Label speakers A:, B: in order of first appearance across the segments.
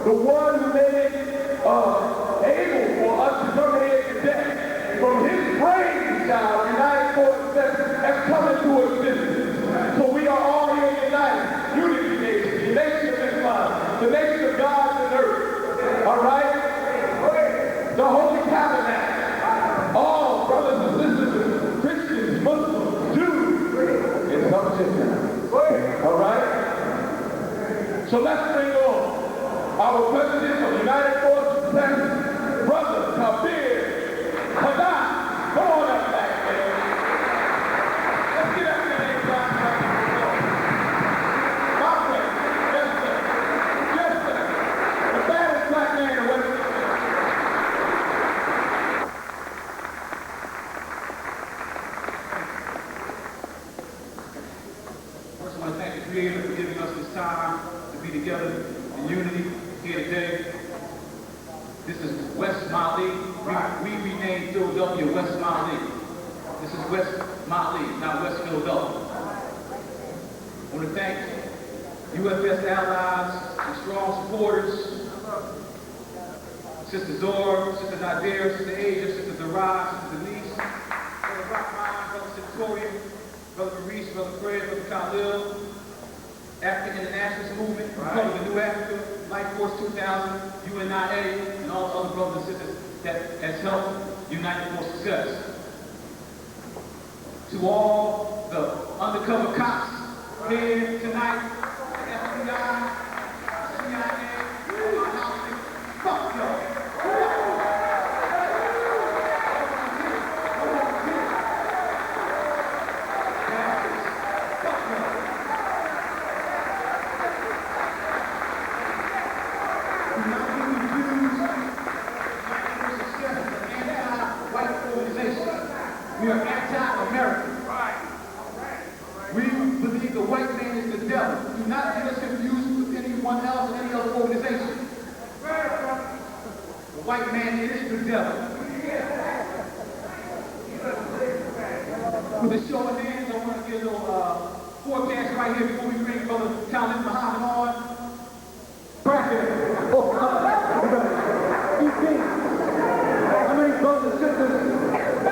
A: the one who made it able for us to terminate today. From his brain child, United Forces has come into existence. So we are all here united. Unity Nation, the nation of Islam, the nation of God and earth. All right? The Holy Tabernacle. All brothers and sisters, Christians, Muslims, Jews, and some Gentiles. All right? So let's bring on our president of the United Forces, Brother Khallid. Khallid, come on up back there. Let's get up in there, John. My friend, yes, sir. Yes, sir. The baddest black man in the West.
B: First, I want to thank the Creator for giving us this time to be together in unity here today. This is West Mali. We renamed Philadelphia West Mali. This is West Mali, not West Philadelphia. I want to thank UFS allies and strong supporters. Sister Zora, Sister Nadir, Sister Asia, Sister Zara, Sister Denise, Brother Rockmine, Brother Centurion, Brother Maurice, Brother Fred, Brother Khallid, African Internationalist Movement, Republic of New Africa, Life Force 2000, UNIA, and all the other brothers and sisters that has helped unite for success. To all the undercover cops here tonight, FBI, CIA, fuck y'all. We are anti-American. We believe the white man is the devil. Do not get us confused with anyone else or any other organization. The white man is the devil. With a show of hands, I want to get a little forecast right here before we bring Brother Khallid Muhammad on. Bracket. How many brothers and sisters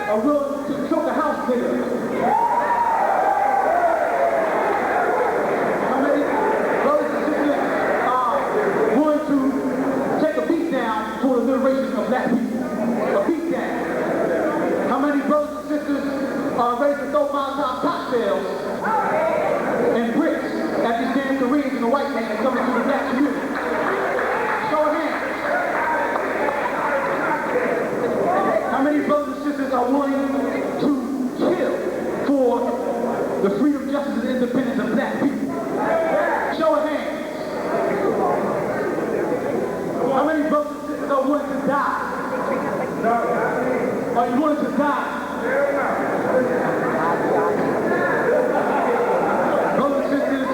B: are willing to choke a house nigga? How many brothers and sisters are willing to take a beat down for the liberation of black people? A beat down. How many brothers and sisters are ready to throw Molotov cocktails and bricks at these damn Koreans and the white man that coming to the black community? Show of hands. How many brothers and sisters are willing to kill for the freedom, justice, and independence of black people? Show of hands. How many brothers and sisters are willing to die? Are you willing to die? Brothers and sisters,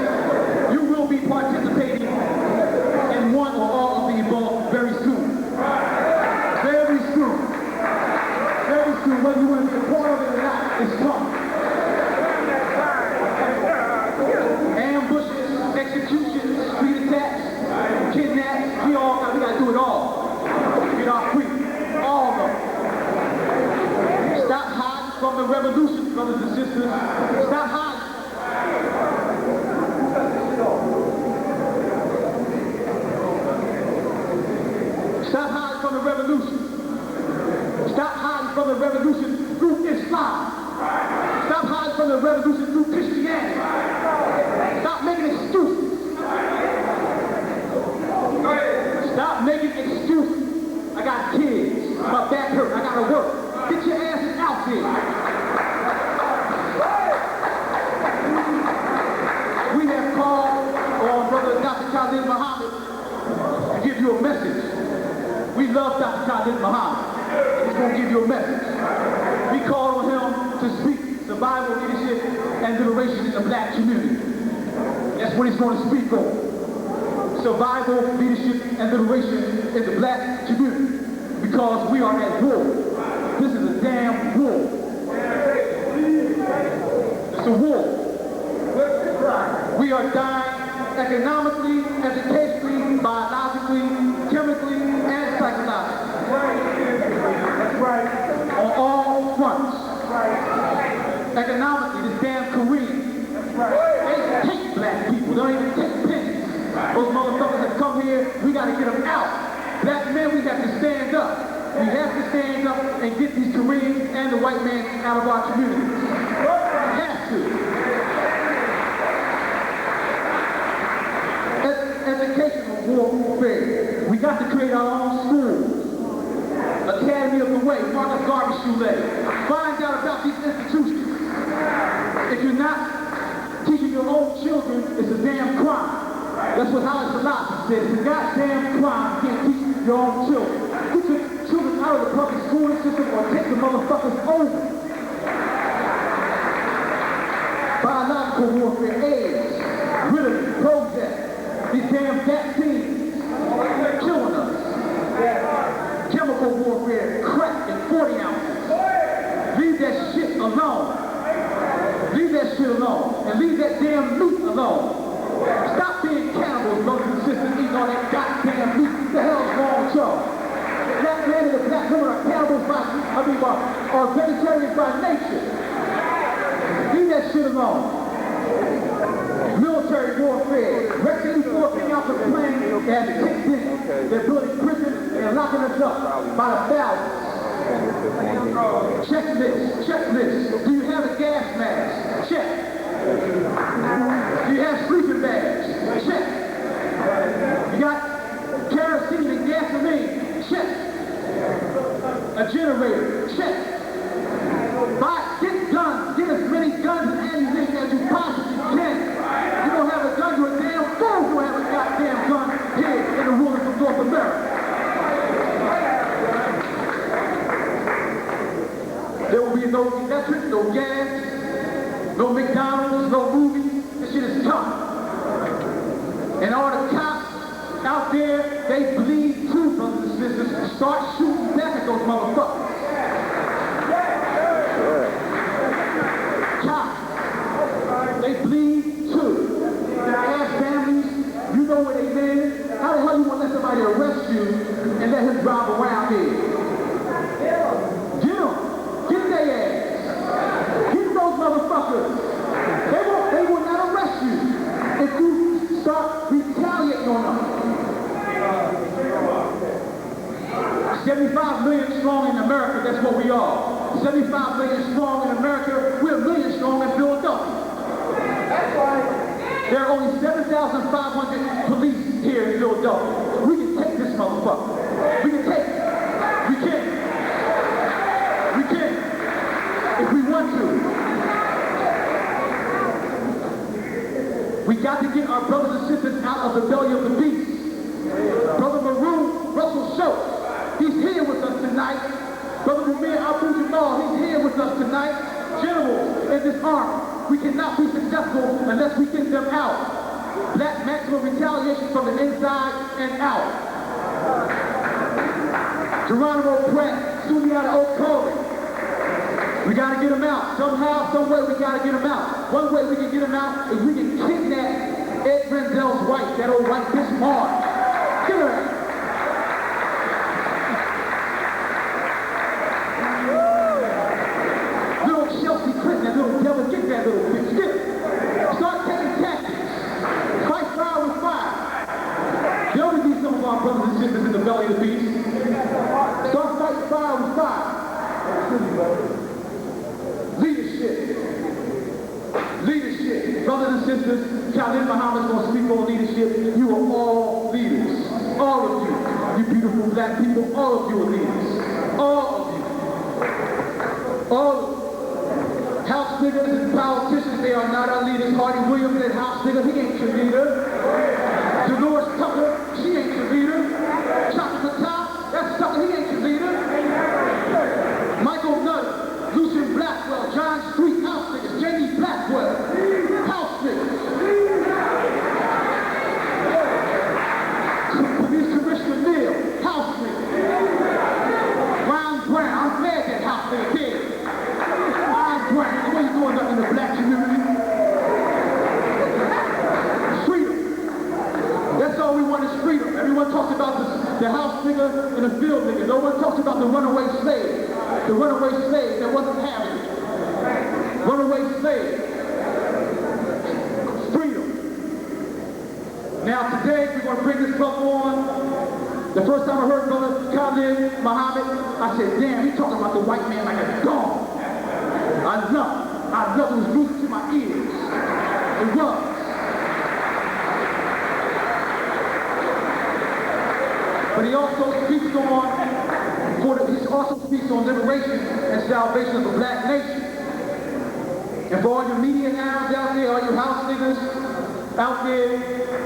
B: you will be participating in one or all of the above very soon. Very soon. Very soon, whether you want to be a part of it or not, it's coming. Ambushes, executions, street attacks, kidnaps, we gotta do it all. Get our freedom. All of them. Stop hiding from the revolution, brothers and sisters. Stop hiding. Stop hiding from the revolution. Stop hiding from the revolution through Islam. Stop hiding from the revolution through Christianity. Stop making excuses. Stop making excuses. I got kids. My back hurt. I gotta work. Get your asses out there. We have called on Brother Dr. Khallid Muhammad to give you a message. We love Dr. Khallid Muhammad. He's going to give you a message. We call on him to speak survival, leadership, and liberation in the black community. That's what he's going to speak on. Survival, leadership, and liberation in the black community. Because we are at war. This is a damn war. It's a war. We are dying economically, educationally, biologically, on all fronts. Economically, this damn Korean. They take black people, don't even take pennies. Those motherfuckers that come here, we gotta get them out. Black men, we have to stand up. We have to stand up and get these Koreans and the white man out of our communities. We have to. Educational warfare. We got to create our own schools. Academy of the Way, Marcus Garvey Shule. Find out about these institutions. If you're not teaching your own children, it's a damn crime. That's what Haile Selassie said. It's a goddamn crime. You can't teach your own children. Get your children out of the public schooling system or take the motherfuckers over. Biological warfare, AIDS, ritalin, Prozac. These damn vaccines killing us. Chemical warfare, crack in 40 ounces. Leave that shit alone. Leave that shit alone. And leave that damn meat alone. Stop being cannibals, brothers and sisters, eating all that goddamn meat. What the hell's wrong with y'all? Black men and black women are cannibals are vegetarians by nature. Leave that shit alone. Military warfare. Recently before came out the plane and kicked in. They're building prisons and locking us up by the thousands. Checklist. Do you have a gas mask? Check. Do you have sleeping bags? Check. You got kerosene and gasoline? Check. A generator? Check. Get guns. Get as many guns and ammunition as you possibly can. You don't have a gun, you're a damn fool. You don't have a goddamn gun here in the rulers of North America. There will be no electric, no gas, no McDonald's, no movies. This shit is tough. And all the cops out there, they bleed too, brothers and sisters. Start shooting back at those motherfuckers. Cops, they bleed too. And I ask families, you know where they live? How the hell you want to let somebody arrest you and let him drive around here? Get them. Get their ass. Get those motherfuckers. They will not arrest you if you start retaliating on them. 75 million strong in America, that's what we are. 75 million strong in America, we're a million strong in Philadelphia. That's right. There are only 7,500 police here in Philadelphia. We can take this motherfucker. We can take it. We can. We can. If we want to. We got to get our brothers and sisters out of the belly of the beast. Brother Maroon Russell Schultz, he's here with us tonight. Brother Ramir Abu Jamal, he's here with us tonight. Generals in this army. We cannot be successful unless we get them out. Black maximum retaliation from the inside and out. Geronimo Pratt, Sumiata Okoli. We gotta get them out. Somehow, some way we gotta get them out. One way we can get them out is we can kidnap Ed Renzel's wife, that old white bitch Marge. Get her out. That little bitch. Get it. Start taking tactics. Fight fire with fire. There ought to be some of our brothers and sisters in the belly of the beast. Start fighting fire with fire. Leadership. Leadership. Brothers and sisters, Khallid Muhammad's going to speak on leadership. You are all leaders. All of you. You beautiful black people, all of you are leaders. All of you. All of you. House niggas and politicians, they are not our leaders. Hardy Williams and House nigga, he ain't your leader. Dolores Tucker, she ain't your leader. Chocolate Top, that's Tucker, he ain't your leader. Michael Nutter, Lucian Blackwell, John Street, House niggas, J.D. Blackwell, House niggas. Police Commissioner Neal, House niggas. Ron Brown, I'm glad that House nigga did. What are you doing up in the black community? Freedom. That's all we want is freedom. Everyone talks about the house nigga and the field nigga. No one talks about the runaway slave. The runaway slave that wasn't having it. Runaway slave. Freedom. Now today we're going to bring this brother on. The first time I heard Brother Khallid Muhammad, I said, damn, he's talking about the white man like a dog. I love it. It was music to my ears. It was. But he also speaks on liberation and salvation of the black nation. And for all your media hounds out there, all your house niggas out there,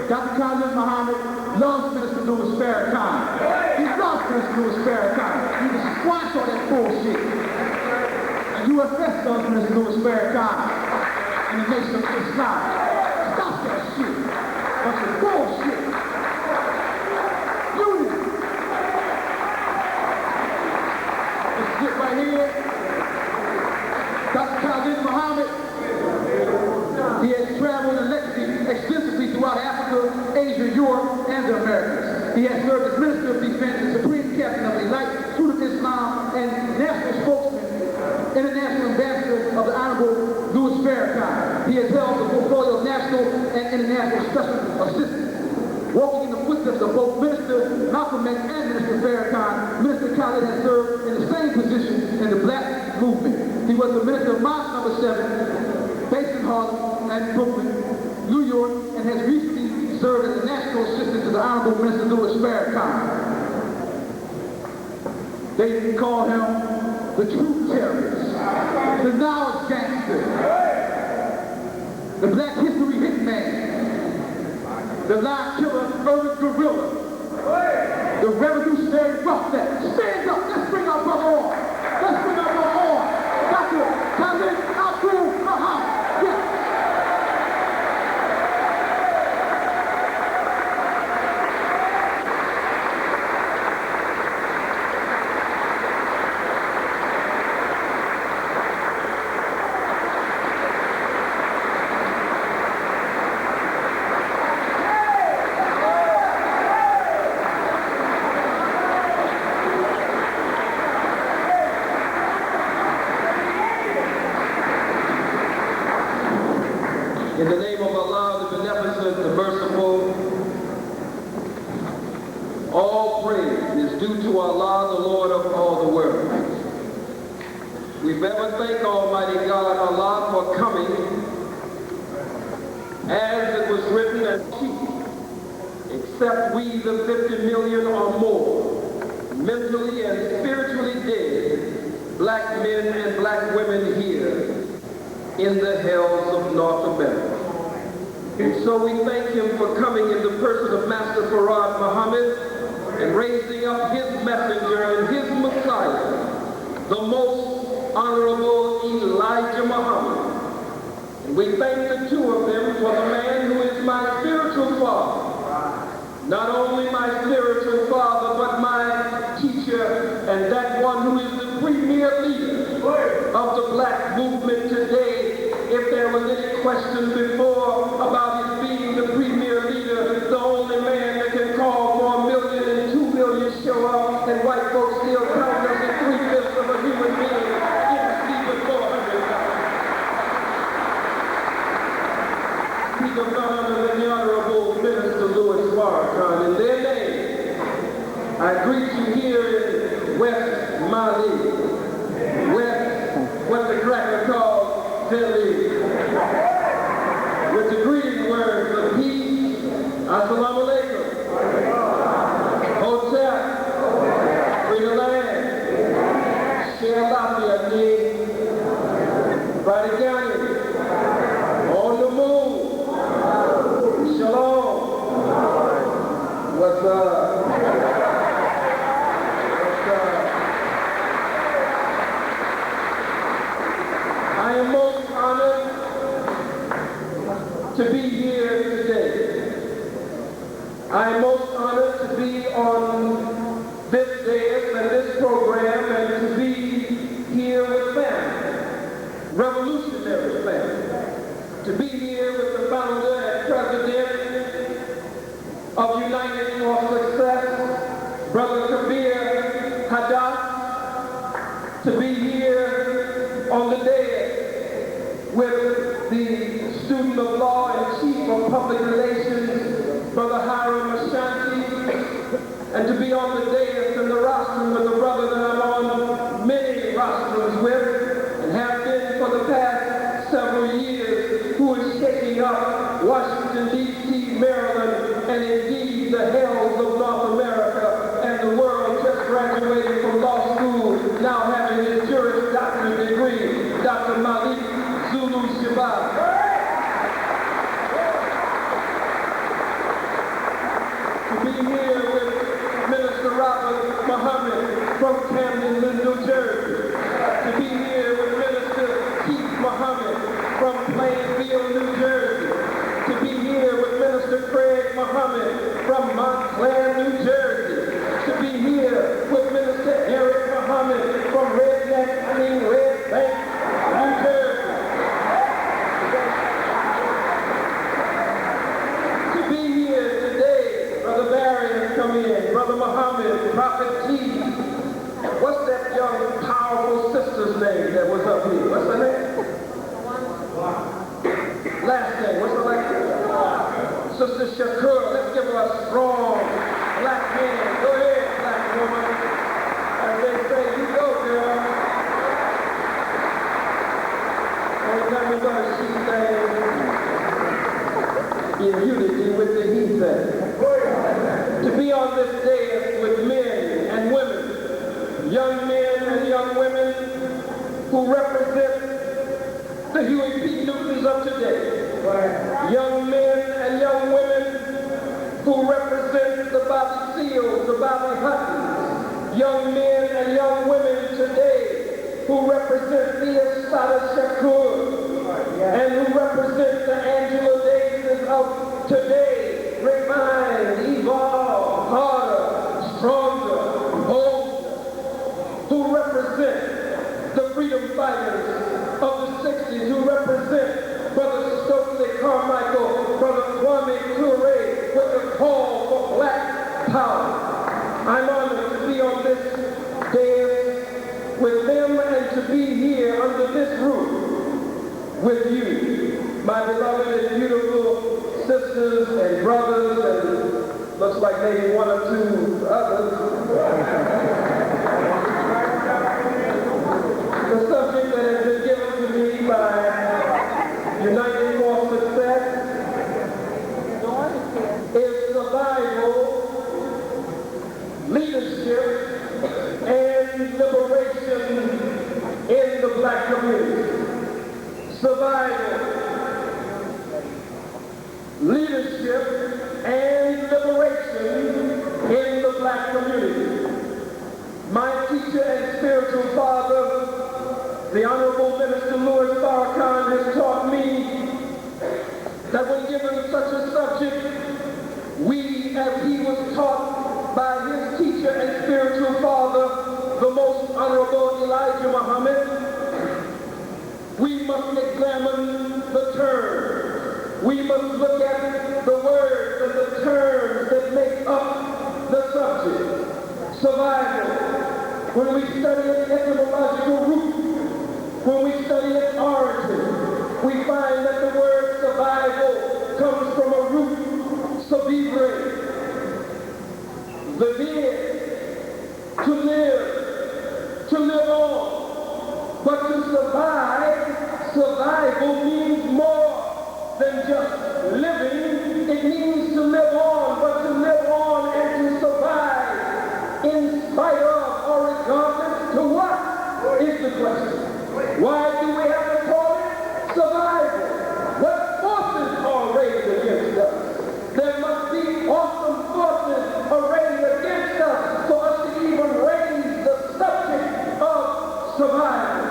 B: Dr. Khallid Muhammad loves Minister Louis Farrakhan. He loves Minister Louis Farrakhan. You can squash all that bullshit. And UFS loves Minister Louis Farrakhan in the Nation of Islam. Stop that shit. Bunch of bullshit. Unity. This shit right here. Dr. Khallid Muhammad, he has traveled extensively throughout Africa, Asia, Europe, and the Americas. He has served as Minister of Defense and Supreme Captain of the Elite Student of Islam and National Spokesman, International Ambassador of the Honorable Louis Farrakhan. He has held the portfolio of National and International Special Assistant. Walking in the footsteps of both Minister Malcolm X and Minister Farrakhan, Minister Khallid has served in the same position in the black movement. He was the Minister of Mosque No. 7, based in Harlem and Brooklyn, New York, and has recently served as the National Assistant to the Honorable Minister Louis Farrakhan. They call him the truth terrorist, the knowledge gangster, the black history hitman, the lie killer, urban gorilla, the revolutionary roughneck. Stand up, let's bring our brother on. Let's bring our brother on. Dr. Khallid Muhammad. Yes.
C: In the name of Allah, the Beneficent, the Merciful, all praise is due to Allah, the Lord of all the world. We ever thank Almighty God, Allah, for coming as it was written and cheap, except we, the 50 million or more, mentally and spiritually dead, black men and black women here in the hells of North America. And so we thank him for coming in the person of Master Farad Muhammad and raising up his messenger and his Messiah, the most honorable Elijah Muhammad. And we thank the two of them for the man who is my spiritual father. Not only my spiritual father, but my teacher, and that one who is the premier leader of the black movement today. If there was any question before about his being the premier leader, the only man that can call for 1 million and 2 million show up, and white folks still count us as 3/5 of a human being, even Stephen 400,000. Speak of none other than the Honorable Minister Louis Farrakhan. In their name, I greet you here in West Mali, what the cracker calls Delhi, with the greeting words of peace, assalamu alaikum, hotep, free the land, share lafia ni, Vaticani, on the move, shalom, what's up? I am most honored to be here today. I am most honored to be on this dais and this program and to be here with family, revolutionary family, to be here with the founder and president of United for Success, Brother Kabir Haddad, to be Public Relations, Brother Hiram Ashanti, and to be on the dais and the rostrum with a brother that I'm on many rostrums with, and have been for the past several years, who is shaking up Washington, D.C., Maryland, and indeed the hells of North America and the world, just graduating from law school, now having his Juris Doctorate degree, Dr. Malik Zulu Shabazz. To be here with Minister Robert Muhammad from Camden, New Jersey. To be here with Minister Keith Muhammad from Plainfield, New Jersey. To be here with Minister Craig Muhammad from Montclair, New Jersey. To be here with Minister Eric Muhammad from Red Bank, New Jersey. To be here today, Brother Barry has come in, Brother Muhammad, Prophet T. What's that young, powerful sister's name that was up here? What's her name? Last name, what's her last name? Sister Shakur. Let's give her a strong black hand. Go ahead, black woman. As they say, you go, girl. Ain't nothing but a she thing in unity with the he thing. To be on this dais with men and women, young men and young women who represent the Huey P. Newtons of today. Young men and young women who represent the Bobby Seals, the Bobby Huttons. Young men and young women today who represent the Assata Shakur and who represent the Angela Davises of today. Refine, evolve, harder, stronger, bolder, who represent the freedom fighters of the 60s, who represent Brother Stokely Carmichael, Brother Kwame Ture, with the call for black power. I'm honored to be on this dais with them and to be here under this roof with you, my beloved and beautiful sisters and brothers, and looks like maybe one or two others. The subject that has been given to me by United for Success is survival, leadership, and liberation in the black community. Survival, leadership, and liberation in the black community. My teacher and spiritual father, the Honorable Minister Louis Farrakhan, has taught me that when given such a subject, we, as he was taught by his teacher and spiritual father, the Most Honorable Elijah Muhammad, we must examine the terms. We must look at the words and the terms that make up the subject. Survival. When we study its etymological root, when we study its origin, we find that the word survival comes from a root, survivre, to live on. But to survive, survival means more than just living. It means to live on, but to live on and to survive in spite of or regardless to what is the question. Why do we have to call it survival? What forces are arrayed against us? There must be awesome forces arrayed against us for us to even raise the subject of survival.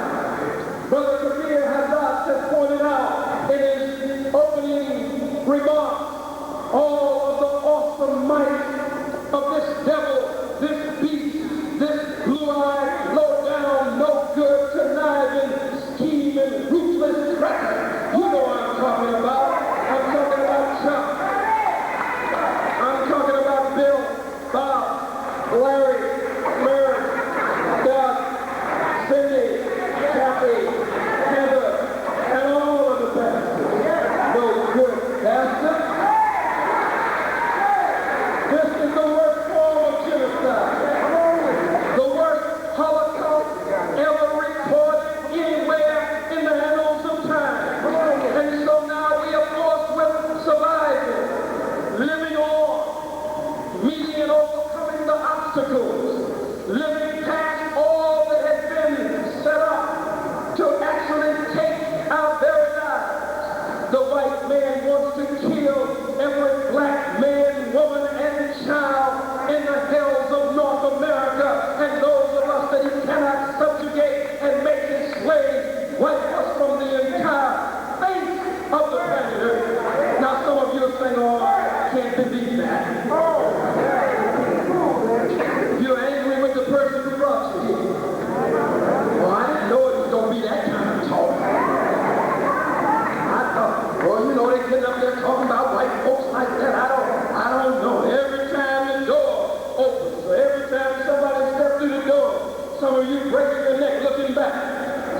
C: Brother Kabir Hazard has pointed out in his opening remarks all of the awesome might of this devil, this beast, this blue-eyed, low-down, no-good, conniving, scheming, ruthless cracker. You know what I'm talking about. I'm talking about Chuck. I'm talking about Bill, Bob, Larry, Murray, Doug, Cindy, Kathy, Heather, and all of the pastors. No good pastor. can't believe that. You're angry with the person who brought you here. Well, I didn't know it was going to be that kind of talk. I thought, well, you know, they get up there talking about white folks like that. I don't know. Every time the door opens, or every time somebody steps through the door, some of you breaking your neck looking back,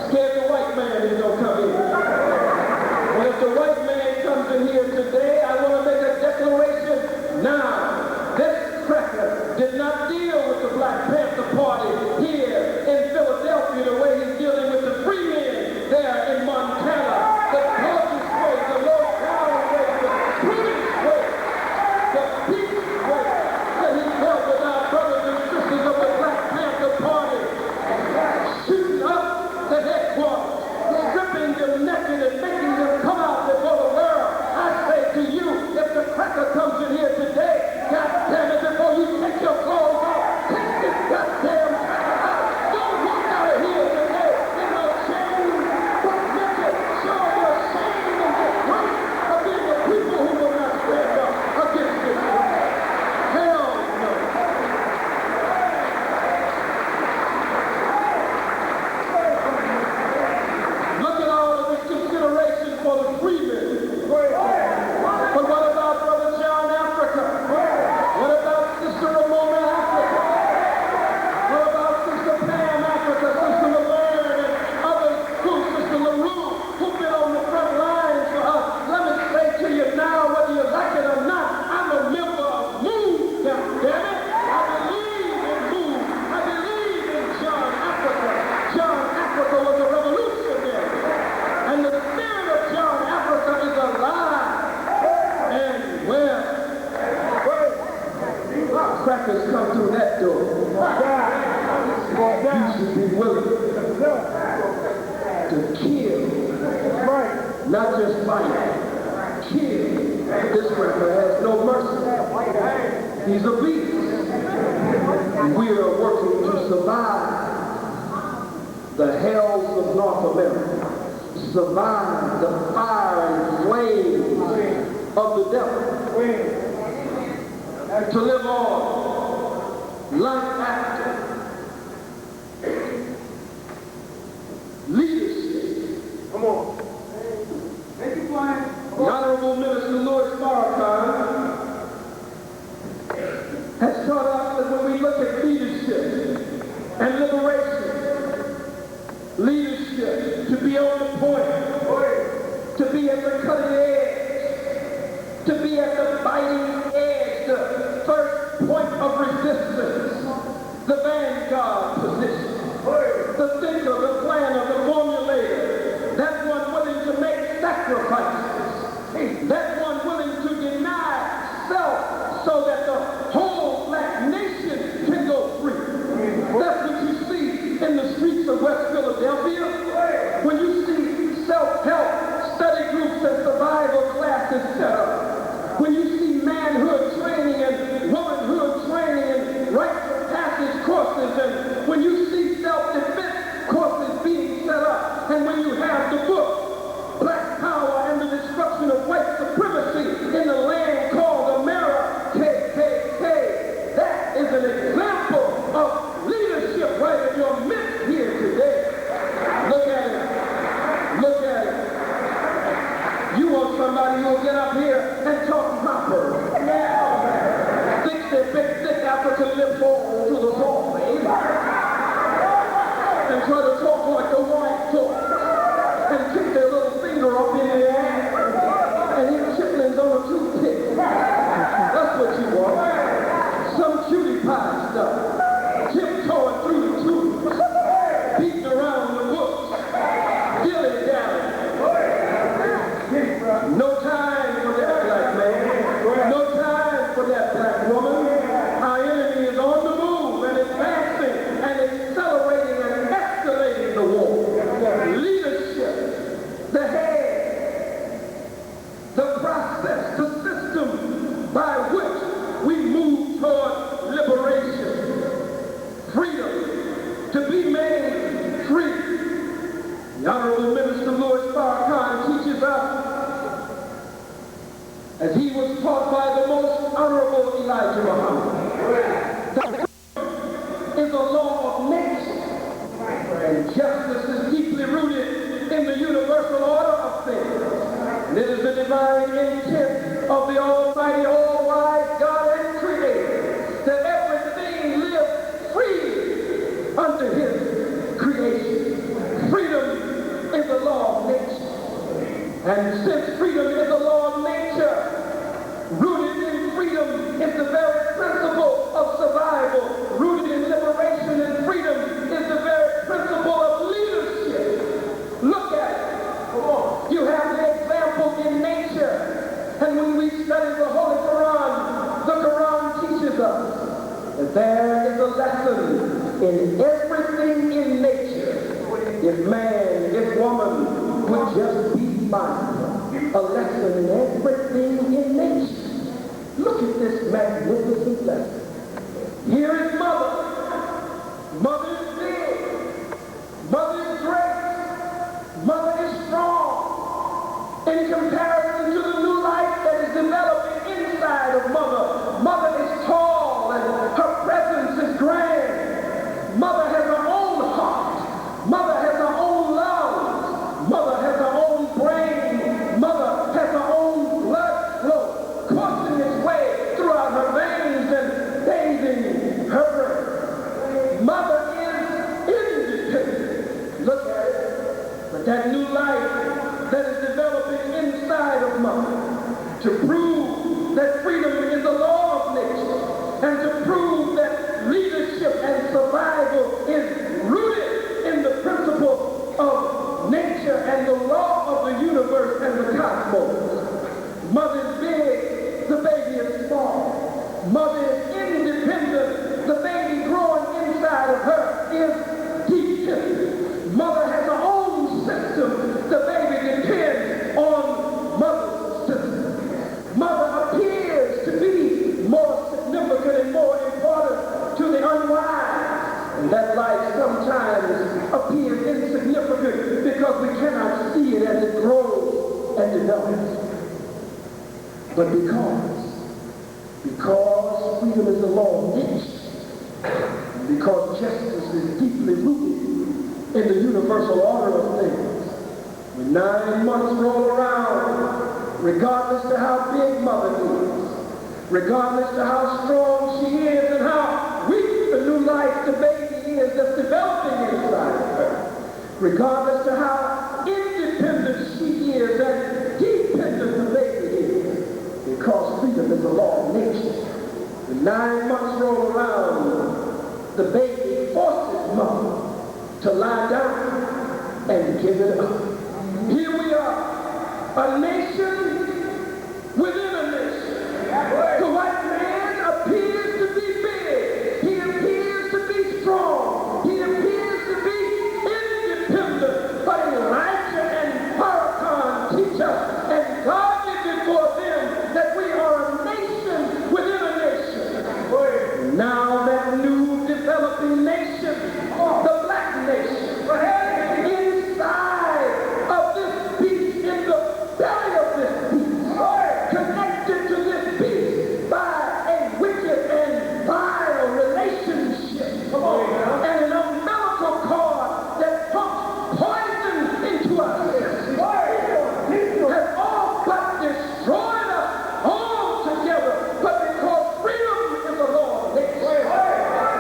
C: scared the white man is going to come in. And if the white man comes in here today, I want to make a declaration now. This cracker did not deal with the Black Panther Party here in Philadelphia the way he's dealing with the free men there in Montana. The gorgeous way, the low-down way, the British way, the peace way that he dealt with our brothers and sisters of the Black Panther Party, shooting up the headquarters, stripping them naked and making them come out before the world. I say to you, if the cracker comes in here today, God damn it, before you take your clothes off, take this goddamn cracker out. Don't walk out of here today in no shame, but naked, show your shame and disgrace of being the people who will not stand up against this. Hell no. Look at all of this consideration for the freemen. But what about Brother John Africa? What about Sister Ramona Africa? What about Sister Pam Africa, Sister Laverne, and others who, Sister LaRue, who've been on the front lines for us? Let me say to you now, whether you like it or not, I'm a member of MOVE, damn it. I believe in MOVE. I believe in John Africa. John Africa was a revolutionary. And the spirit of John Africa is alive and well. Crackers come through that door. You should be willing to kill, not just fight. Kill. This cracker has no mercy. He's a beast. We are working to survive the hells of North America. Survive the fire and flames of the devil. To live on life after leadership. Come on. Thank you, Brian. The Honorable Minister Louis Farrakhan has taught us that when we look at leadership and liberation, leadership to be on the point, to be at the cutting edge, to be at the biting edge, the first point of resistance, the vanguard position, the thinker, the planner, the formulator, that one willing to make sacrifices, that one willing to deny self so that the whole black nation can go free. That's what you see in the streets of West Philadelphia. When you see self-help study groups and survival classes set up, when you see manhood training and womanhood training and rites of passage courses, and when you see self-defense courses being set up, and when you have the book, Black Power and the Destruction of White Supremacy in the land called America, KKK, that is an example of leadership right in your midst here today. Look at it. Look at it. You want somebody who will get up here and talk proper. Elijah Muhammad. Is a law of nature, and justice is deeply rooted in the universal order of things. And it is the divine intent of the Almighty, all-wise God and Creator that everything live freely under His creation. Freedom is a law of nature, and since freedom is a law of nature, rooted in freedom is the very principle of survival. Rooted in liberation and freedom is the very principle of leadership. Look at it. Come on. You have the example in nature. And when we study the Holy Quran, the Quran teaches us that there is a lesson in everything in nature. If man, if woman would just be mindful, a lesson in everything in nature. Look at this magnificent lesson. Here is mother. Mother is big. Mother is great. Mother is strong. In comparison to the new life that is developing inside of mother, mother is tall and her presence is grand. Mother has her own heart. Mother has her own lungs. Mother has her own brain. Mother has her own blood flow coursing its way throughout her veins and bathing her brain. Mother is independent. Look at it. But that new life that is developing inside of mother, to prove that freedom is a law of nature, and to prove that leadership and survival is rooted in the principle of nature and the law of the universe and the cosmos. Mother is big, the baby is small. Mother is independent, the baby growing inside of her is dependent. Mother has her own system, the baby depends on mother's system. Mother appears to be more significant and more important to the unwise. And that life sometimes appears insignificant because we cannot see it as it grows and develops. But because freedom is the law of nature, because justice is deeply rooted in the universal order of things, when 9 months roll around, regardless of how big mother is, regardless of how strong she is and how weak the new life the baby is that's developing inside of her, regardless of how independent she is and dependent the baby is, because freedom is a law of nature. When 9 months roll around, the baby forces mother to lie down and give it up. Here we are, a nation within a nation. The white man appears to be big. He appears to be strong. He appears to be independent. But Elijah and Farrakhan teach us, and God did before them, that we are a nation within a nation. Now that new developing nation, the black nation, inside of this beast, in the belly of this beast, connected to this beast by a wicked and vile relationship, and an umbilical cord that pumps poison into us, has all but destroyed us altogether. But because freedom is a law of nature,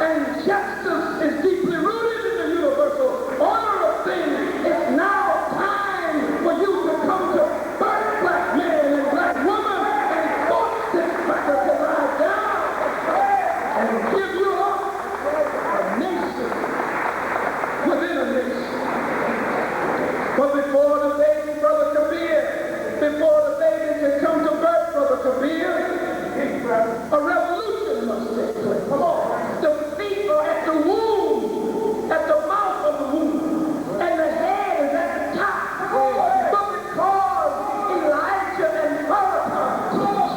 C: and justice is deeply rooted in the universal order of things, it's now time for you to come to birth, black man and black woman, and force this cracker to lie down and give you up a nation within a nation. But before the baby, Brother Kabir, before the baby can come to birth, Brother Kabir, a revolution must take place. Come on. The feet are at the womb, at the mouth of the womb, and the head is at the top. But because Elijah and Farrakhan teach,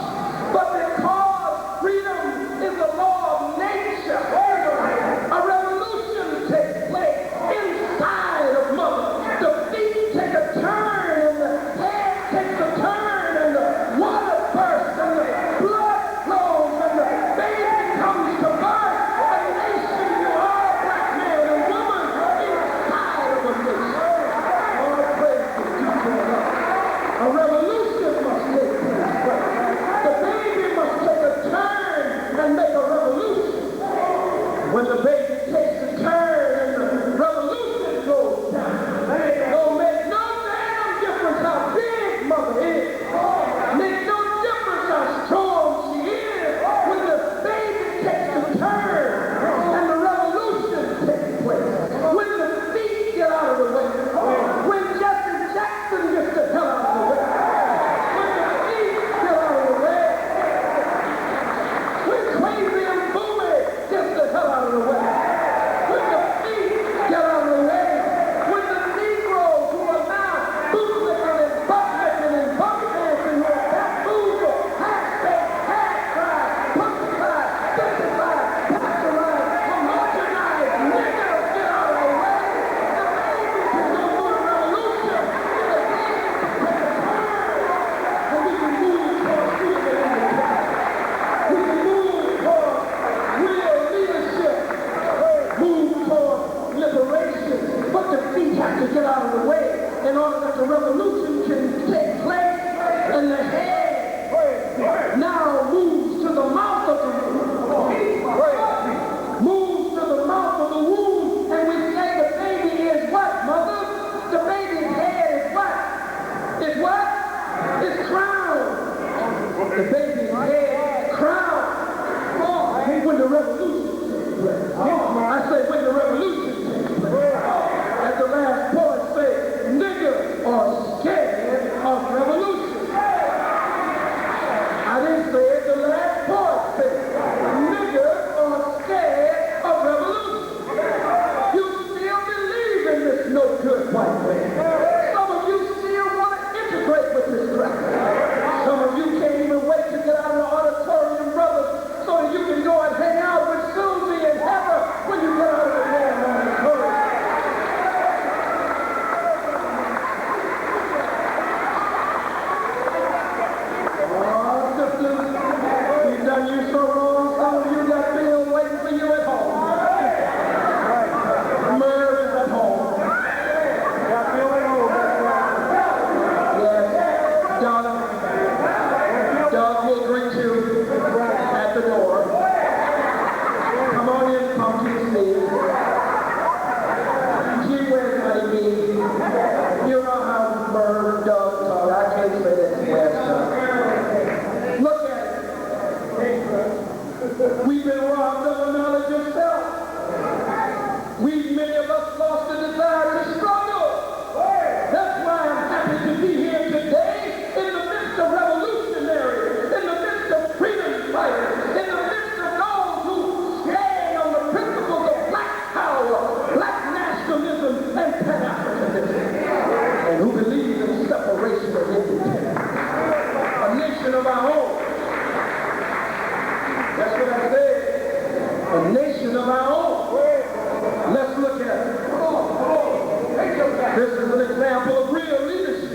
C: but because freedom is a law of nature, a revolution takes place inside of mother. The feet take a turn, and the head takes a turn, and the water bursts, and the blood flows, and the We've been robbed of the knowledge of self. Many of us lost the desire to struggle. That's why I'm happy to be here today in the midst of revolutionaries, in the midst of freedom fighters, in the midst of those who stand on the principles of black power, black nationalism, and Pan-Africanism, and who believe in separation and independence. A nation of our own. That's what I said. A nation of our own. Let's look at it. This is an example of real leadership.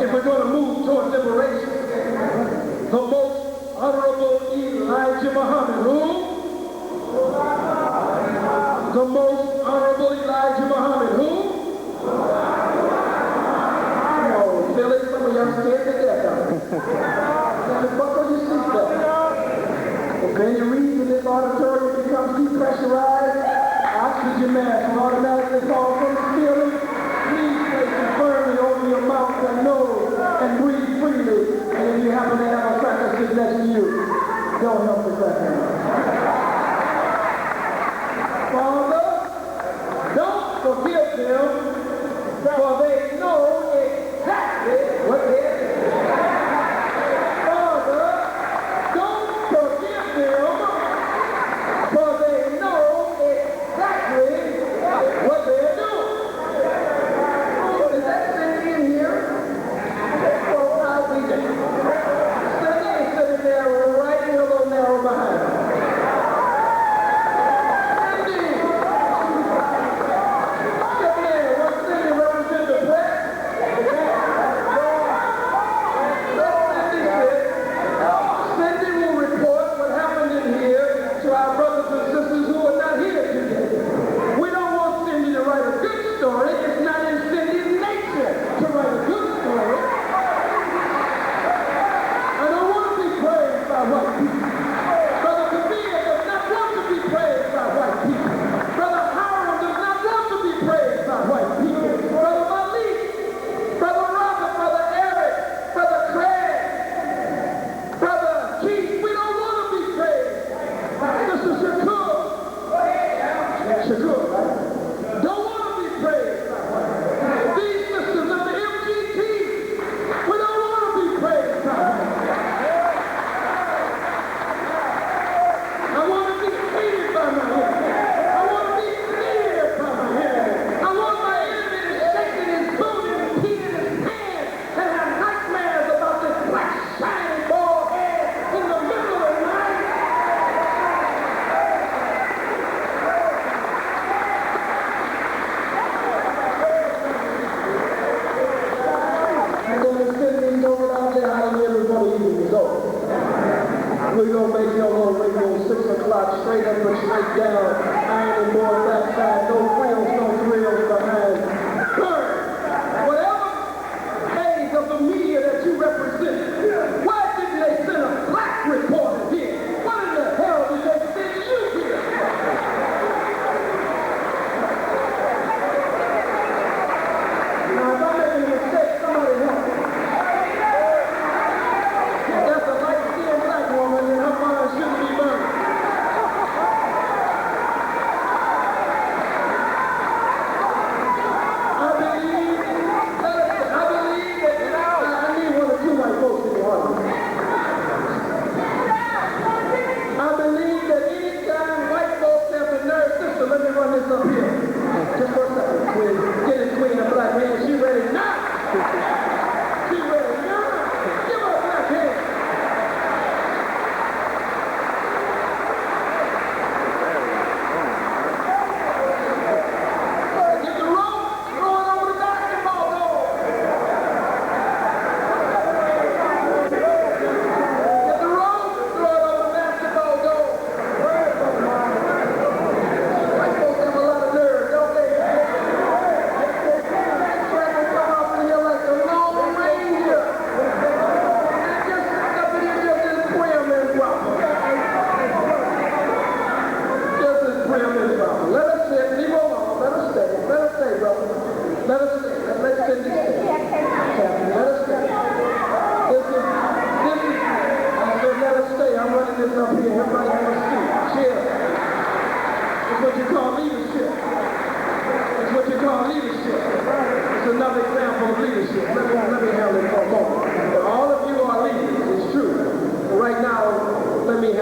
C: If we're going to move toward liberation, the most honorable Elijah Muhammad, who? The most honorable Elijah Muhammad, who? Oh, Philly, some of y'all scared to death out there. Buckle your seatbelt. If any reason this auditorium becomes depressurized, oxygen mask will automatically fall from the ceiling. Please place it firmly over your mouth and nose and breathe freely. And if you happen to have a cracker sit next to you, don't help the cracker. Father, don't forgive them, for they know exactly what they're doing. Father, don't forgive them, for they know exactly what they're doing. Is that Cindy in here? Oh, I'll be there. Cindy is sitting there right in a little narrow behind her. Cindy! Come here. What's Cindy represent the press? Let Cindy sit. Cindy will report what happened in here to our brothers and sisters who are not here today. We don't want Cindy to write a good story. It's not in Cindy's nature to write a good story. I don't want to be praised by white people. Brother Kabir does not want to be praised by white people. Brother Howard does not want to be praised by white people. Brother Malik, Brother Robert, Brother Eric, Brother Craig, Brother Keith, we don't want to be praised. Sister Shakur, Shakur, right? Don't want to be praised by white people. These sisters of the MGT, we don't want to be praised by white people. I want to be hated by my enemy. I want to be feared by my enemy. I want my enemy to shake in his boot and pee in his pants and have nightmares about this black shiny bald head in the middle of the night. And then the Cindy's over out there, how do everybody evening is over? We're going to make your little radio 6 o'clock straight up and straight down. Iron and board that side, no frills, no thrills behind. Burn! Whatever phase of the media that you represent, why didn't they send a black reporter here? What in the hell did they send you here? Now, if I'm making a mistake, somebody help me. If that's a light-skinned black woman, then her mind shouldn't be burned.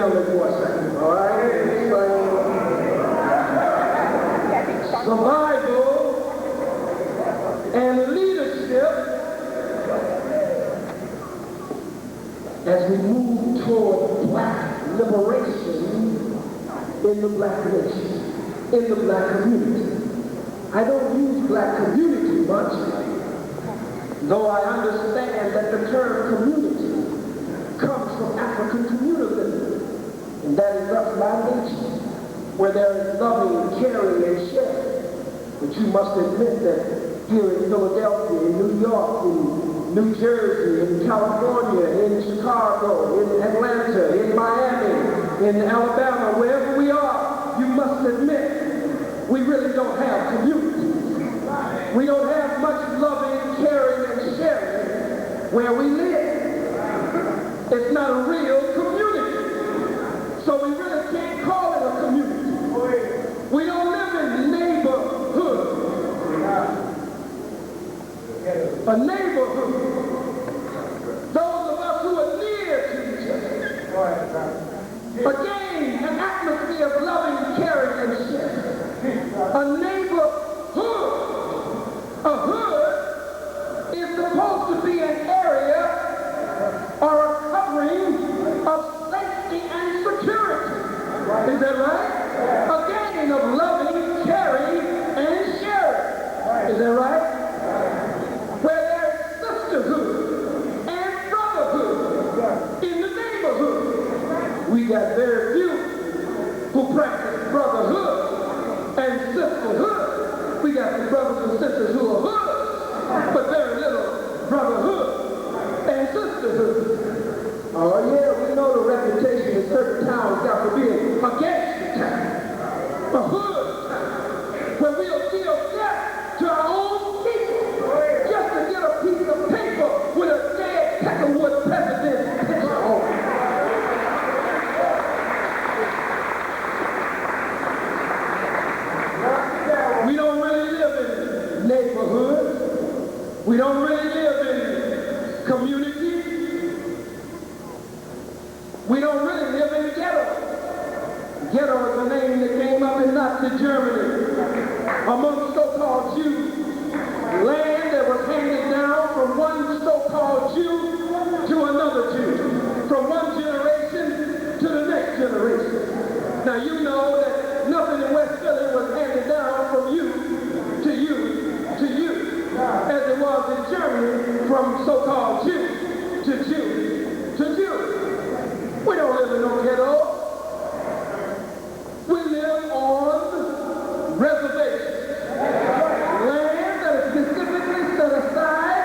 C: family for a second, all right? Survival and leadership as we move toward black liberation in the black nation, in the black community. I don't use black community much, though I understand that the term community comes from African communalism, and that is us by nature, where there is loving, caring, and sharing. But you must admit that here in Philadelphia, in New York, in New Jersey, in California, in Chicago, in Atlanta, in Miami, in Alabama, wherever we are, you must admit we really don't have community. We don't have much loving, caring, and sharing where we live. It's not a real community. So we really can't call it a community. We don't live in neighborhood. A neighborhood. Those of us who are near to each other. Again, an atmosphere of loving, caring, and sharing. A neighborhood. A hood is supposed to be an area or a covering of safety and security. Is that right? Again, of loving, caring, and sharing. Is that right? Where there's sisterhood and brotherhood in the neighborhood. We got very few who practice brotherhood and sisterhood. We got the brothers and sisters who are hoods, but very little brotherhood and sisterhood. Oh yeah, we know the reputation in certain towns got for being a gangster town, a hood town, where we'll deal death to our own people just to get a piece of paper with a dead Peckerwood president's picture on it. We don't really live in neighborhoods. We don't really live in communities. We don't really live in ghettos. Ghetto is a name that came up in Nazi Germany among so-called Jews. Land that was handed down from one so-called Jew to another Jew, from one generation to the next generation. Now you know that nothing in West Philly was handed down from you to you to you, as it was in Germany from so-called Jew to Jew to Jew. We don't live in no ghetto. We live on reservations. Land that is specifically set aside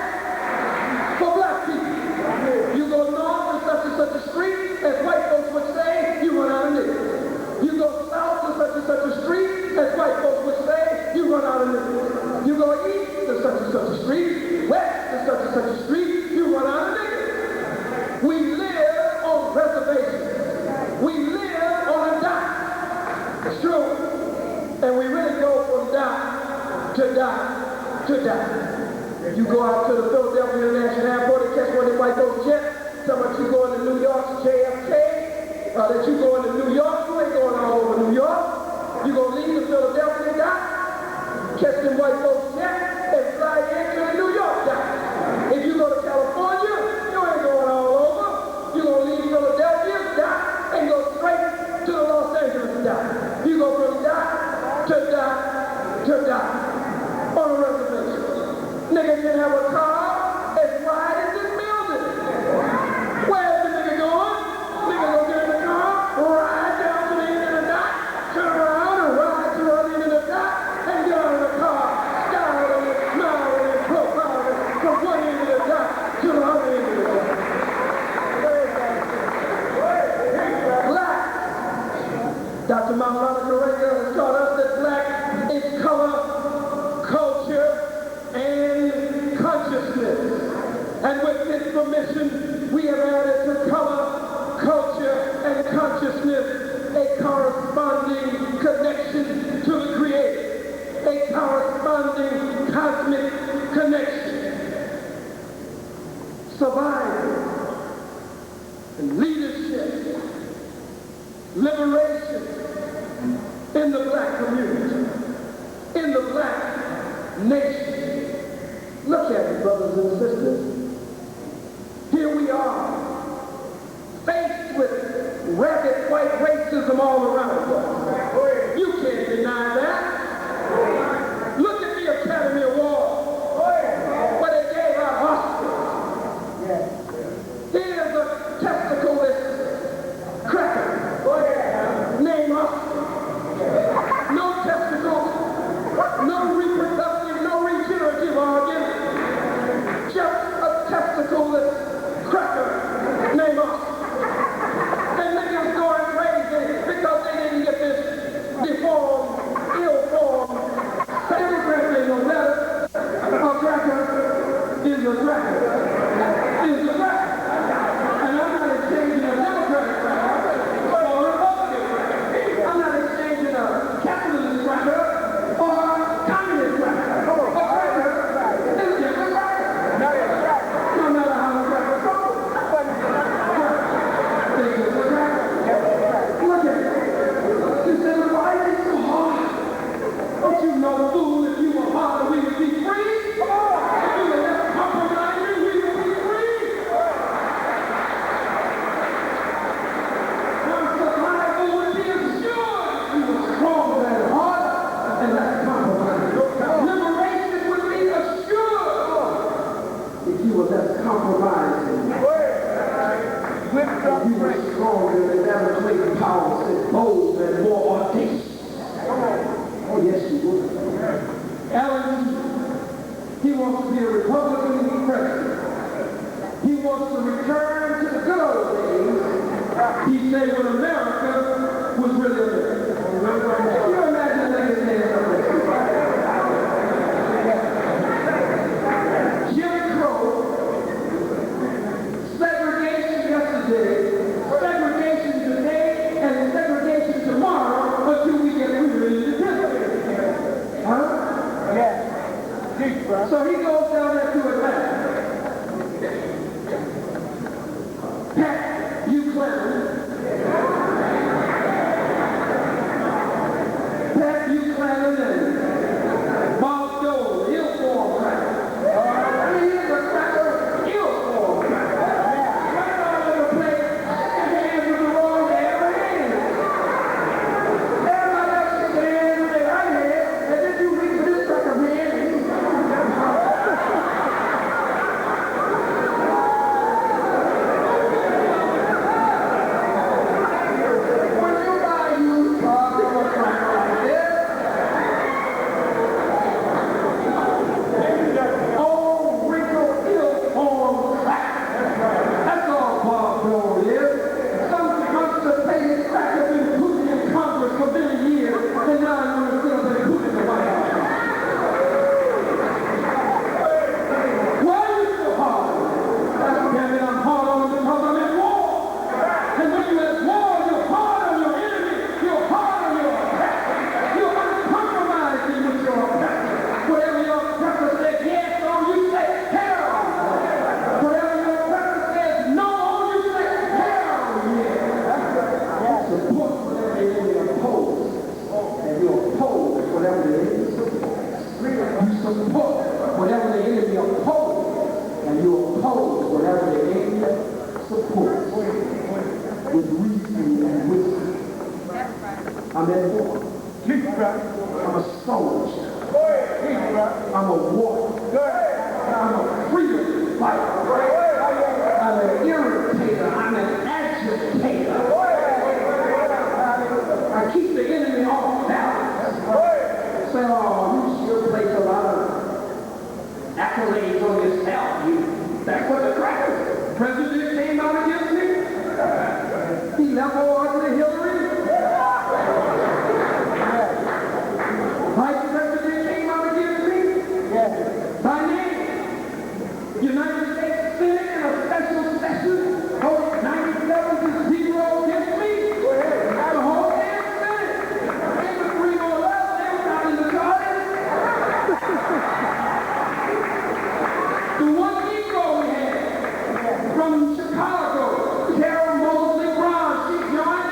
C: for black people. You go north to such and such a street, as white folks would say, you run out of niggas. You go south to such and such a street, as white folks would say, you run out of niggas. You go east to such and such a street, west to such and such a street, you run out of niggas. We live on reservations. We live on a dock. It's true. And we really go from dock to dock to dock. You go out to the Philadelphia International Airport and catch one of them white those jets. Some of you going to New York to JFK. That you going to New York, you ain't going all over New York. You gonna leave the Philadelphia dock, catch them white folks jets, and fly into the New York dock. If you go to California, you ain't going all over. You gonna leave Philadelphia dock and go straight to the Los Angeles dock. You go from dock to dock to dock on a reservation. Nigga can have a car as wide as this building. Where's the nigga going? Nigga gonna get in the car, ride down to the end of the dock, turn around and ride to the other end of the dock, and get out of the car, styling and smiling and profiling from one end of the dock to the other end of the dock. Black. Dr. Maulana Correa has taught us that black is color, culture, and consciousness. And with this permission, we have added to color, culture, and consciousness a corresponding connection to the Creator, a corresponding cosmic connection. Survival and leadership liberation in the black community, in the black nation. Look at it, brothers and sisters. Here we are, faced with rampant white racism all around us. You can't deny that. Look at the Academy Awards, where they gave out Oscars. Here's a testicleless cracker named Oscar. No testicles, no reproductive, no regenerative organ, just a testicleless cracker named Oscar. And niggas going crazy because they didn't get this deformed, ill-formed, immigrant ain't no better. A cracker is a cracker. Is a cracker. And I'm not exchanging a Democratic cracker for a Republican cracker. I'm not exchanging a capitalist cracker for a communist cracker. A cracker is just a cracker. No matter how the cracker goes. It's just a cracker. Look at it. You said, why is it so hard? Don't you know, fool, if you were harder, we would be free? If you were less compromising, we would be free. Our survival would be assured. We were stronger and harder and less compromising. Liberation would be assured if you were less compromising. If you were stronger and demonstrating power, and bold and more audacious. Oh, yes, you would. Allen, he wants to be a Republican president. He wants to return to the good old days. He said when America was really America. Can you imagine that his name Jim Crow, segregation yesterday, segregation today, and segregation tomorrow until we get really independent. Huh? So he goes down there to Atlanta. Pat Buchanan. Pat Buchanan and Bob Dole, ill-formed cracker. I mean, he's a cracker, ill-formed cracker. Right all over the place, shake their hands with the wrong hand, right hand. Everybody else shake their hands with their right hand, and then you reach for this cracker hand. I'm at war. I'm a soldier. I'm a warrior. I'm a freedom fighter. I'm an irritator. I'm an agitator. I keep the enemy off balance. Say, oh, you sure place a lot of accolades on yourself. That's what the cracker. President came out against me. He left all ugly Hillary. Vice President came out against me. By name. United States Senate in a special session voted 97-0 against me. The whole damn Senate. They were 3-11. They were not in the charge. The one Negro we had from Chicago, Carol Mosley Brown, she joined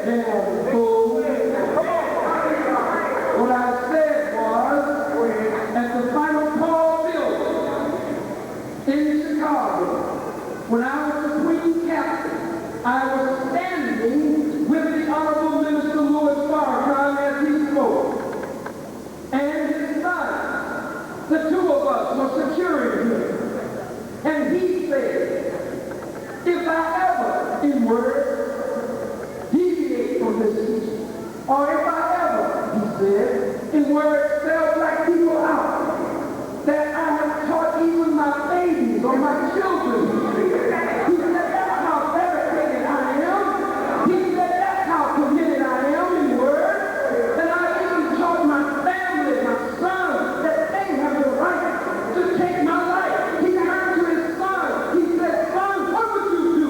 C: damn fool. What I said was, at the final Paul building in Chicago, when I was Supreme Captain, I was standing with the Honorable Minister Louis Farrakhan as he spoke. And his son, the two of us were securing him. And he said, if I ever, in words, deviate from this teaching, or if I ever, he said, in words, sell black people out, that I have taught even my babies or my children, he said, that's how dedicated I am. He said, that's how committed I am, in words, and I even taught my family, my sons, that they have the right to take my life. He turned to his son. He said, son, what would you do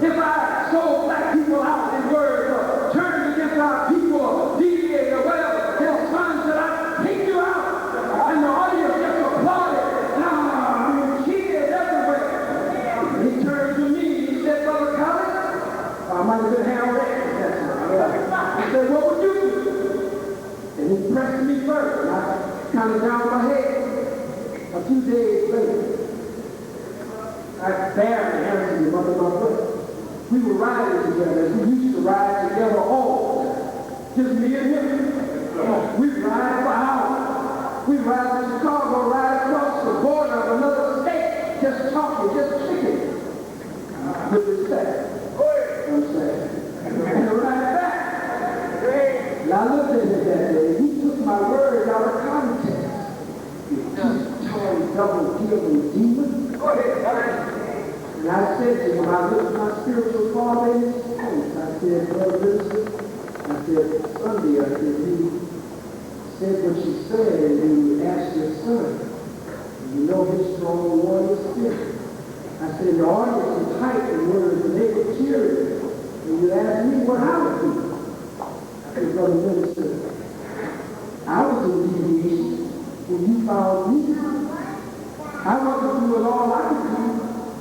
C: if I sold black people out in words or turned against our people or deviated or whatever? His son said, I'd take you out. And the audience just applauded. I mean, cheers everywhere. And he turned to me. He said, Brother Khallid, I might have been Harold X. He said, what would you do? And he pressed me first. And I kind of down my head. A few days later, I barely answered him under my breath. We were riding together. We used to ride together all. Just me and him. We ride for hours. We ride to Chicago, ride across the border of another state, just talking, just kicking. With respect. You know what I'm saying? And ride back. And I looked at him that day. He took my words out of context. Double-dealing demon. And I said to him, I looked at my spiritual father in his face. I said, Brother Minister, I said, Sunday, I said, you said what you said, and you asked your son. You know his strong warrior spirit. I said, the audience is tight in words, and they were cheering. And you asked me what I would do. I said, Brother Minister, I was in deviation when you found me. I wasn't doing all I could do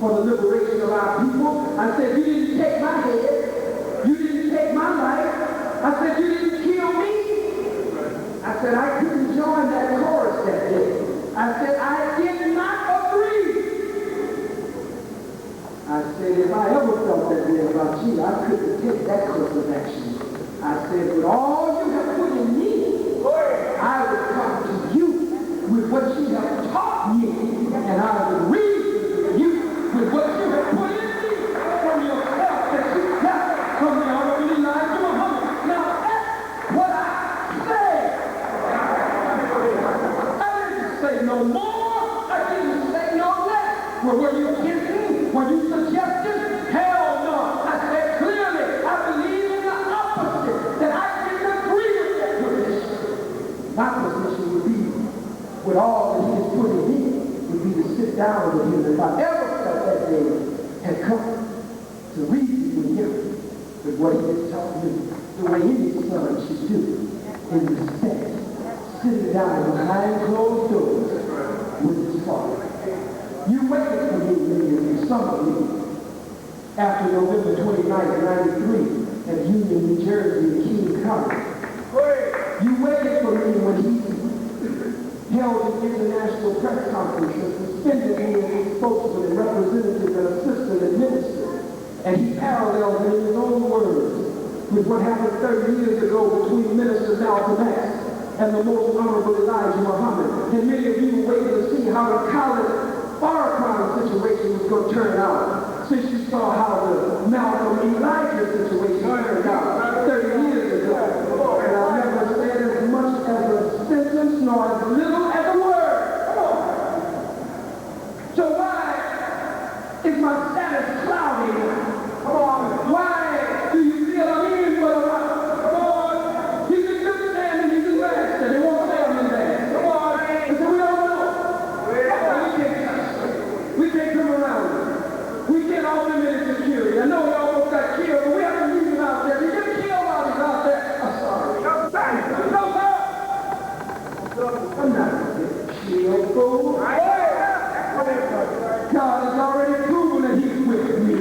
C: for the liberation of our people. I said, you didn't take my head. You didn't take my life. I said, you didn't kill me. I said, I couldn't join that chorus that day. I said, I did not agree. I said, if I ever felt that way about you, I couldn't take that course of action. I said, with all you have put in me, I would come to you with what you have taught me. And I would reason you with what you have put in me from yourself that you got from the Honorable Elijah Muhammad. Now that's what I said. I didn't say no more. I didn't say no less. Well, were you against me? Were you suggesting? Hell no. I said clearly, I believe in the opposite, that I didn't agree with that position. My position would be, with all that he has put in me, would be to sit down with him. If I ever felt that day had come to reason with him with what he has taught me, the way any son should do, in respect, sitting down behind closed doors with his father. You waited for me, many of you, some of you, after November 29th, 93, at Union, New Jersey, in King College. You waited for me when he held an international press conference and suspended me as a spokesman and representative and assistant administrator. And he paralleled it in his own words with what happened 30 years ago between Minister Malcolm X and the most honorable Elijah Muhammad. And many of you waited to see how the Khallid Farrakhan situation was going to turn out, since you saw how the Malcolm Elijah situation turned out 30 years ago. And I never said as much as a sentence nor as little as a word. Come on. So why is my status cloudy? Come on. Why do you feel I'm in for the rock? Come on. He's in good standing, he's in bad standing. They won't say I'm in bad. Come on. And so we don't know. We can't come around. We can't all them in security. I know he almost got killed, but we have to leave him out there. He didn't kill while he's out there. I'm sorry. No, sir. I'm not a shield fool. God has already proven that he's with me.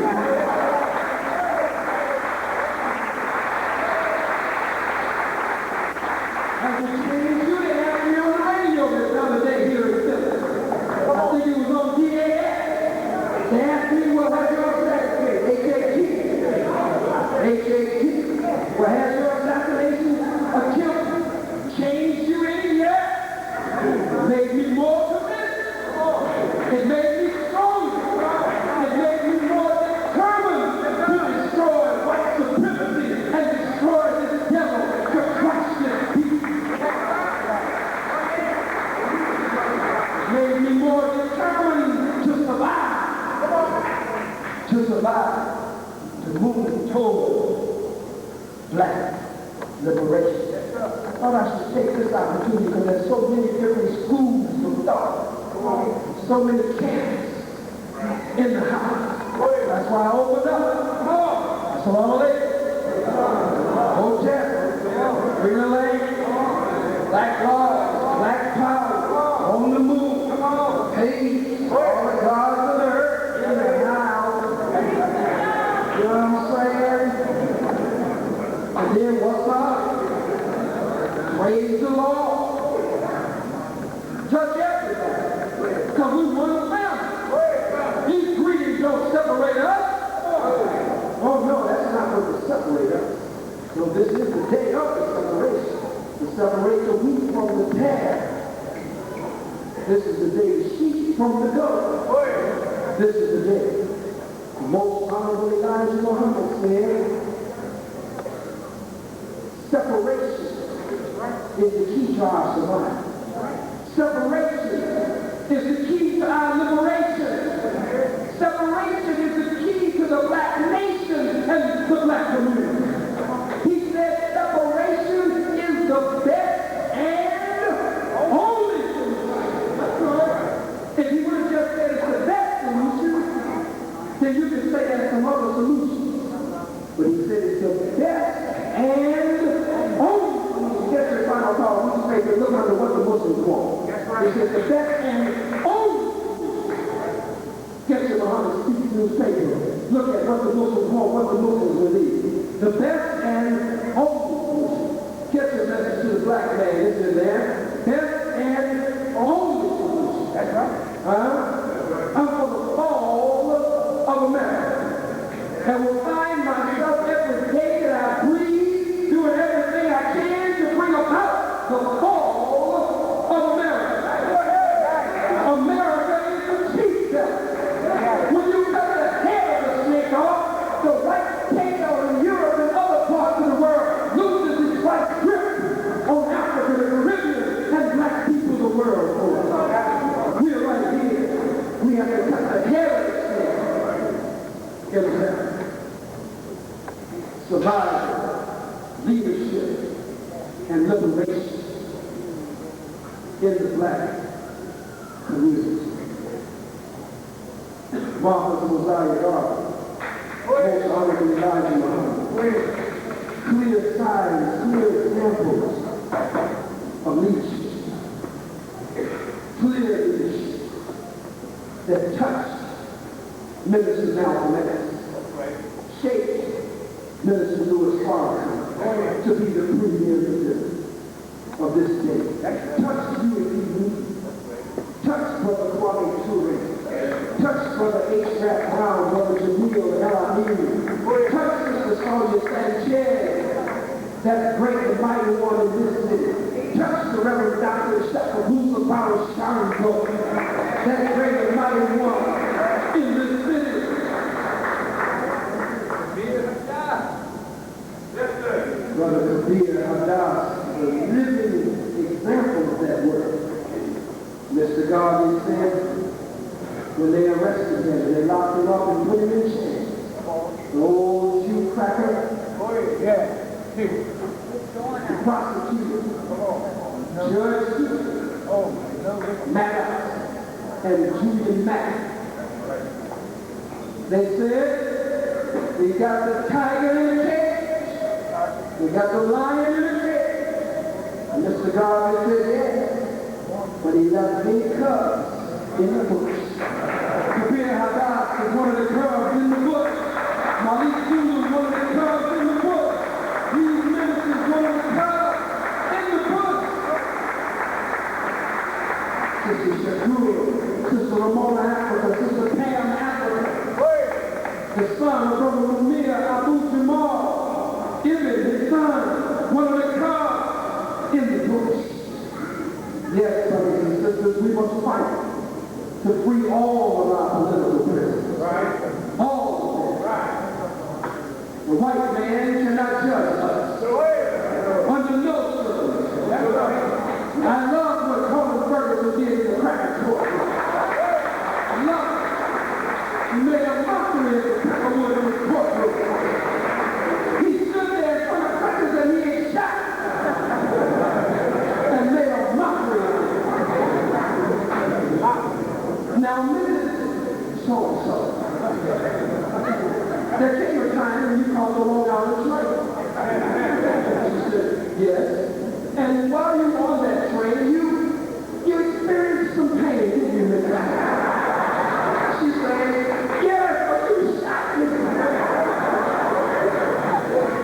B: And he will have your assassination. H.A.T. will have your assassination attempt changed you in yet. Made me more committed. It made me stronger. It made me more determined to destroy white supremacy and destroy this devil to crush this people. It made me more determined to survive, to move toward black liberation. I thought I should take this opportunity because there's so many different schools of thought, so many camps in the house. That's why I opened up. Assalamu alaikum. Hotel, Green Lane, Black Law, Black Power, on the move, peace, all the gods of the earth in the house. You know what I'm saying? And then what's up? Praise the Lord. Judge everything. Because we one family. These greetings don't separate us. Oh no, that's not what to separate us. So this is the day of the separation. To separate the wheat from the tare. This is the day the sheep from the goat. This is the day. The most honorable Elijah Muhammad said, separation is the key to our survival. Separation is the key to our liberation. Separation is the key to the black nation and the black community. He said separation is the best and only solution. If he would have just said it's the best solution, then you could say that's some other solution. But he said it's the best and only solution. Get your final thought. Newspaper, look under what the Muslims want. He said the best and only solution. Get your Muhammad Speaks newspaper. Look at what the Muslims want, what the Muslims believe. The best and only solution. Get your message to the black man. It's in there. Best and only solution. That's right. I'm for the fall of America. And will find myself every day that I breathe doing everything I can to bring about the fall of America. America is the chief devil. When you cut the head of the snake off, the white tail in Europe and other parts of the world loses its white grip on Africa, the Caribbean, and black people of the world. We are right here. We have to cut the head of the snake. Get it? Survival, leadership, and liberation in the black community. Marcus Mosiah Garden, most honorable Elijah Muhammad, clear signs, clear examples of leadership, clear leadership that touched Minister Malcolm X, shaped Minister Louis Farrakhan to be the premier of this day. Touched you if you need. Touched Brother Kwame Ture. Touched Brother H. Rap Brown, Brother Jamil El-Amin. Touched Sister Sonia Sanchez, that great and mighty one in this city. Touched the Reverend Dr. Shakabusa Barrow Shango, that great and mighty one in this city. Brother Kabir Hadas, the living example of that word. Mr. Garvey said, when they arrested him, they locked him up and put him in chains. The old Jew cracker, the prosecutor, Judge Maddox, and Julian Mack. They said, we got the tiger in the cage, we got the lion in the cage. And Mr. Garvey said, yes, but he left big cubs in the bush. Kabir Hadas is one of the cubs in the bush. Malik Jr. is one of the cubs in the bush. These ministers one of the cubs in the bush. Sister Shakur, Sister Ramona Africa, Sister Pam Africa,
C: the son of Brother Lumia Abu Jamal, Ibn, his son, one of the cubs in the bush. Yes, brothers and sisters, we must fight to free all of our political prisoners. Right. All of them. Right. The white man cannot judge us. Under no circumstances. That's right. I love what Khallid Ferguson did in the cracker court. I love it. He made a mockery of the Crackerwood in his courtroom. He stood there in front of crackers and he ate shot. And made a mockery of it. Now, Mrs. So-and-so, there came a time when you called the Long Island train. She said, yes. And while you were on that train, you experienced some pain, didn't you, Miss Allen? She said, yes, but you shot me.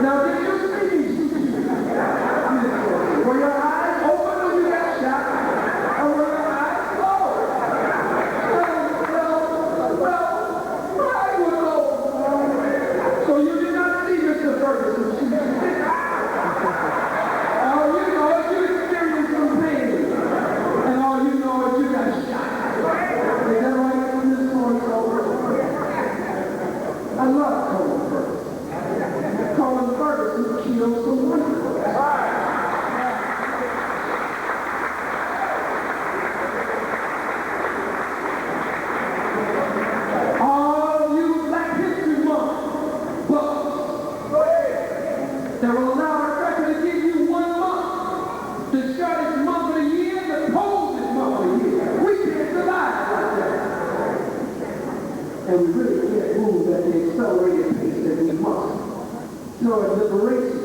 C: Now, did you see? Were your eyes open when you got shot? Or were your eyes closed? Well, I would know. So you did not see Mr. Ferguson. All you know is you experienced some pain. And all you know is you got shot. Is that right when this story's over? I love Khallid Ferguson. Khallid Ferguson killed someone. All you Black History Month bucks that will allow a record to give you 1 month, the shortest month of the year, the coldest month of the year. We can't survive like that. And we really can't move at the accelerated pace that we must toward liberation.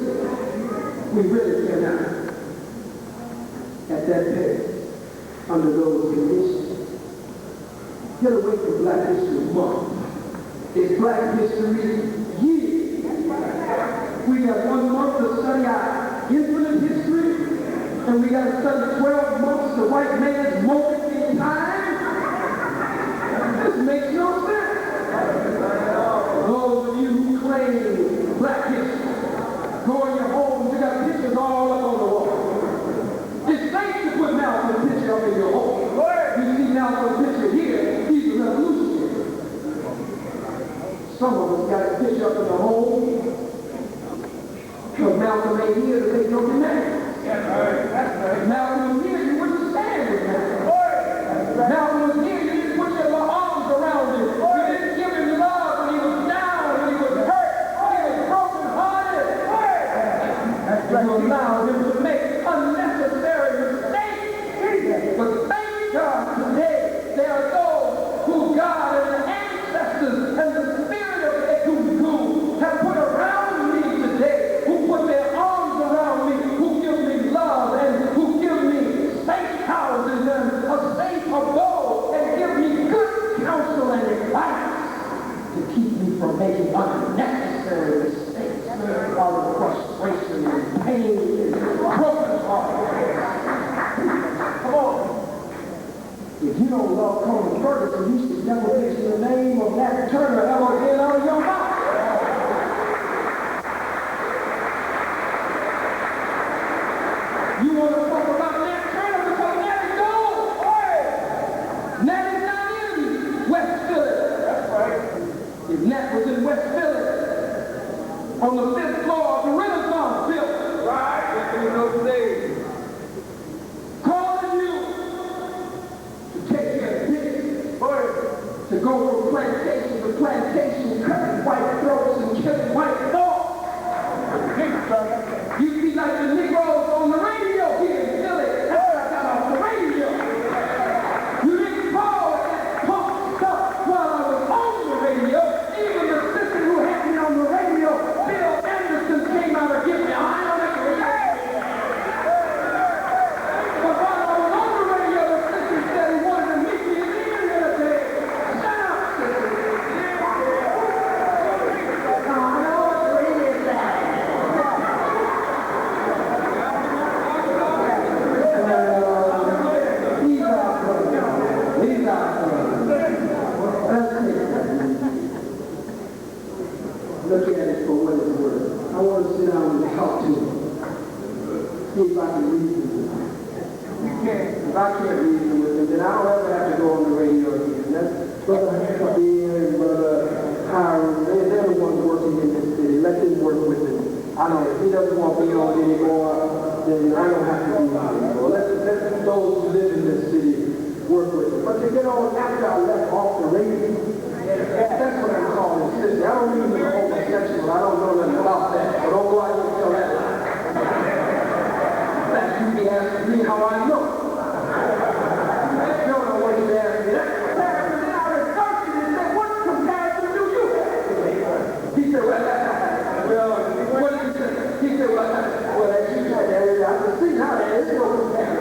C: We really cannot. At that pace, under those conditions. Get away from Black History Month. It's Black History Year. We got 1 month to study our infinite history, and we got to study 12 months the white man's moment in time. This makes no sense. Those of you who claim Black history, go in your homes, you got pictures all up on the wall. It's safe to put Malcolm's picture up in your home. You see Malcolm's picture here, he's a revolutionary. Some of us got a picture up in the home, because Malcolm ain't here to make no demands. That's right. Malcolm was here, you wouldn't stand with Malcolm. Malcolm was here, you didn't put your arms around him. You didn't give him love when he was down, when he was hurt, when he was broken-hearted. You allowed him to make unnecessary mistakes. But thank God today, there are those who God and the ancestors and the spirit of Ekum have put around me today, who put their arms around me, who give me love and who give me safe houses and a safe abode and give me good counsel and advice to keep me from making unnecessary mistakes out of frustration and pain and broken heart. Come on. If you don't love Khallid Ferguson, you should never mention the name of Nat Turner ever again out of your mouth. You want to talk about Nat Turner because Nat is gone. Nat is not in West Philly. That's right. If Nat was in West Philly, on the 5th floor of the Renaissance building, right, in those days, calling you to take care of business, to go from plantation to plantation, cutting white throats and killing white dogs. You'd be like the Negroes on the radio here in Philly. That's what I got off the radio. You didn't call that punk stuff while I was on the radio. Even the sister who had me on the radio, Bill
D: look at it for what it's worth. I want to sit down and talk to him. See if I can reason with him. If I can't reason with him, then I don't ever have to go on the radio again. That's Brother Khallid and Brother Hiram, they're the ones working in this city. Let them work with it. I don't know, if he doesn't want me on anymore, then I don't have to be on anymore. Let those who live in this city work with it. But to get on after I left off the radio, that's what I'm calling sister. I don't mean you're homosexual. I don't know nothing about that. So don't go out here and tell that lie. In fact, you be asking me how I know. You don't know what you asked me. Then I researched it and said, what comparison do you have? He said, well, what did you say? He said, well, as you said, I can see how there is no comparison.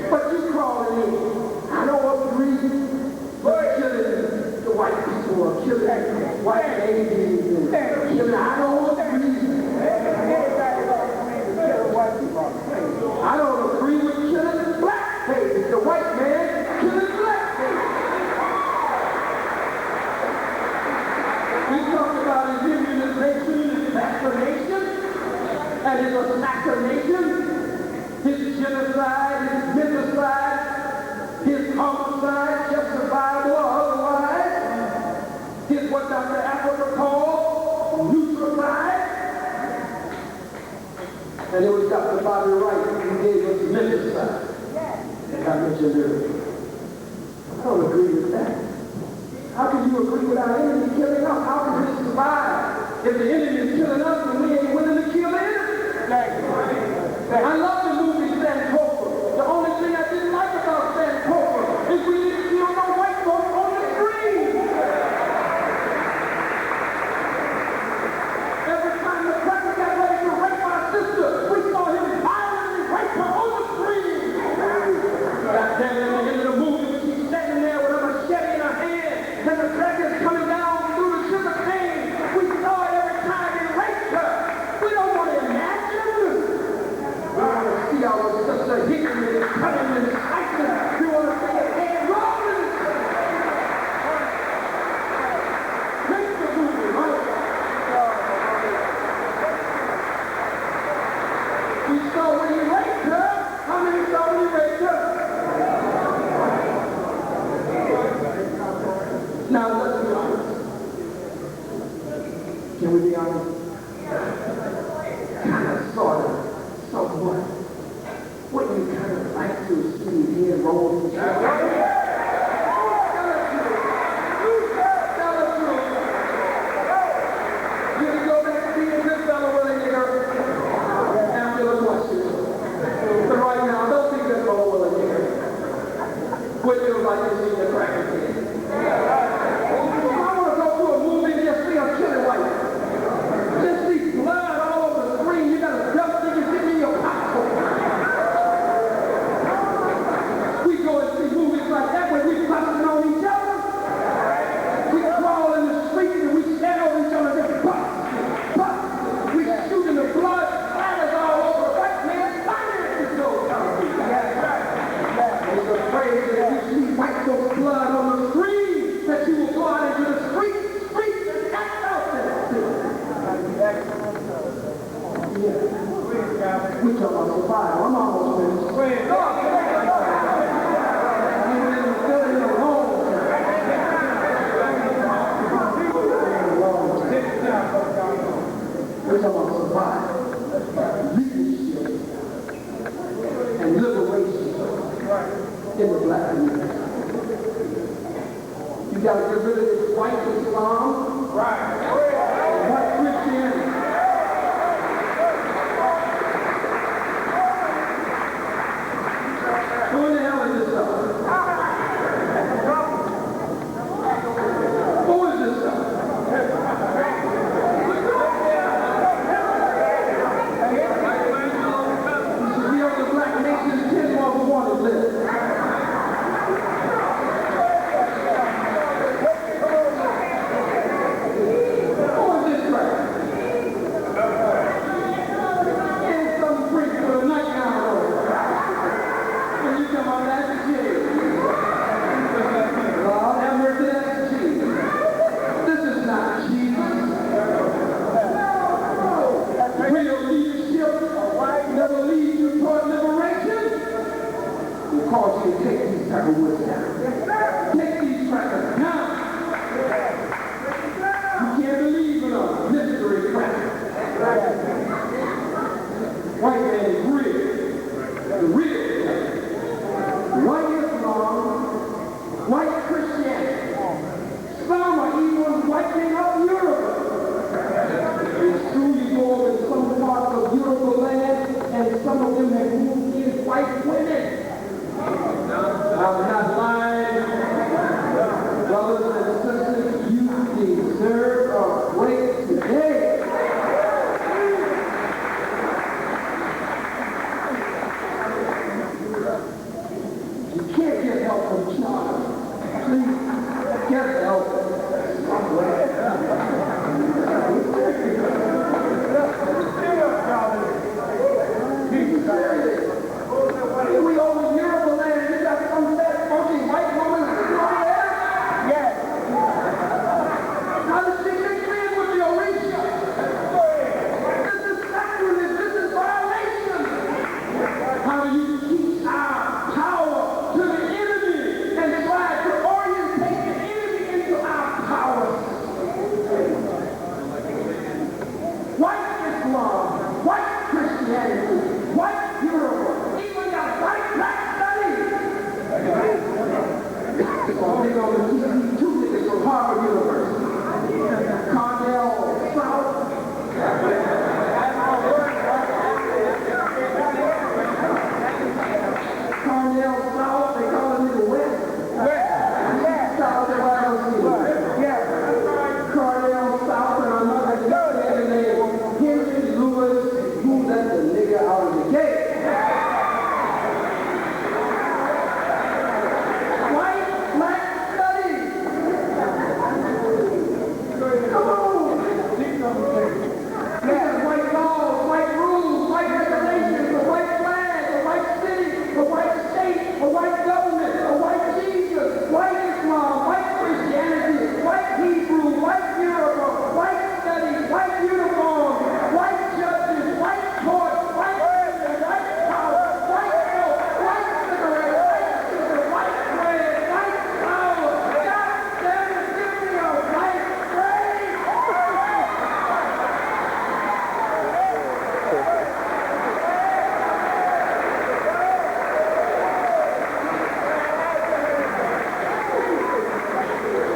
D: But you crawling in. I don't agree with killing the white people or killing white ladies and killing. I don't agree. I don't agree with killing black babies. The white man killing black babies. We talked about his immunization, his vaccination, and his assassination, his genocide, his menticide, his homicide, justifiable or otherwise, his what Dr. Africa called neutricide. And it was Dr. Bobby Wright who gave us menticide. And I mentioned earlier. I don't agree with that. How can you agree with our enemy killing us? How can we survive if the enemy is killing us and we ain't willing to kill the enemy? I love the movie Sankofa. The only thing I didn't like about Sankofa is we didn't kill no white folks on the screen. Every time the president got ready to rape my sister, we saw him violently rape her on the screen. God damn it, at the end of the movie, when she's standing there with a machete in her hand, and the crackers coming down through the sugar cane, we saw it every time he raped her. We don't want to imagine. We want to see our sister hitting and cutting and slicing. We want to see her head rolling. Make the movie, right? We saw when he raped her. How many saw when he raped her? Now let's be honest. Can we be honest? Kind of, sort of, somewhat. Wouldn't you kind of like to see his head roll in the shower? Tell us true. You can go back to being a good fellow with a nigger after the question. But right now, don't be good fellow with a nigger. Would you like to see the cracker kid? I want to go to a movie and just see a killing white. Just see blood all over the screen. You got a dump thing you get in your popcorn. We go and see movies like that when we busting on each other. We crawl in the streets and we stand over each other and just bust. We shoot in the blood, splatters all over the white man's finances. He's afraid that if you see white folks' blood on the screen, that you will go out into the streets and act out there. Yeah. We talk about survival. I'm almost finished. We're talking about survival, leadership, and liberation in the black community. You got to get rid of this white Islam, white Christianity. Who in the hell is this stuff? Who is this stuff? You should be on the black nation's 10 more wanted list. Who is Christianity. Some are even wiping out Europe. It's true, you go over to some parts of Europe land, and some of them have moved in white women. I'm not lying. Brothers and sisters, you deserve a break today. You can't get help from China. Please, get help. We over Europe land, you got some fat, funky white woman over there? Yes. How does she get clean with the Orisha? This is sacrilege, this is violation. How do you teach our power to the enemy and try to orientate the enemy into our power? White Islam, white Christianity, white Europe, even got white black studies. So they go to two niggas from Harvard University. Cornell South. Cornell South, they call it the West. South, everybody else is. Yeah. Cornell South and another nigga named Henry Lewis, who let the nigga out of the gate. White black studies. Come on. Yeah, white laws, white rules, white regulations, a white flag, a white city, a white state, a white government, a white Jesus, white Islam, white Christianity, white Hebrew, white Europe, white studies, white uniform, white judges, white courts, white women, white power, white milk, white cigarettes, white sugar, white bread, white flour. God damn it, give me a white bread.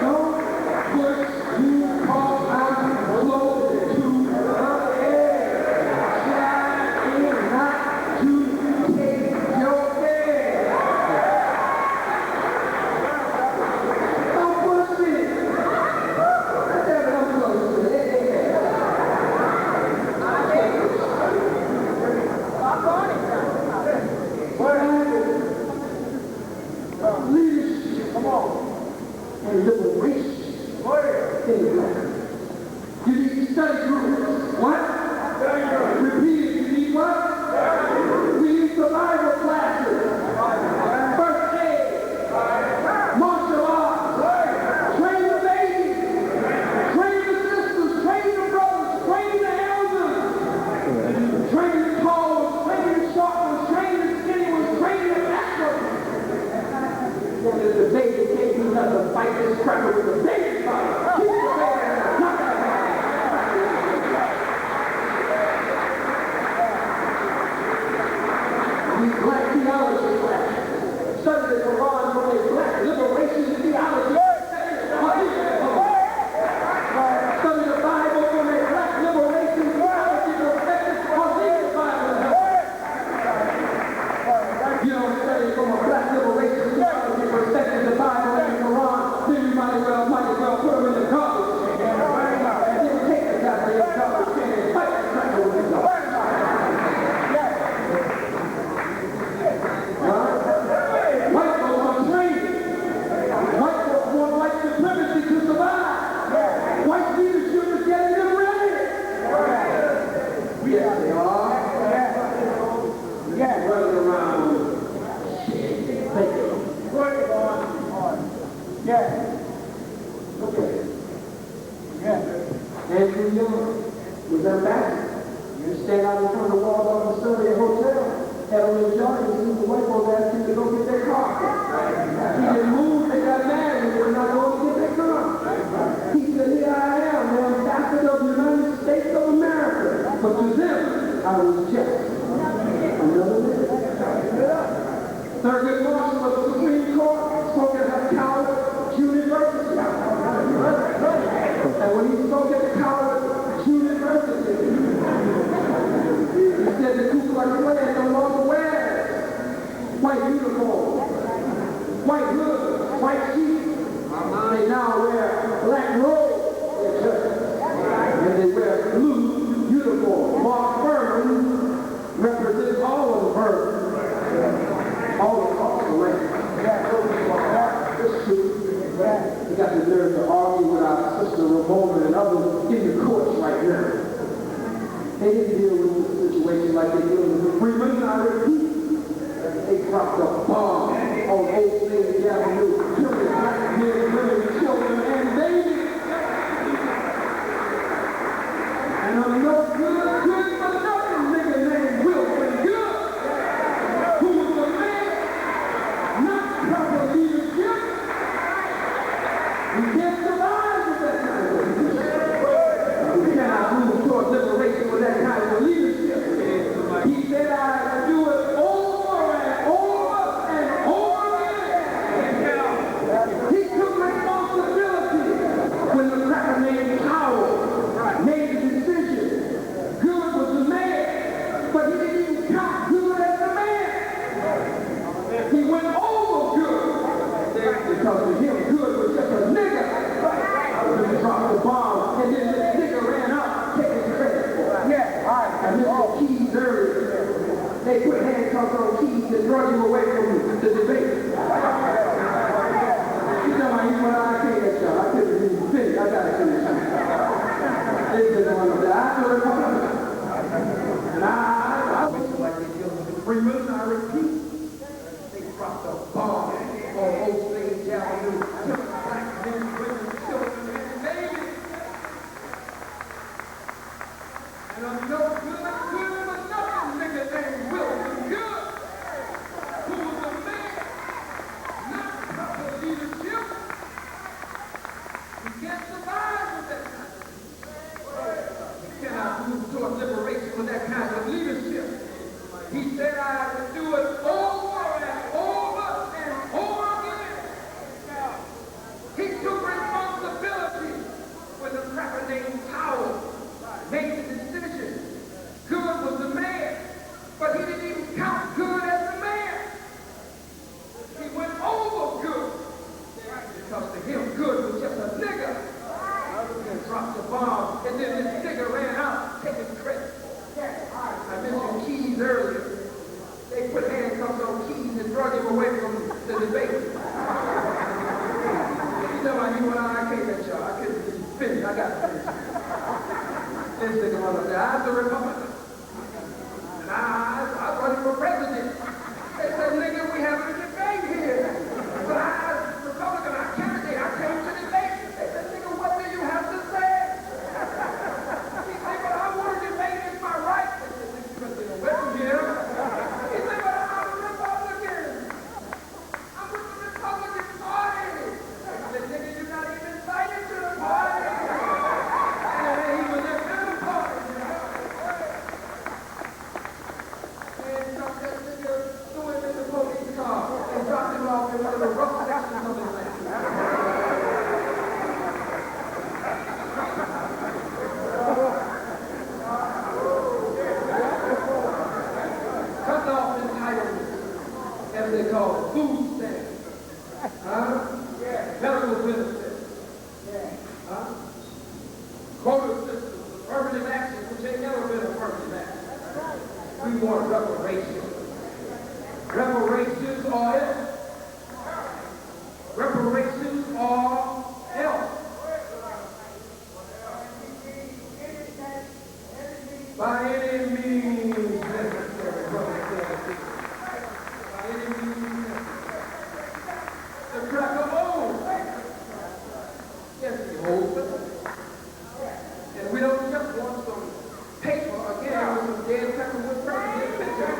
D: Don't push you call out close to the air. Try not to take your bed. Don't push me. I said I'm close to the air. Leadership. Come on. And liberation. You need study groups. What? Repeat it. You need what? We need survival classes. First aid. Martial arts. Train the babies. Train the sisters. Train the brothers. Train the elders. Train the tall ones. Train the short ones. Train the skinny ones. Train the fat ones. If the baby can't do nothing to fight this cracker with the baby fight. Keep the baby not that these black theology classes. Study the Quran from a black liberation theology. Study the Bible from a black liberation theology perspective. You don't study from a black liberation theology perspective the Bible and the Quran, then you might as well put them in the garbage. And then take the goddamn garbage can and fight the cracker with the garbage. White folks are trained. White folks want white supremacy to survive. White leadership is getting them ready. Yes, they are. Yeah. Running around with shit. Thank you. Yeah. Okay. Yeah. Andrew Young was ambassador. You stand out in front of the walls of the Surrey Hotel. Had a little job, and the white folks asked him to go get their car. He didn't move, they got mad, and they were not going to get their car. He said, here I am, the ambassador of the United States of America. But to them, I was just another man. Thurgood Marshall of the Supreme Court spoke as a coward, got the nerve to argue with our sister Ramona and others in the courts right now. They didn't deal with the situation like they deal with the Freeman. I repeat, they dropped a bomb on Old Slave Avenue, killing black men, women, children, and babies. And I'm no good for nothing nigga named Wilson Good, who was a man, not proper leadership. We can't survive with that kind of leadership. We cannot move towards liberation with that kind of leadership. He said I do it over and over and over again. He took responsibility when the cracker named Howard made the decision. Good was the man, but he didn't even count Good as the man. He went over Good because to him Good was just a nigga. He dropped the bomb and then this nigga ran out taking credit for it. Yeah, all right. And Mr. Keys earlier, they put handcuffs on Keys and drug him away from the debate. You know how you went on, I can't get y'all. I couldn't even finish. I gotta finish. They didn't want to die. I feel Republican. And I was like they deal with the Freeman. I repeat, they dropped a bomb on Old Slave Avenue, killing black men, women, children, and babies. And I'm no good for nothing nigga named Wilson Good, who was a man, not proper leadership. We can't survive with that kind of We cannot move toward liberation with that kind of leadership. He said I would do it over and over and over again. He took responsibility when the cracker named Howard made the decision. Good was the man, but he didn't even count Good as the man. He went over Good because to him Good was just a nigga. And dropped the bomb, and then this nigga ran out taking credit. I mentioned Keys earlier. They put handcuffs on Keys and drug him away from the debate. You know how you and I can't let y'all. I couldn't finish. I got to finish. This nigga was up there. I was a Republican. And I running for president. They said, nigga, we having a debate here. But I was a Republican. I candidate. I came to debate. They said, nigga, what do you have to say? He said, but I want to debate. It's my right. They said, nigga, you better get away from here. He said, but I'm a Republican. I'm with the Republican Party. They said, nigga, you're not even invited to the party. And he was at the party. And dropped that nigga, threw him in the police car, and dropped him off in one of the rough sections of his land. Cut off entitlements, as they call it, food stamps, medical benefits, quota systems, affirmative action, which ain't never been affirmative action. We want reparations. Reparations or else. Reparations or else. By any means necessary, brother. By any means necessary. The cracker owns. Yes, he owns it. And we don't just want some paper again with some dead Peckerwood president picture.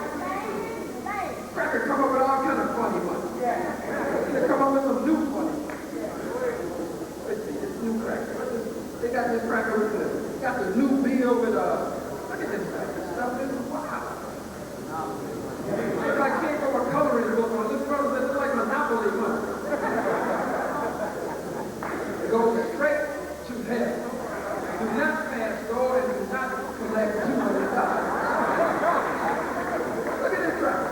D: Cracker come up with all kind of funny money. They come up with some new funny money. Let's see, this new cracker. They got this cracker with the new bill with look at this stuff. This is wow. If I came from a coloring book on this brother, this is like Monopoly money. It goes straight to hell. Do not pass go and do not collect $200. Look at this cracker.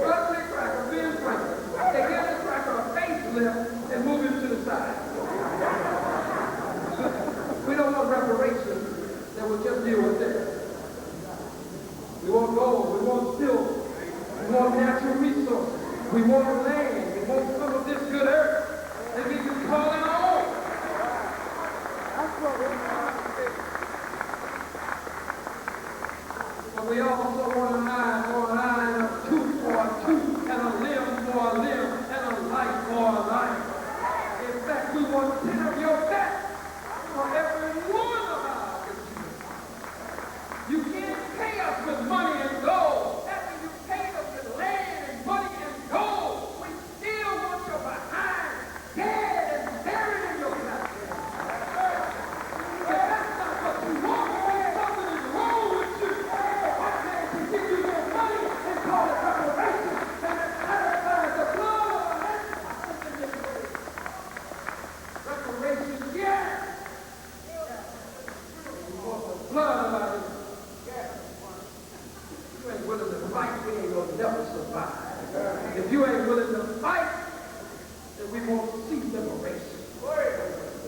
D: Ugly cracker, Ben Franklin. They give this cracker a facelift and move him to the side. We don't want reparations that will just deal with this. We want gold, we want silver, we want natural resources, we want land, we want some of this good earth that we can call it our own.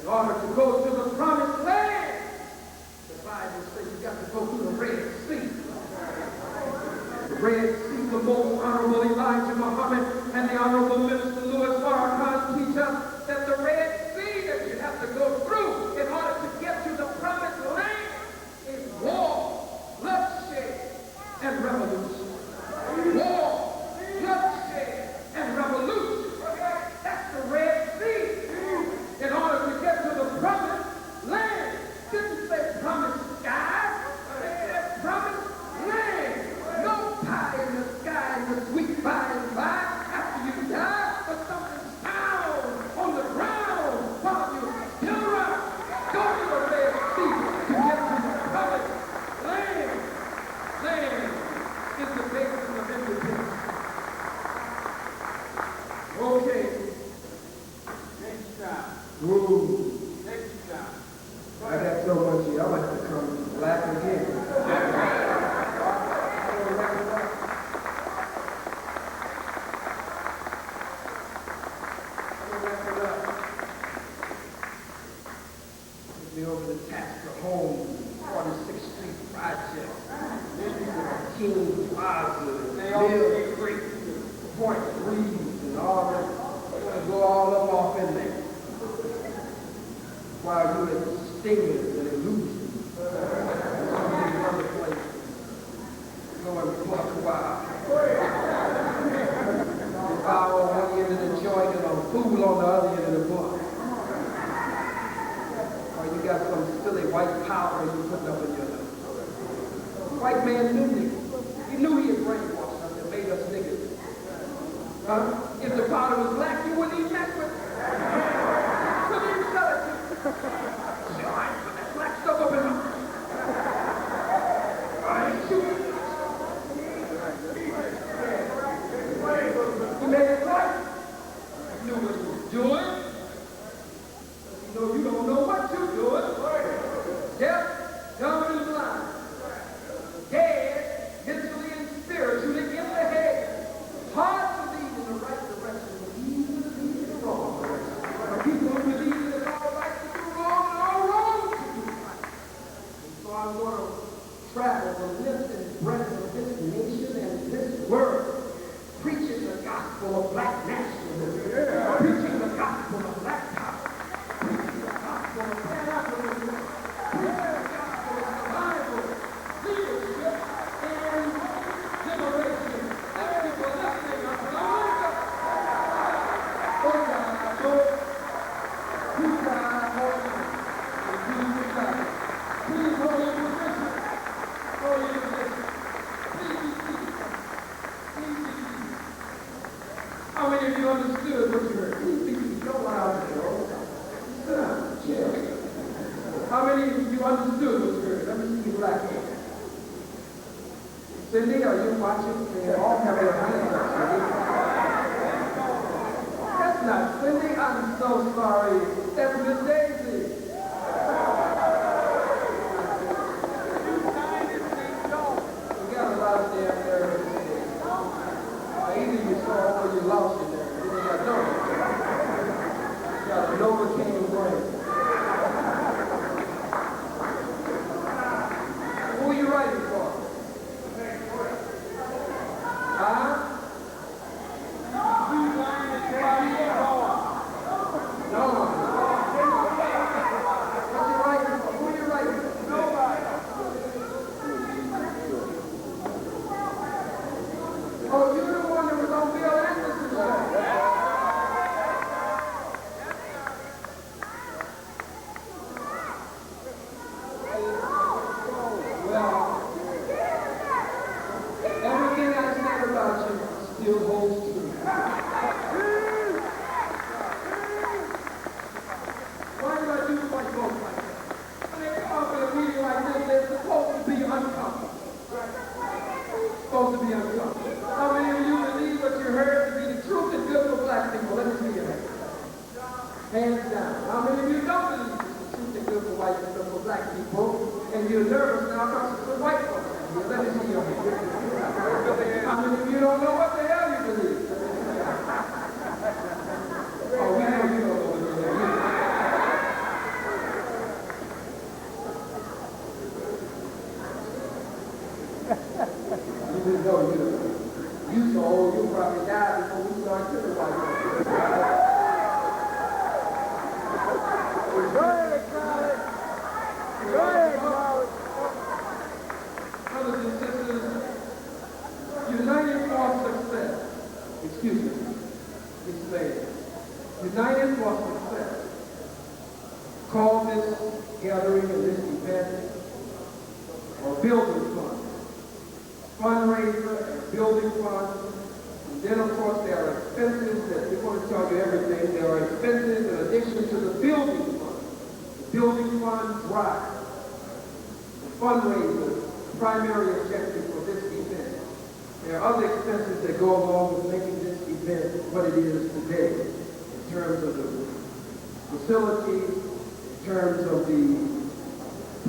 C: In order to go to the promised land, the Bible says you got to go through the Red Sea. The Red Sea, the most honorable Elijah Muhammad and the honorable minister Louis Farrakhan teach us that the Red Sea that you have to go through in order to get to the promised land is war, bloodshed, and revolution. War, bloodshed, and revolution. That's the Red Sea. In order to get to the promised land, didn't say promised sky, it said promised land. No pie in the sky in the sweet by and by after you die, but something sound on the ground while you still around. Go to the Red Sea to get to the promised land. Land is the basis of independence. Okay. Next time. Woo. Next time.
D: I got so much here. I'm about to become black again. Me over the Tasker Home, 46th Street Project, King Plaza, Mill Creek, Point Breeze, and all that. I'm going to go all up off in there. While you're at Stingers and Illusions. Another place. Go and pluck a while. Devour on one end of the joint and a fool on the other end of the book. You got some silly white powder you putting up in your nose. White man knew niggas. He knew he had brainwashed us and made us niggas. If the powder was black, you wouldn't even mess with it. Couldn't even sell it to you. I ain't put that black stuff up in my... I ain't shooting. He made it right. He knew what he was doing. You don't know what you're doing. Deaf, dumb, and blind. Dead, mentally and spiritually in the head. Hard to lead in the right direction, but easy to lead in the wrong direction. People who believe that it's all right to do wrong and all wrong to do right. And so I'm going to travel the length and breadth of this nation and this world, preaching the gospel of black nationalism, preaching the gospel of black power. How many of you understood what you heard? Please don't lie out there. How many of you understood what you heard? Let me see you black hands. Cindy, are you watching? They all have their hands up, Cindy. That's not Cindy. I'm so sorry. That's Miss Daisy. We got a lot of damn nerves. Either you saw or you lost it there. You got no. You got a Novocaine brain. Who are you writing for? Huh? No one. What you writing for? Who are you writing for? Nobody. Oh, you're the one that was on Bill Anderson's show. Well, everything I said about you still holds true. Why do I do white folks like that? When they come up in a meeting like this, they're supposed to be uncomfortable. Supposed to be uncomfortable. How many of you believe what you heard to be the truth and good for black people? Let me see your hands. Hands down. How many of you don't believe it's the truth and good for white people, for black people, and you're nervous now because it's the white folks? Let me see your hands. How many of you don't know what the hell you believe? Oh, we know you don't know what you believe. call this gathering and this event or building fund, fundraiser and building fund. And then, of course, there are expenses that we want to tell you everything. There are expenses in addition to the building fund. The building fund drive, the fundraiser, primary objective for this event. There are other expenses that go along with making this event what it is today, in terms of the facilities, in terms of the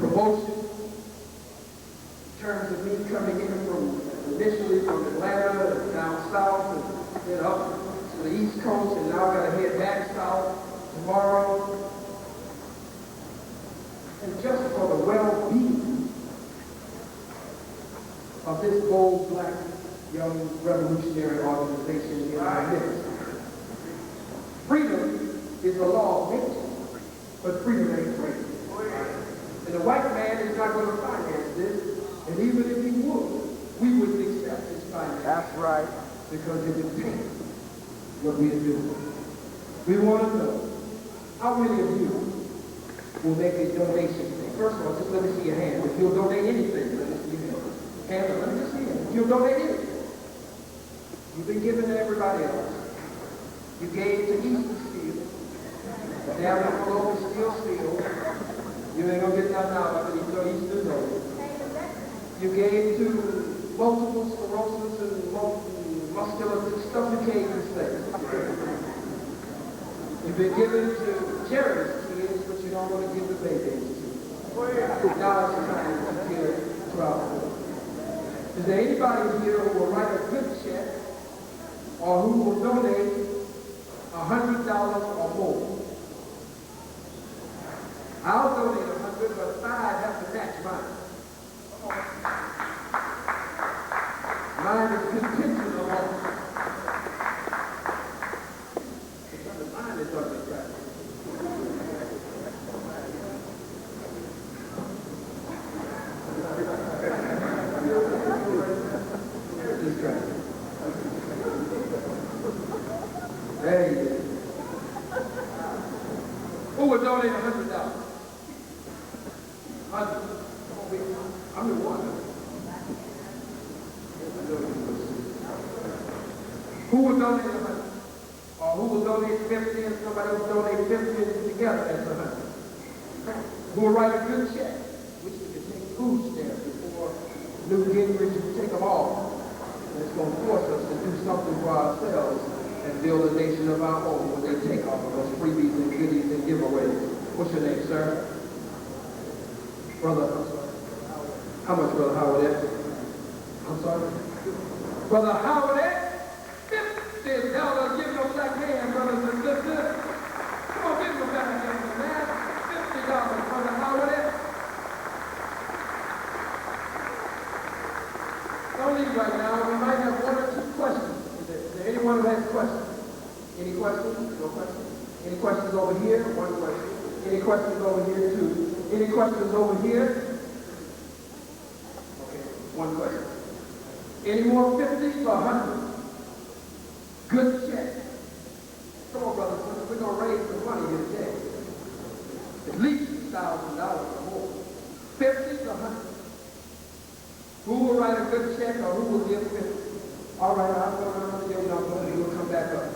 D: promotion, in terms of me coming in initially from Atlanta and down south and then up to the East Coast, and now I've got to head back south tomorrow. And just for the well-being of this bold black young revolutionary organization in our midst. Freedom is a law of nature, but freedom ain't free. And the white man is not going to finance this, and even if he would, we wouldn't accept his finance.
B: That's right.
D: Because it would taint what we are doing. We want to know, how many of you will make a donation today? First of all, just let me see your hand. If you'll donate anything, let me see your hand. Hands up, let me just see it. If you'll donate anything, you've been giving to everybody else. You gave to Eastern Steel. Down there below is still steel. You ain't gonna get nothing out of it, even though Eastern's over. You gave to multiple sclerosis and muscular stuff you can't even say. You've been given to charities kids, but you don't want to give the babies to. Now it's time to give trouble. Is there anybody here who will write a good check or who will donate $100 or more? I'll donate 100, but 5 have to match mine. Mine is contingent on mine is ugly crap. This crap. There you go. Who would donate $100? 100. I'm the one. Who will donate 100? Or who will donate 50 and somebody will donate 50 together? That's 100. Who will write a good check, which we can take food stamps before Newt Gingrich will take them all. And it's going to force us to do something for ourselves and build a nation of our own when they take all of us freebies and goodies and giveaways. What's your name, sir? Brother, I'm sorry. How much, Brother Howard? I'm sorry? Brother Howard, $50. Give no black hand, brothers and sisters. Come on, give him a better hand than that. $50, Brother Howard. Don't leave right now. We might have 1 or 2 questions. Is there anyone who has questions? Any questions? No questions? Any questions over here? 1 question. Any questions over here? 2. Any questions over here? Okay, 1 question. Any more 50s or 100? Good check. Come on, brothers and sisters. We're going to raise some money here today. At least $1,000 or more. 50s or 100? Who will write a good check or who will give 50? All right, I'm going to give it up. You'll come back up.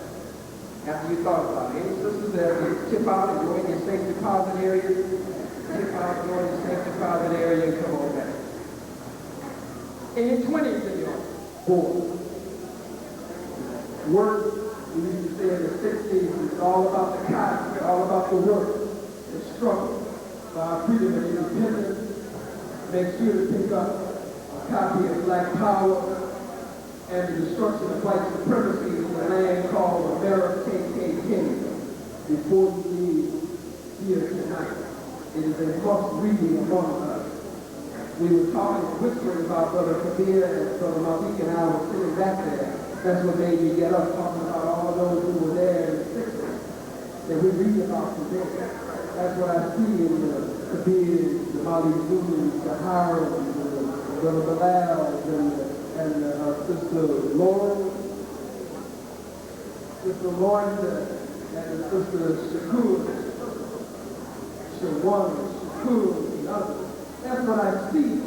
D: After you thought about it. Any sisters that tip out and go in your safe deposit area? Tip out, go in your safe deposit area and come on back. Any 20s in your board? Work, we used to say in the 60s, it's all about the cotton, all about the work, the struggle for our freedom and independence. Make sure to pick up a copy of Black Power and the Destruction of White Supremacy in the land called America KKK before you leave here tonight. It is a must reading among us. We were talking, whispering about Brother Kabir and Brother Malik, and I was sitting back there. That's what made me get up, talking about all those who were there in the 60s that we read about today. That's what I see in the Kabir, the Malik Zulus, the Harold, the Brother Bilal, and Sister Lauren, and Sister Shakur. one, Shakur, and others. That's what I see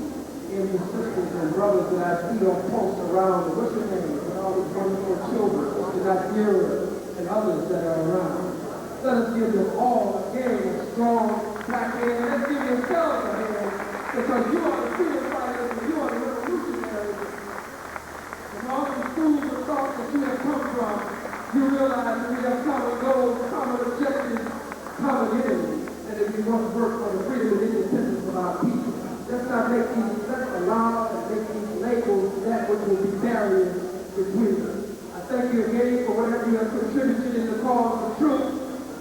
D: in the sisters and brothers that I see on posts around the what's your name, and all these wonderful children, and Nigeria and others that are around. Let us give them all again a strong black hand. Let's give yourselves a hand, because you are the freedom fighters and you are the revolutionaries. From all the schools of thought that you have come from, you realize that we have common goals, common objectives, common enemies, and that we must work for the freedom and independence of our people. Let's not make these, let's allow and make these labels that which will be barriers between us. I thank you again for whatever you have contributed in the cause of truth,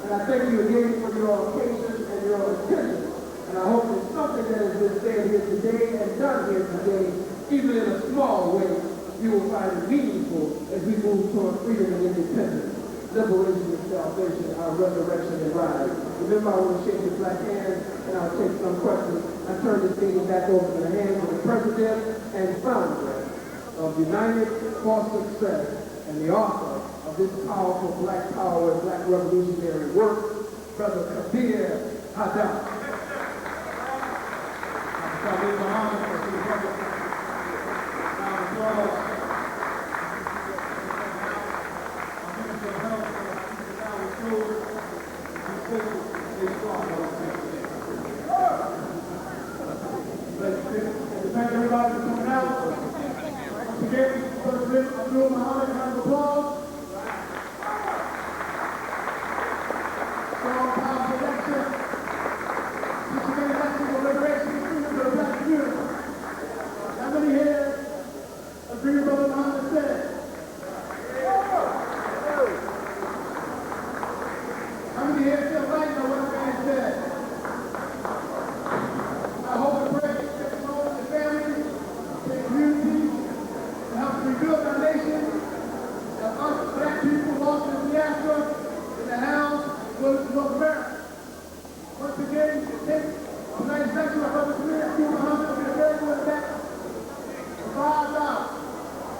D: and I thank you again for your patience and your attention. And I hope that something that has been said here today and done here today, even in a small way, you will find it meaningful as we move toward freedom and independence, liberation and salvation, our resurrection and rise. Remember, I want to shake your black hand, and I'll take some questions. I turn this meeting back over to the hands of the President and founder of United for Success and the author of this powerful black power and black revolutionary work, Brother Khallid Haddad. Khallid Muhammad, for his brother. Round of applause. Thank everybody for coming out. Once again, President Abdul Muhammad, round of applause. Strong, powerful lecture. This is a lecture for liberation and freedom for the black community. How many here agree with what Muhammad said? How many here feel right about what the man said? I hope and pray that the Lord and the family, the community, to help rebuild our nation, that us black people lost in diaspora in the house was North America. Once again, take tonight's lecture of Brother Khallid Muhammad will be very good back for $5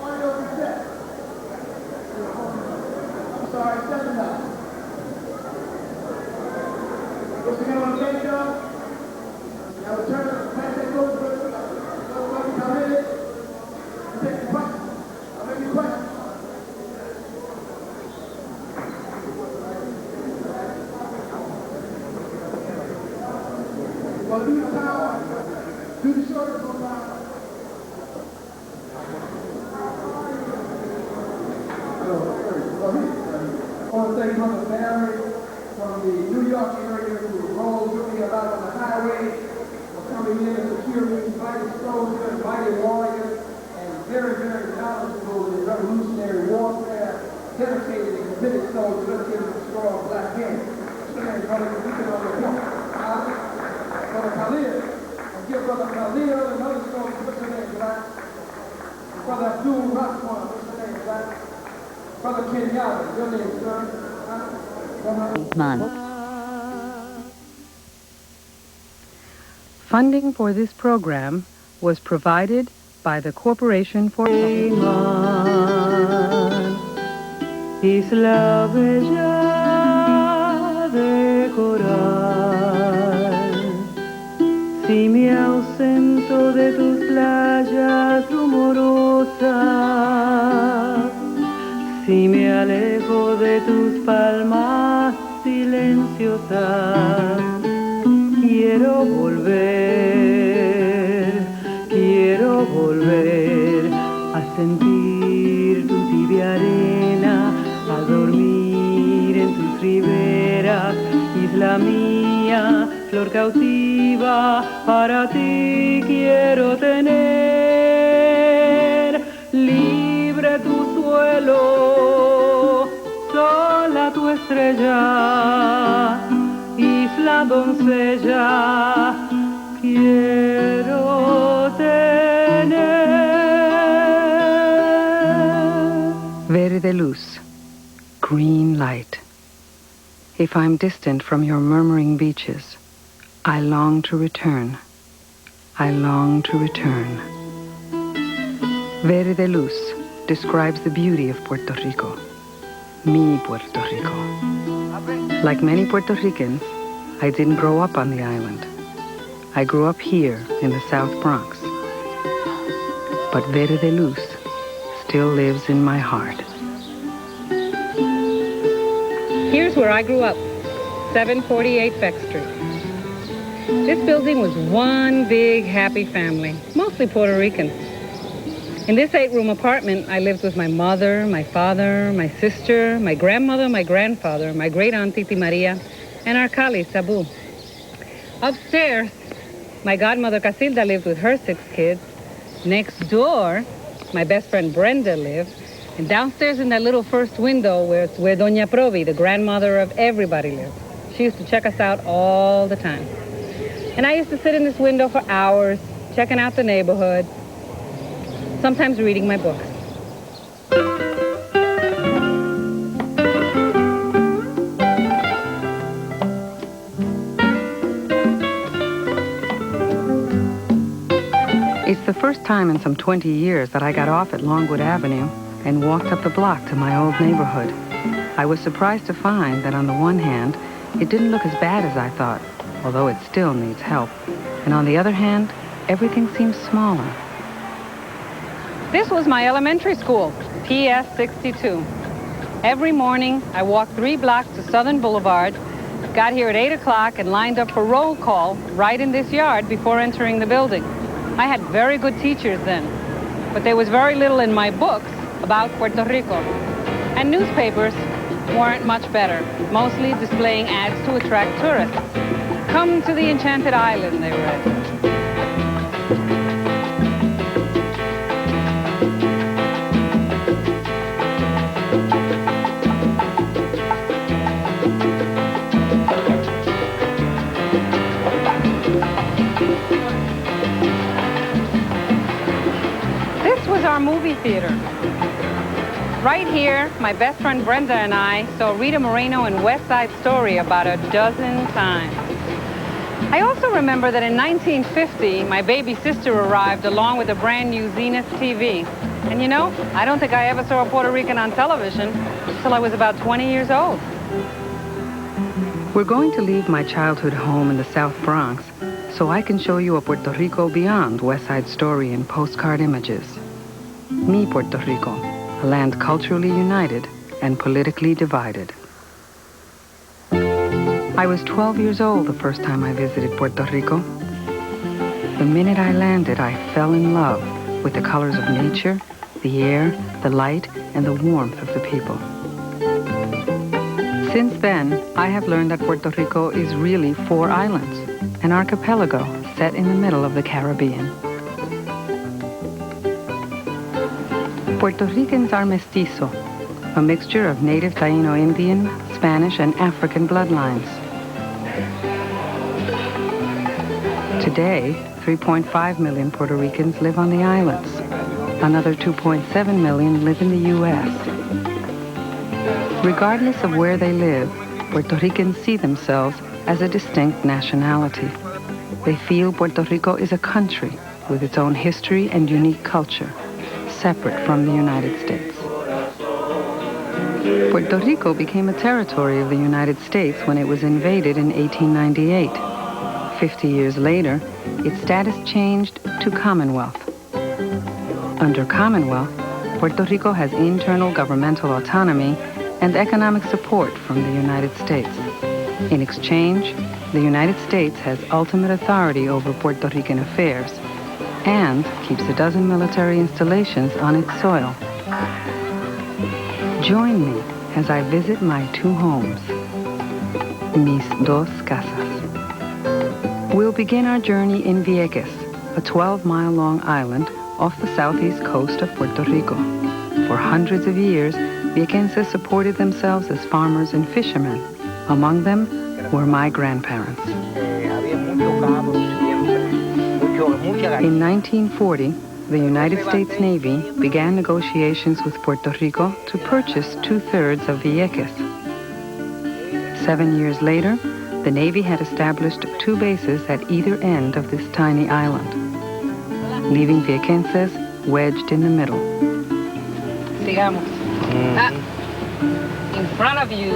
D: on your cassette. I'm sorry, $7. Once again, I want to thank y'all. I will turn the pass that goes to Brother Khallid and take the questions. I'll make you questions. Well, do the time, do the shorter for time. I want to thank Brother Barry from the New York area who rode with me a lot on the highway, for coming in and securing me, mighty soldier, mighty warrior, and very, very knowledgeable in revolutionary warfare, dedicated and committed soldier, dedicated to strong black men. Brother, we can on the point. Brother Khallid, and give Brother Khallid and other soldiers, what's your name, right? Brother Abdul Rahman, what's your name, right? Brother Kenyatta, your name, sir?
E: Funding for this program was provided by the Corporation for Isla Bella de Coral, si me ausento de tus playas rumorosas, si me alejo de tus palmas silenciosas, quiero volver a sentir tu tibia arena, a dormir en tus riberas, isla mía, flor cautiva, para ti quiero tener libre tu suelo, sola tu estrella, isla doncella, quiero tener. Verde luz, green light. If I'm distant from your murmuring beaches, I long to return. I long to return. Verde luz describes the beauty of Puerto Rico. Mi Puerto Rico. Like many Puerto Ricans, I didn't grow up on the island. I grew up here in the South Bronx. But Verde de Luz still lives in my heart.
F: Here's where I grew up, 748 Beck Street. This building was one big happy family, mostly Puerto Rican. In this 8-room apartment, I lived with my mother, my father, my sister, my grandmother, my grandfather, my great-aunt Titi Maria, and our Khallid, Sabu. Upstairs, my godmother Casilda lived with her 6 kids. Next door, my best friend Brenda lived. And downstairs in that little first window where Doña Provi, the grandmother of everybody, lived. She used to check us out all the time. And I used to sit in this window for hours, checking out the neighborhood, sometimes reading my books.
E: It's the first time in some 20 years that I got off at Longwood Avenue and walked up the block to my old neighborhood. I was surprised to find that on the one hand, it didn't look as bad as I thought, although it still needs help. And on the other hand, everything seems smaller.
F: This was my elementary school, PS 62. Every morning, I walked 3 blocks to Southern Boulevard, got here at 8 o'clock and lined up for roll call right in this yard before entering the building. I had very good teachers then, but there was very little in my books about Puerto Rico. And newspapers weren't much better, mostly displaying ads to attract tourists. Come to the Enchanted Island, they read. Our movie theater. Right here, my best friend Brenda and I saw Rita Moreno in West Side Story about a dozen times. I also remember that in 1950, my baby sister arrived along with a brand new Zenith TV. And you know, I don't think I ever saw a Puerto Rican on television until I was about 20 years old.
E: We're going to leave my childhood home in the South Bronx so I can show you a Puerto Rico beyond West Side Story in postcard images. Mi Puerto Rico, a land culturally united and politically divided. I was 12 years old the first time I visited Puerto Rico. The minute I landed, I fell in love with the colors of nature, the air, the light, and the warmth of the people. Since then, I have learned that Puerto Rico is really 4 islands, an archipelago set in the middle of the Caribbean. Puerto Ricans are mestizo, a mixture of native Taino Indian, Spanish, and African bloodlines. Today, 3.5 million Puerto Ricans live on the islands. Another 2.7 million live in the U.S. Regardless of where they live, Puerto Ricans see themselves as a distinct nationality. They feel Puerto Rico is a country with its own history and unique culture, separate from the United States. Puerto Rico became a territory of the United States when it was invaded in 1898. 50 years later, its status changed to Commonwealth. Under Commonwealth, Puerto Rico has internal governmental autonomy and economic support from the United States. In exchange, the United States has ultimate authority over Puerto Rican affairs and keeps a dozen military installations on its soil. Join me as I visit my 2 homes, mis dos casas. We'll begin our journey in Vieques, a 12-mile-long island off the southeast coast of Puerto Rico. For hundreds of years, Viequenses supported themselves as farmers and fishermen. Among them were my grandparents. In 1940, the United States Navy began negotiations with Puerto Rico to purchase 2/3 of Vieques. 7 years later, the Navy had established 2 bases at either end of this tiny island, leaving Viequenses wedged in the middle.
F: Sigamos. In front of you,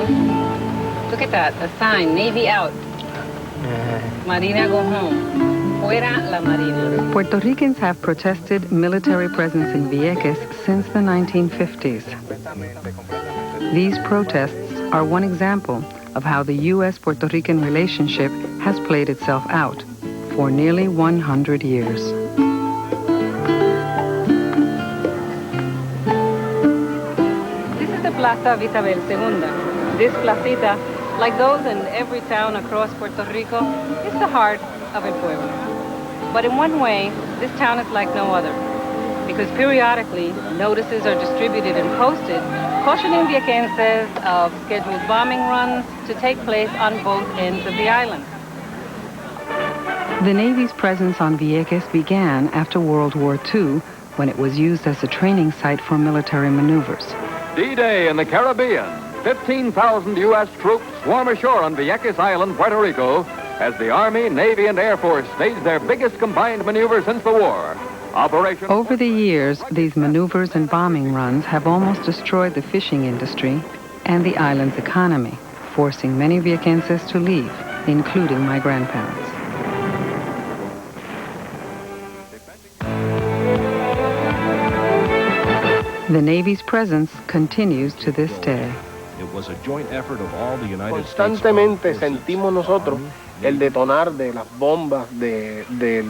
F: look at that, a sign, Navy out. Marina, go home. Fuera la Marina.
E: Puerto Ricans have protested military presence in Vieques since the 1950s. These protests are one example of how the U.S.-Puerto Rican relationship has played itself out for nearly 100 years.
F: This is the Plaza Isabel II. This placita, like those in every town across Puerto Rico, is the heart of El Pueblo. But in one way, this town is like no other, because periodically notices are distributed and posted cautioning Viequenses of scheduled bombing runs to take place on both ends of the island.
E: The Navy's presence on Vieques began after World War II, when it was used as a training site for military maneuvers.
G: D-Day in the Caribbean. 15,000 U.S. troops swarm ashore on Vieques Island, Puerto Rico, as the Army, Navy, and Air Force stage their biggest combined maneuver since the war.
E: Over the years, these maneuvers and bombing runs have almost destroyed the fishing industry and the island's economy, forcing many Viequenses to leave, including my grandparents. The Navy's presence continues to this day.
H: It was a joint effort of all the United States.
D: Constantemente sentimos nosotros el detonar de las bombas, del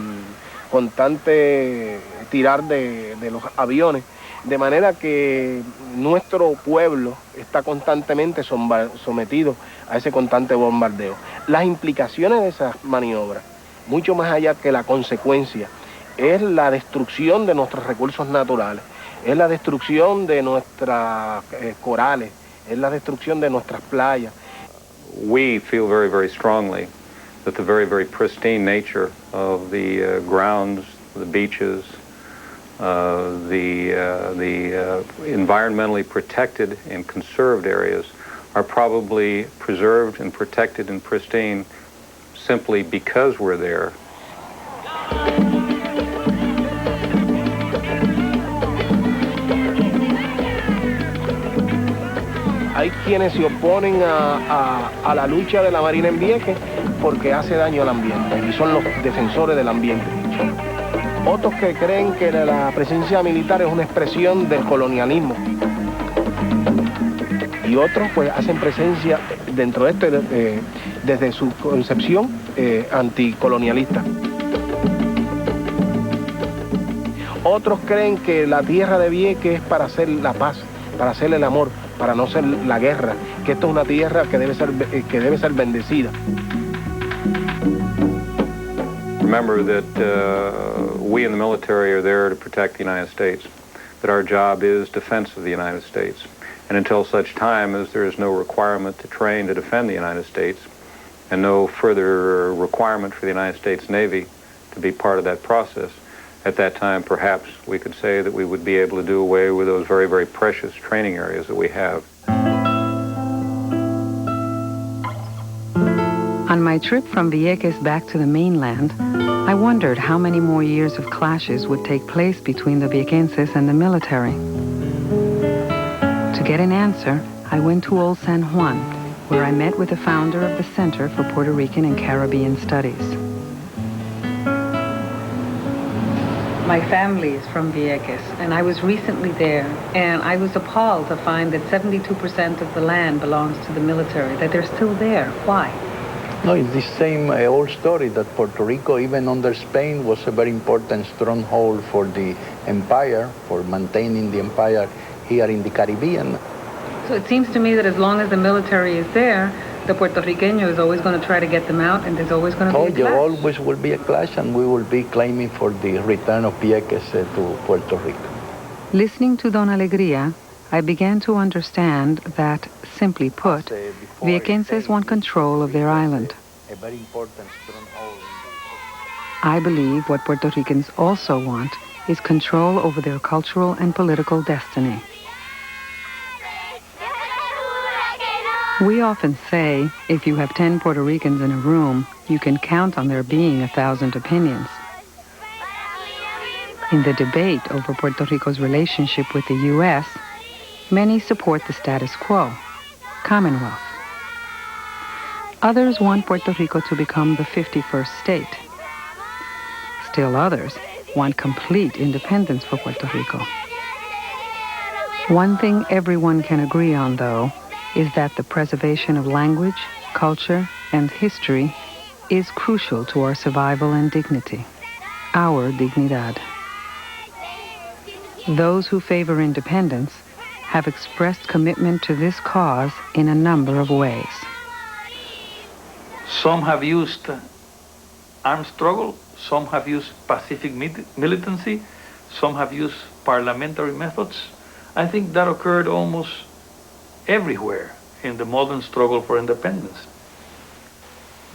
D: constante tirar de los aviones, de manera que nuestro pueblo está constantemente sometido a ese constante bombardeo. Las implicaciones de esas maniobras, mucho más allá que la consecuencia, es la destrucción de nuestros recursos naturales, es la destrucción de nuestras corales, es la destrucción de nuestras playas.
I: We feel very, very strongly that the very, very pristine nature of the grounds, the beaches, the environmentally protected and conserved areas are probably preserved and protected and pristine simply because we're there.
D: Hay quienes se oponen a la lucha de la Marina en Vieques porque hace daño al ambiente y son los defensores del ambiente. Otros que creen que la presencia militar es una expresión del colonialismo. Y otros pues hacen presencia dentro de esto desde su concepción anticolonialista. Otros creen que la tierra de Vieques es para hacer la paz, para hacer el amor, para no ser la guerra, que esto es una tierra que debe ser bendecida.
I: Remember that we in the military are there to protect the United States, that our job is defense of the United States. And until such time as there is no requirement to train to defend the United States and no further requirement for the United States Navy to be part of that process, at that time perhaps we could say that we would be able to do away with those very, very precious training areas that we have.
E: On my trip from Vieques back to the mainland, I wondered how many more years of clashes would take place between the Viequenses and the military. To get an answer, I went to Old San Juan, where I met with the founder of the Center for Puerto Rican and Caribbean Studies. My family is from Vieques, and I was recently there, and I was appalled to find that 72% of the land belongs to the military, that they're still there. Why?
J: No, it's the same old story that Puerto Rico, even under Spain, was a very important stronghold for the empire, for maintaining the empire here in the Caribbean.
F: So it seems to me that as long as the military is there, the Puerto Riqueño is always going to try to get them out, and there's always going to be a clash.
J: There always will be a clash, and we will be claiming for the return of Vieques to Puerto Rico.
E: Listening to Don Alegría, I began to understand that, simply put, Viequenses want control of their island.
J: A very important stronghold.
E: I believe what Puerto Ricans also want is control over their cultural and political destiny. We often say, if you have 10 Puerto Ricans in a room, you can count on there being 1,000 opinions. In the debate over Puerto Rico's relationship with the U.S., many support the status quo, Commonwealth. Others want Puerto Rico to become the 51st state. Still others want complete independence for Puerto Rico. One thing everyone can agree on, though, is that the preservation of language, culture, and history is crucial to our survival and dignity, our dignidad. Those who favor independence have expressed commitment to this cause in a number of ways.
K: Some have used armed struggle, some have used pacific militancy, some have used parliamentary methods. I think that occurred almost everywhere in the modern struggle for independence.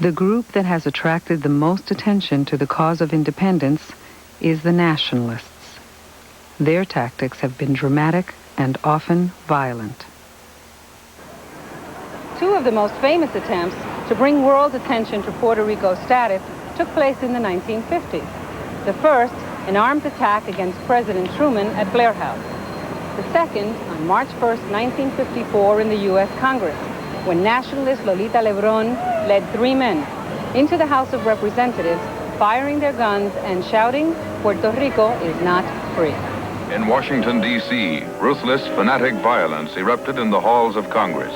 E: The group that has attracted the most attention to the cause of independence is the nationalists. Their tactics have been dramatic and often violent.
F: Two of the most famous attempts to bring world attention to Puerto Rico's status took place in the 1950s. The first, an armed attack against President Truman at Blair House. The second, on March 1st, 1954 in the U.S. Congress, when nationalist Lolita Lebron led 3 men into the House of Representatives, firing their guns and shouting, "Puerto Rico is not free."
L: In Washington, D.C., ruthless, fanatic violence erupted in the halls of Congress.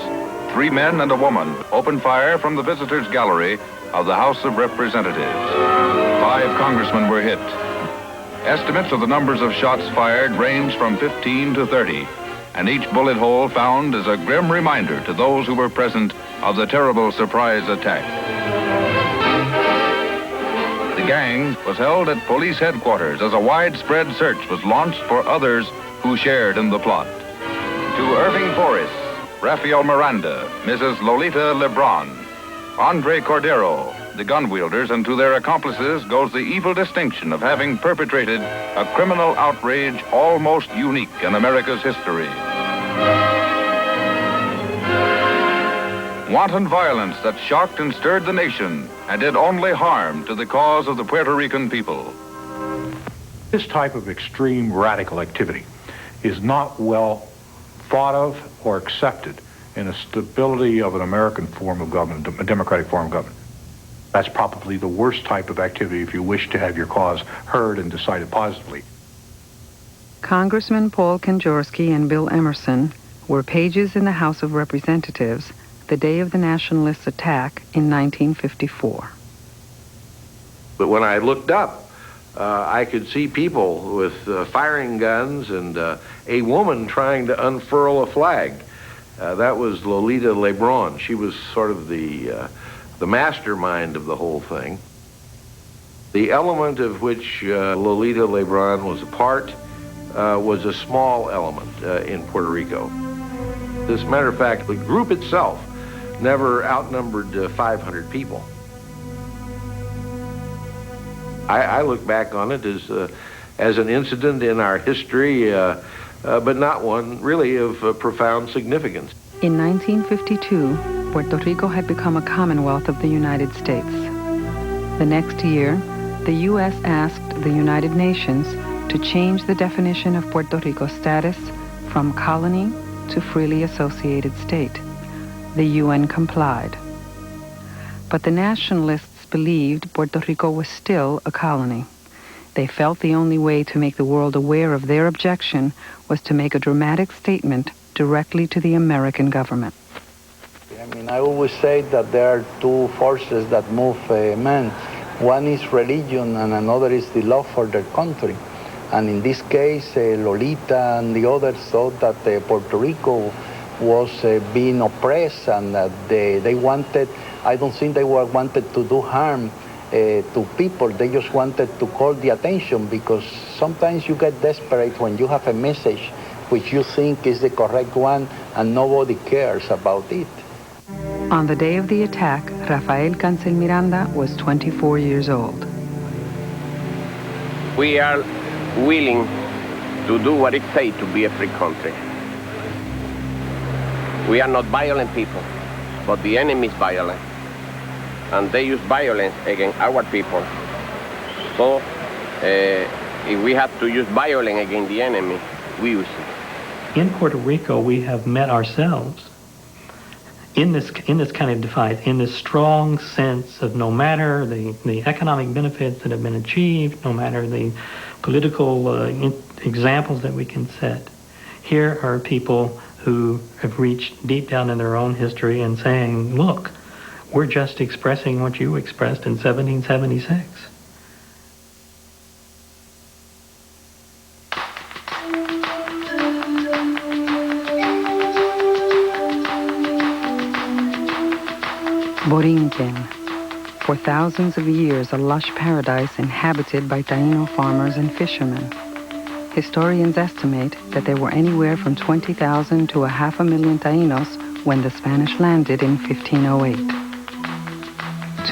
L: 3 men and a woman opened fire from the visitors' gallery of the House of Representatives. 5 congressmen were hit. Estimates of the numbers of shots fired range from 15 to 30, and each bullet hole found is a grim reminder to those who were present of the terrible surprise attack. The gang was held at police headquarters as a widespread search was launched for others who shared in the plot. To Irving Forrest, Rafael Miranda, Mrs. Lolita Lebron, Andre Cordero, the gun wielders, and to their accomplices goes the evil distinction of having perpetrated a criminal outrage almost unique in America's history. Wanton violence that shocked and stirred the nation and did only harm to the cause of the Puerto Rican people.
M: This type of extreme radical activity is not well thought of or accepted in a stability of an American form of government, a democratic form of government. That's probably the worst type of activity if you wish to have your cause heard and decided positively.
E: Congressman Paul Kanjorski and Bill Emerson were pages in the House of Representatives the day of the nationalists' attack in 1954.
N: But when I looked up, I could see people with firing guns and a woman trying to unfurl a flag. That was Lolita Lebron. She was sort of the mastermind of the whole thing. The element of which Lolita Lebron was a part was a small element in Puerto Rico. As a matter of fact, the group itself never outnumbered 500 people. I look back on it as an incident in our history, but not one really of profound significance.
E: In 1952, Puerto Rico had become a commonwealth of the United States. The next year, the U.S. asked the United Nations to change the definition of Puerto Rico's status from colony to freely associated state. The UN complied. But the nationalists believed Puerto Rico was still a colony. They felt the only way to make the world aware of their objection was to make a dramatic statement directly to the American government.
J: I mean, I always say that there are 2 forces that move men. One is religion and another is the love for their country. And in this case, Lolita and the others thought that Puerto Rico was being oppressed and that they wanted, I don't think they wanted to do harm to people. They just wanted to call the attention, because sometimes you get desperate when you have a message which you think is the correct one and nobody cares about it.
E: On the day of the attack, Rafael Cancel Miranda was 24 years old.
O: We are willing to do what it takes to be a free country. We are not violent people, but the enemy is violent. And they use violence against our people. So, if we have to use violence against the enemy, we use it.
P: In Puerto Rico, we have met ourselves in this kind of divide, in this strong sense of no matter the economic benefits that have been achieved, no matter the political examples that we can set, here are people who have reached deep down in their own history and saying, look, we're just expressing what you expressed in 1776.
E: Borinquen, for thousands of years a lush paradise inhabited by Taino farmers and fishermen. Historians estimate that there were anywhere from 20,000 to 500,000 Tainos when the Spanish landed in 1508.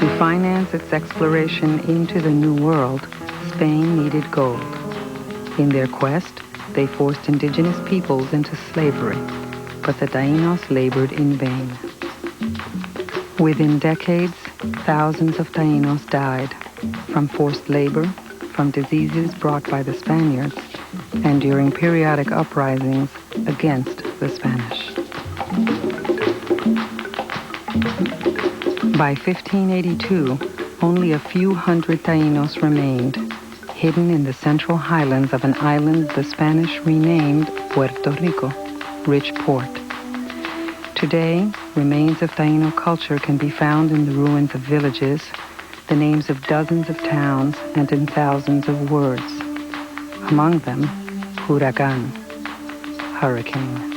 E: To finance its exploration into the New World, Spain needed gold. In their quest, they forced indigenous peoples into slavery, but the Tainos labored in vain. Within decades, thousands of Tainos died from forced labor, from diseases brought by the Spaniards, and during periodic uprisings against the Spanish. By 1582, only a few hundred Tainos remained, hidden in the central highlands of an island the Spanish renamed Puerto Rico, rich port. Today, remains of Taino culture can be found in the ruins of villages, the names of dozens of towns, and in thousands of words. Among them, huracán, hurricane.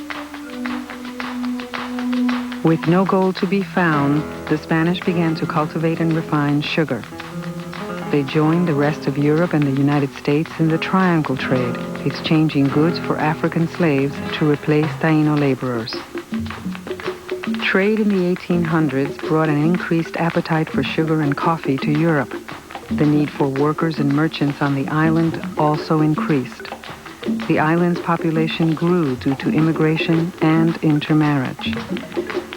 E: With no gold to be found, the Spanish began to cultivate and refine sugar. They joined the rest of Europe and the United States in the triangle trade, exchanging goods for African slaves to replace Taino laborers. Trade in the 1800s brought an increased appetite for sugar and coffee to Europe. The need for workers and merchants on the island also increased. The island's population grew due to immigration and intermarriage.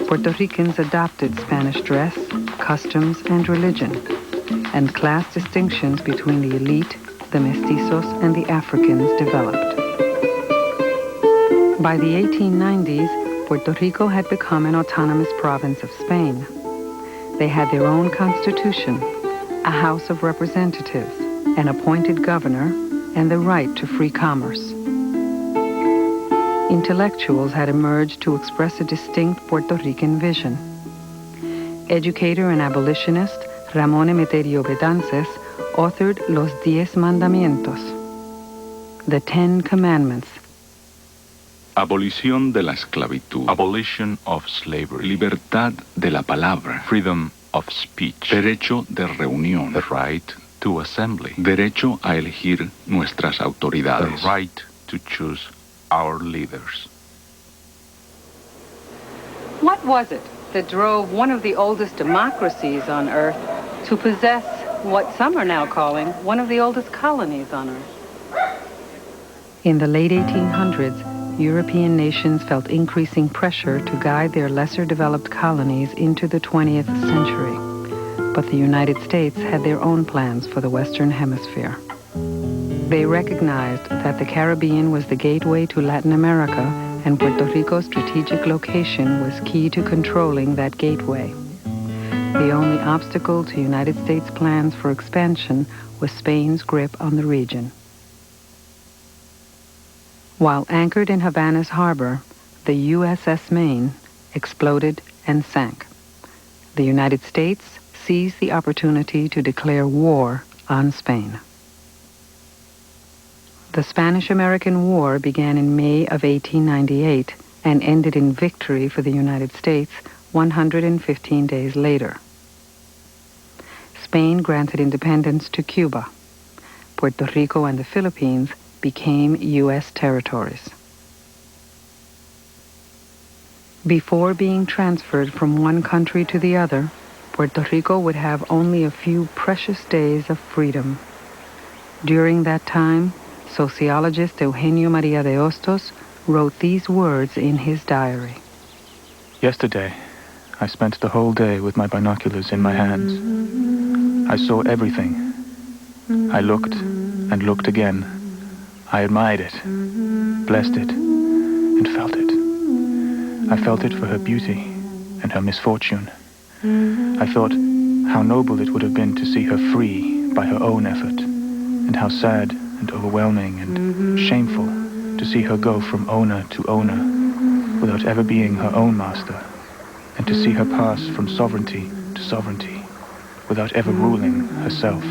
E: Puerto Ricans adopted Spanish dress, customs, and religion, and class distinctions between the elite, the mestizos, and the Africans developed. By the 1890s, Puerto Rico had become an autonomous province of Spain. They had their own constitution, a House of Representatives, an appointed governor, and the right to free commerce. Intellectuals had emerged to express a distinct Puerto Rican vision. Educator and abolitionist Ramón Emeterio Betances authored Los 10 Mandamientos, the 10 Commandments.
Q: Abolición de la esclavitud. Abolition of slavery. Libertad de la palabra. Freedom of speech. Derecho de reunión. The right to assembly. Derecho a elegir nuestras autoridades. The right to choose our leaders.
F: What was it that drove one of the oldest democracies on Earth to possess what some are now calling one of the oldest colonies on Earth?
E: In the late 1800s, European nations felt increasing pressure to guide their lesser developed colonies into the 20th century. But the United States had their own plans for the Western Hemisphere. They recognized that the Caribbean was the gateway to Latin America, and Puerto Rico's strategic location was key to controlling that gateway. The only obstacle to United States plans for expansion was Spain's grip on the region. While anchored in Havana's harbor, the USS Maine exploded and sank. The United States seized the opportunity to declare war on Spain. The Spanish-American War began in May of 1898 and ended in victory for the United States 115 days later. Spain granted independence to Cuba. Puerto Rico and the Philippines became U.S. territories. Before being transferred from one country to the other, Puerto Rico would have only a few precious days of freedom. During that time, sociologist Eugenio María de Hostos wrote these words in his diary.
R: Yesterday, I spent the whole day with my binoculars in my hands. I saw everything. I looked and looked again. I admired it, blessed it, and felt it. I felt it for her beauty and her misfortune. I thought how noble it would have been to see her free by her own effort, and how sad and overwhelming and shameful to see her go from owner to owner without ever being her own master, and to see her pass from sovereignty to sovereignty without ever ruling herself.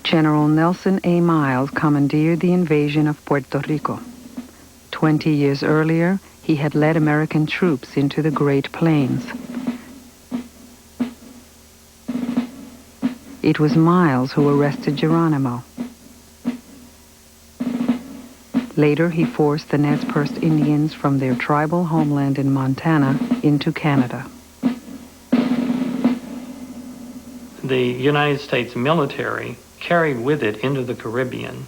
E: General Nelson A. Miles commandeered the invasion of Puerto Rico. 20 years earlier, he had led American troops into the Great Plains. It was Miles who arrested Geronimo. Later, he forced the Nez Perce Indians from their tribal homeland in Montana into Canada.
P: The United States military carried with it into the Caribbean,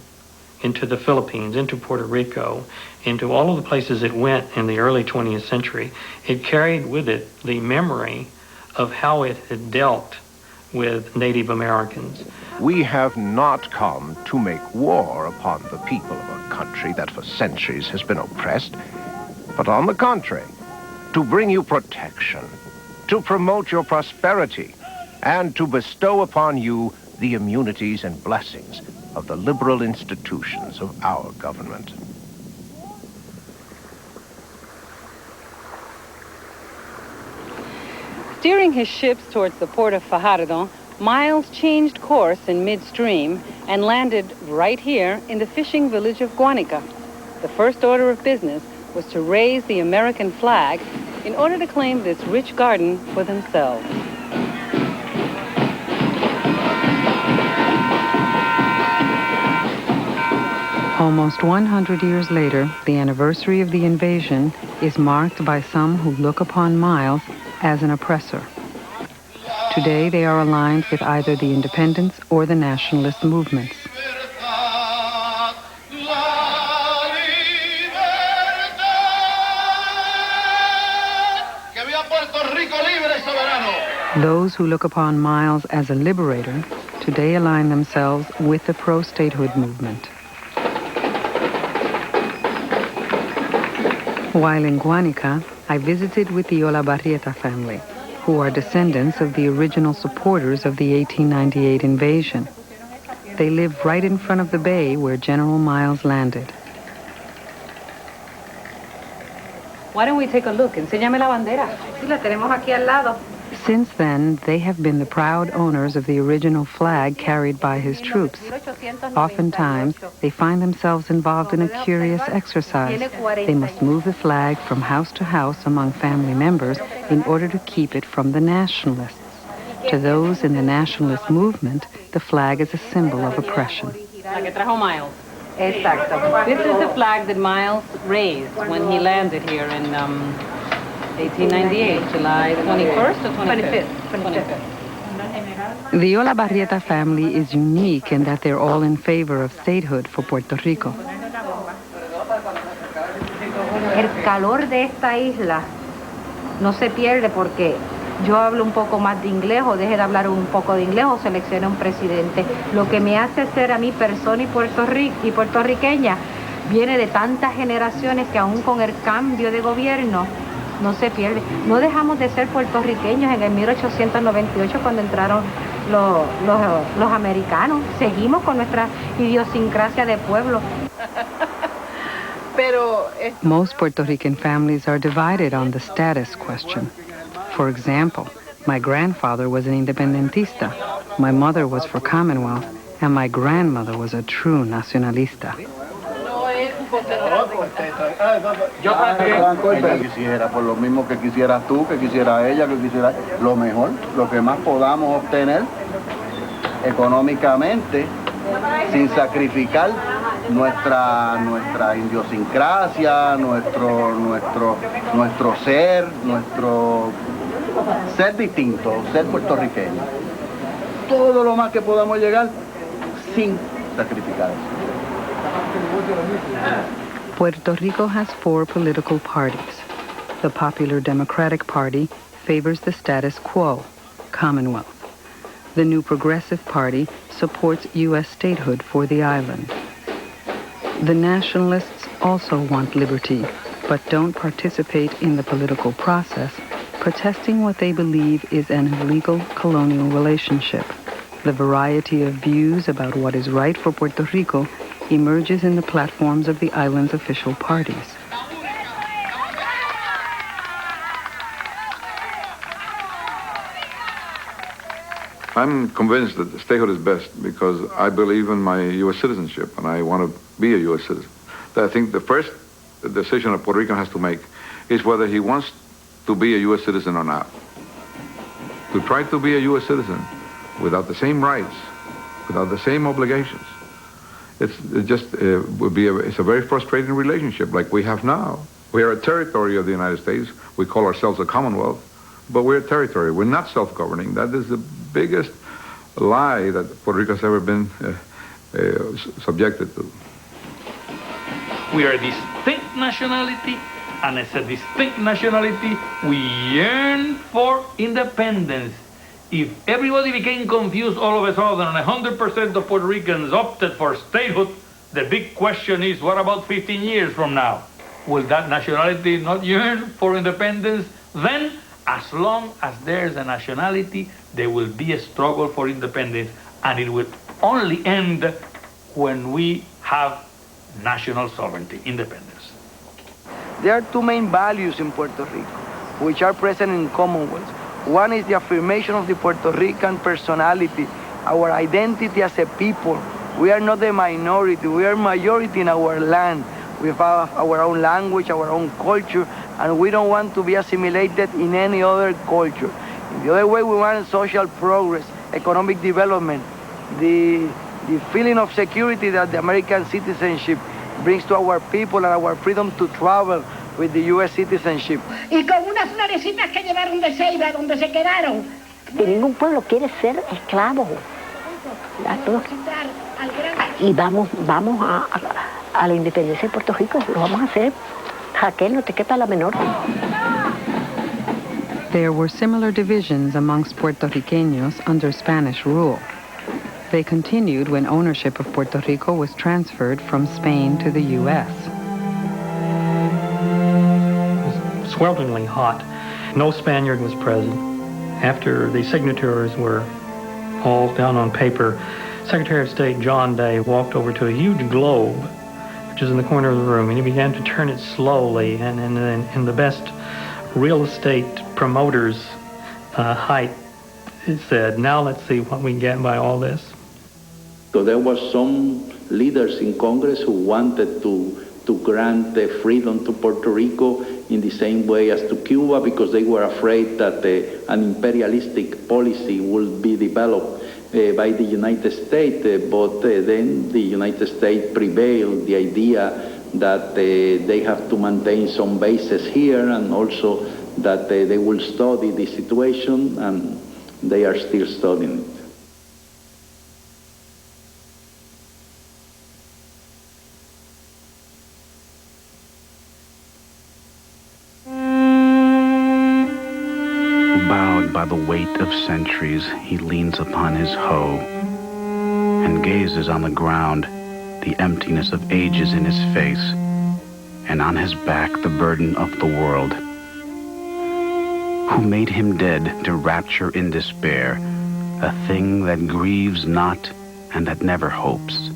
P: into the Philippines, into Puerto Rico, into all of the places it went in the early 20th century. It carried with it the memory of how it had dealt with Native Americans.
S: We have not come to make war upon the people of a country that for centuries has been oppressed, but on the contrary, to bring you protection, to promote your prosperity, and to bestow upon you the immunities and blessings of the liberal institutions of our government.
F: Steering his ships towards the port of Fajardo, Miles changed course in midstream and landed right here in the fishing village of Guanica. The first order of business was to raise the American flag in order to claim this rich garden for themselves.
E: Almost 100 years later, the anniversary of the invasion is marked by some who look upon Miles as an oppressor. Today, they are aligned with either the independence or the nationalist movements. Those who look upon Miles as a liberator today align themselves with the pro-statehood movement. While in Guanica, I visited with the Olavarrieta family, who are descendants of the original supporters of the 1898 invasion. They live right in front of the bay where General Miles landed.
F: Why don't we take a look? Enséñame la bandera. Sí, la tenemos aquí al lado.
E: Since then, they have been the proud owners of the original flag carried by his troops. Oftentimes, they find themselves involved in a curious exercise. They must move the flag from house to house among family members in order to keep it from the nationalists. To those in the nationalist movement, the flag is a symbol of oppression.
F: La que trajo Miles. Exacto. This is the flag that Miles raised when he landed here in 1898, July 21st or 25th? 25th.
E: The Olavarrieta family is unique in that they're all in favor of statehood for Puerto Rico.
T: El calor de esta isla no se pierde porque yo hablo un poco más de inglés o deje de hablar un poco de inglés o seleccione un presidente. Lo que me hace ser a mí persona y puertorriqueña viene de tantas generaciones que aún con el cambio de gobierno no se pierde. No dejamos de ser puertorriqueños en el 1898 cuando entraron los americanos. Seguimos con nuestra idiosincrasia de pueblo.
E: Most Puerto Rican families are divided on the status question. For example, my grandfather was an independentista, my mother was for Commonwealth, and my grandmother was a true nacionalista.
B: Yo también. Ella quisiera, por lo mismo que quisieras tú, que quisiera ella, que quisiera lo mejor, lo que más podamos obtener económicamente, sin sacrificar nuestra idiosincrasia, nuestro ser distinto, ser puertorriqueño. Todo lo más que podamos llegar sin sacrificar eso.
E: Puerto Rico has 4 political parties. The Popular Democratic Party favors the status quo, Commonwealth. The New Progressive Party supports U.S. statehood for the island. The Nationalists also want liberty, but don't participate in the political process, protesting what they believe is an illegal colonial relationship. The variety of views about what is right for Puerto Rico emerges in the platforms of the island's official parties.
U: I'm convinced that statehood is best because I believe in my U.S. citizenship and I want to be a U.S. citizen. I think the first decision a Puerto Rican has to make is whether he wants to be a U.S. citizen or not. To try to be a U.S. citizen without the same rights, without the same obligations, it's a very frustrating relationship like we have now. We are a territory of the United States. We call ourselves a Commonwealth, but we're a territory. We're not self-governing. That is the biggest lie that Puerto Rico has ever been subjected to.
K: We are a distinct nationality, and as a distinct nationality, we yearn for independence. If everybody became confused all of a sudden and 100% of Puerto Ricans opted for statehood, the big question is, what about 15 years from now? Will that nationality not yearn for independence? Then, as long as there's a nationality, there will be a struggle for independence, and it will only end when we have national sovereignty, independence.
J: There are two main values in Puerto Rico, which are present in Commonwealth. One is the affirmation of the Puerto Rican personality, our identity as a people. We are not a minority, we are majority in our land. We have our own language, our own culture, and we don't want to be assimilated in any other culture. In the other way, we want social progress, economic development, the feeling of security that the American citizenship brings to our people and our freedom to travel with the U.S. citizenship.
V: Y con unas florecitas que llevaron de Ceiba, donde se quedaron.
W: Y ningún pueblo quiere ser esclavo. Y vamos a la independencia de Puerto Rico, lo vamos a hacer. Raquel, no te quepa la menor.
E: There were similar divisions amongst Puertorriqueños under Spanish rule. They continued when ownership of Puerto Rico was transferred from Spain to the U.S.
P: It was swelteringly hot. No Spaniard was present. After the signatures were all down on paper, Secretary of State John Day walked over to a huge globe, which is in the corner of the room, and he began to turn it slowly, and in the best real estate promoter's height, he said, "Now let's see what we get by all this."
J: So there was some leaders in Congress who wanted to grant the freedom to Puerto Rico in the same way as to Cuba, because they were afraid that an imperialistic policy would be developed by the United States, but then the United States prevailed the idea that they have to maintain some bases here, and also that they will study the situation, and they are still studying it.
X: Bowed by the weight of centuries, he leans upon his hoe and gazes on the ground, the emptiness of ages in his face, and on his back the burden of the world. Who made him dead to rapture in despair, a thing that grieves not and that never hopes?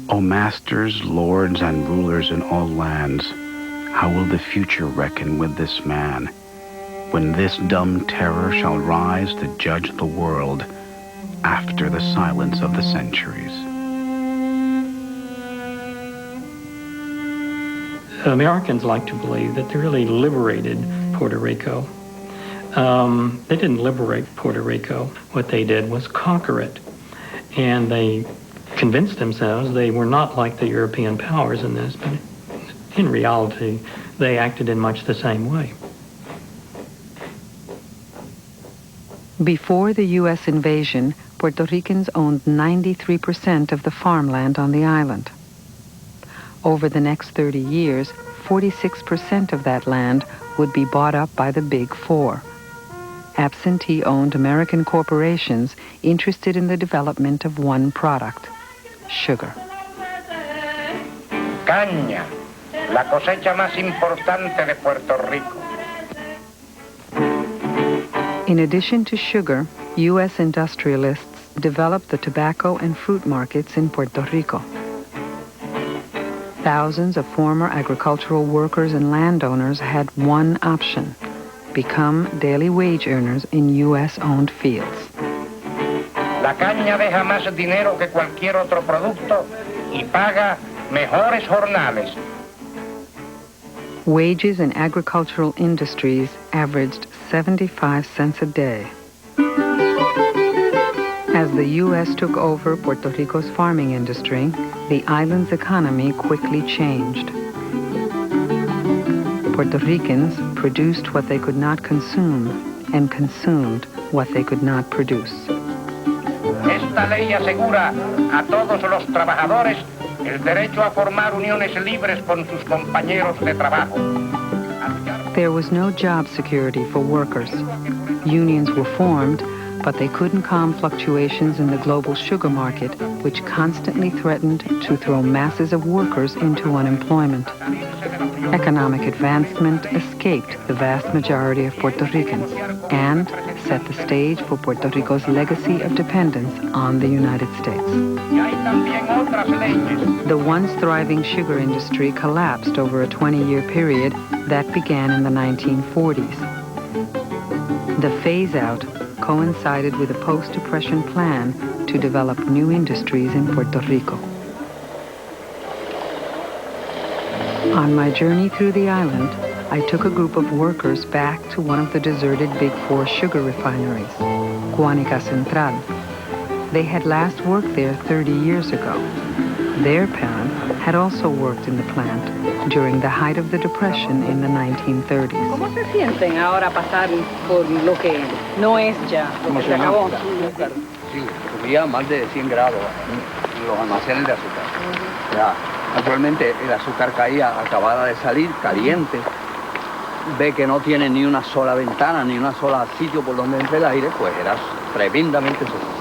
X: O masters, lords, and rulers in all lands, how will the future reckon with this man, when this dumb terror shall rise to judge the world after the silence of the centuries?
P: Americans like to believe that they really liberated Puerto Rico. They didn't liberate Puerto Rico. What they did was conquer it. And they convinced themselves they were not like the European powers in this, but in reality, they acted in much the same way.
E: Before the U.S. invasion, Puerto Ricans owned 93% of the farmland on the island. Over the next 30 years, 46% of that land would be bought up by the Big Four, absentee-owned American corporations interested in the development of one product, sugar.
A: caña, la cosecha más importante de Puerto Rico.
E: In addition to sugar, U.S. industrialists developed the tobacco and fruit markets in Puerto Rico. Thousands of former agricultural workers and landowners had one option: become daily wage earners in U.S.-owned fields.
A: La caña deja más dinero que cualquier otro producto y paga mejores jornales.
E: Wages in agricultural industries averaged 75 cents a day. As the U.S. took over Puerto Rico's farming industry, the island's economy quickly changed. Puerto Ricans produced what they could not consume and consumed what they could not produce.
A: Esta ley asegura a todos los trabajadores el derecho a formar uniones libres con sus compañeros de trabajo.
E: There was no job security for workers. Unions were formed, but they couldn't calm fluctuations in the global sugar market, which constantly threatened to throw masses of workers into unemployment. Economic advancement escaped the vast majority of Puerto Ricans and set the stage for Puerto Rico's legacy of dependence on the United States. The once thriving sugar industry collapsed over a 20-year period that began in the 1940s. The phase-out coincided with a post-depression plan to develop new industries in Puerto Rico. On my journey through the island, I took a group of workers back to one of the deserted Big Four sugar refineries, Guanica Central. They had last worked there 30 years ago. Their parent had also worked in the plant during the height of the Depression in the 1930s.
F: ¿Cómo se sienten ahora pasar por lo que no es ya, lo que se acabó?
J: Sí, subía más de 100 grados los almacenes de azúcar. Ya, actualmente el azúcar caía, acabada de salir, caliente. Ve que no tiene ni una sola ventana, ni una sola sitio por donde entre el aire, pues era tremendamente sofocante.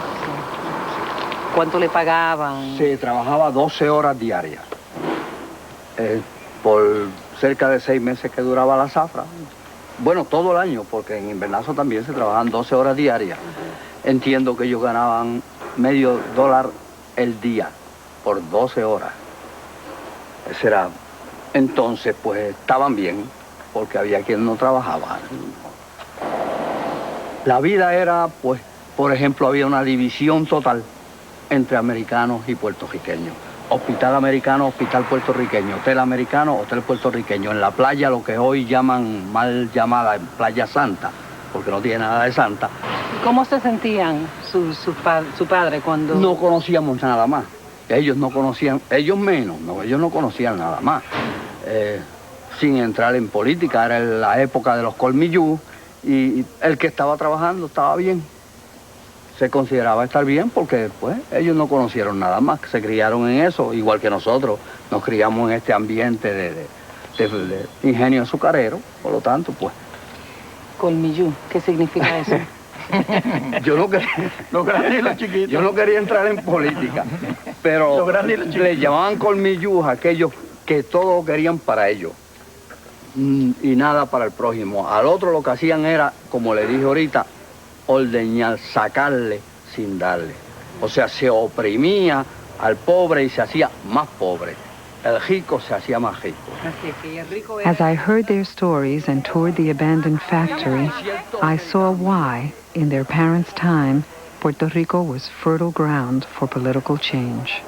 F: ¿Cuánto le pagaban?
J: Se trabajaba 12 horas diarias. Por cerca de 6 meses que duraba la zafra. Bueno, todo el año, porque en invernazo también se trabajaban 12 horas diarias. Entiendo que ellos ganaban $0.50 el día por 12 horas. Ese era. Entonces, pues estaban bien, porque había quien no trabajaba. La vida era, pues, por ejemplo, había una división total entre americanos y puertorriqueños. Hospital americano, hospital puertorriqueño. Hotel americano, hotel puertorriqueño. En la playa, lo que hoy llaman, mal llamada, Playa Santa, porque no tiene nada de santa.
F: ¿Cómo se sentían su padre cuando...?
J: No conocíamos nada más. Ellos no conocían, ellos menos, no, ellos no conocían nada más. Sin entrar en política, era la época de los colmillú, y el que estaba trabajando estaba bien. Se consideraba estar bien porque pues ellos no conocieron nada más, se criaron en eso, igual que nosotros nos criamos en este ambiente de ingenio azucarero, por lo tanto, pues.
F: Colmillú, ¿qué significa eso?
J: Yo no quería,
K: Los grandes y los chiquitos.
J: yo no quería entrar en política, pero
K: Los grandes y los chiquitos.
J: le llamaban colmillú a aquellos que todo querían para ellos y nada para el prójimo. Al otro lo que hacían era, como le dije ahorita, ordeñar, sacarle sin darle. O sea, se oprimía al pobre y se hacía más pobre. El rico se hacía más rico.
E: As I heard their stories and toured the abandoned factory, I saw why, in their parents' time, Puerto Rico was fertile ground for political change.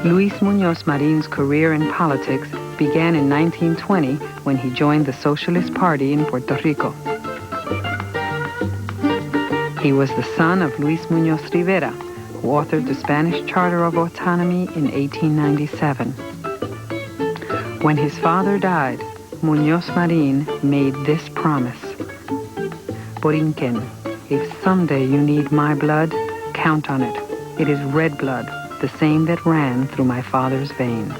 E: Luis Muñoz Marin's career in politics began in 1920 when he joined the Socialist Party in Puerto Rico. He was the son of Luis Muñoz Rivera, who authored the Spanish Charter of Autonomy in 1897. When his father died, Muñoz Marin made this promise: Borinquen, if someday you need my blood, count on it. It is red blood, the same that ran through my father's veins.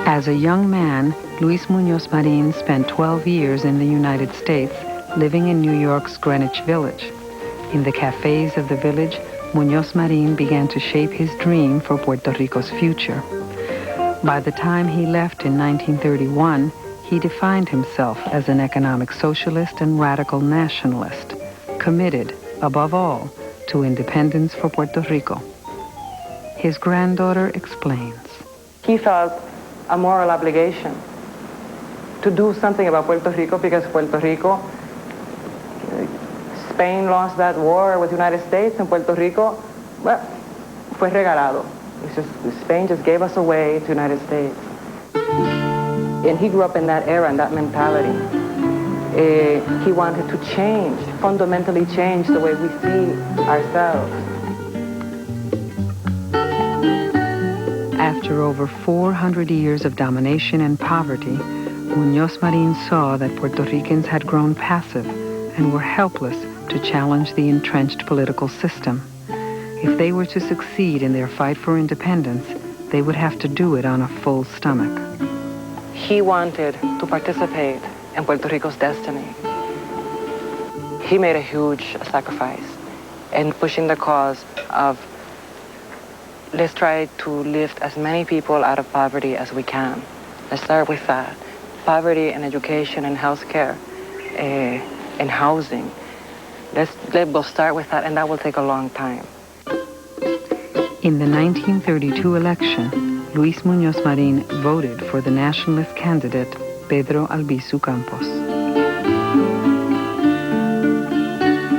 E: As a young man, Luis Muñoz Marin spent 12 years in the United States, living in New York's Greenwich Village. In the cafes of the village, Muñoz Marin began to shape his dream for Puerto Rico's future. By the time he left in 1931, he defined himself as an economic socialist and radical nationalist, committed, above all, to independence for Puerto Rico. His granddaughter explains.
C: He felt a moral obligation to do something about Puerto Rico because Puerto Rico, Spain lost that war with the United States, and Puerto Rico, well, fue regalado. It's just, Spain just gave us away to the United States. And he grew up in that era and that mentality. He wanted to change, fundamentally change the way we see ourselves.
E: After over 400 years of domination and poverty, Muñoz Marin saw that Puerto Ricans had grown passive and were helpless to challenge the entrenched political system. If they were to succeed in their fight for independence, they would have to do it on a full stomach.
C: He wanted to participate in Puerto Rico's destiny. He made a huge sacrifice in pushing the cause of let's try to lift as many people out of poverty as we can. Let's start with that. Poverty and education and health care and housing. We'll start with that, and that will take a long time.
E: In the 1932 election, Luis Muñoz Marin voted for the nationalist candidate Pedro Albizu Campos.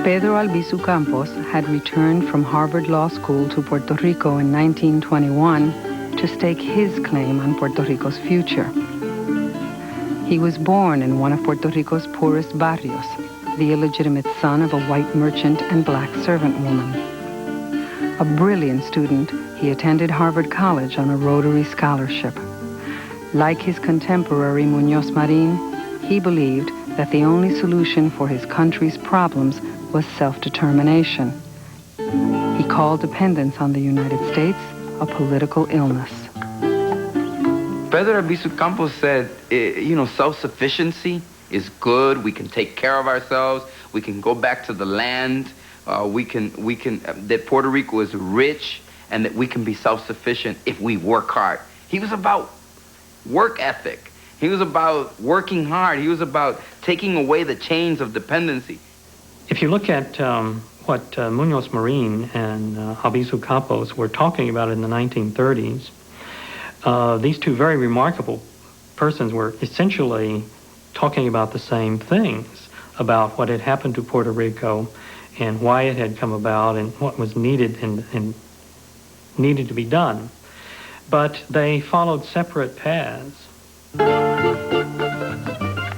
E: Pedro Albizu Campos had returned from Harvard Law School to Puerto Rico in 1921 to stake his claim on Puerto Rico's future. He was born in one of Puerto Rico's poorest barrios, the illegitimate son of a white merchant and black servant woman. A brilliant student, he attended Harvard College on a Rotary scholarship. Like his contemporary Muñoz Marin, he believed that the only solution for his country's problems was self-determination. He called dependence on the United States a political illness.
D: Pedro Albizu Campos said, self-sufficiency is good. We can take care of ourselves. We can go back to the land. That Puerto Rico is rich and that we can be self-sufficient if we work hard. He was about work ethic. He was about working hard. He was about taking away the chains of dependency.
P: If you look at what Muñoz Marin and Albizu Campos were talking about in the 1930s, these two very remarkable persons were essentially talking about the same things, about what had happened to Puerto Rico and why it had come about and what was needed and needed to be done. But they followed separate paths.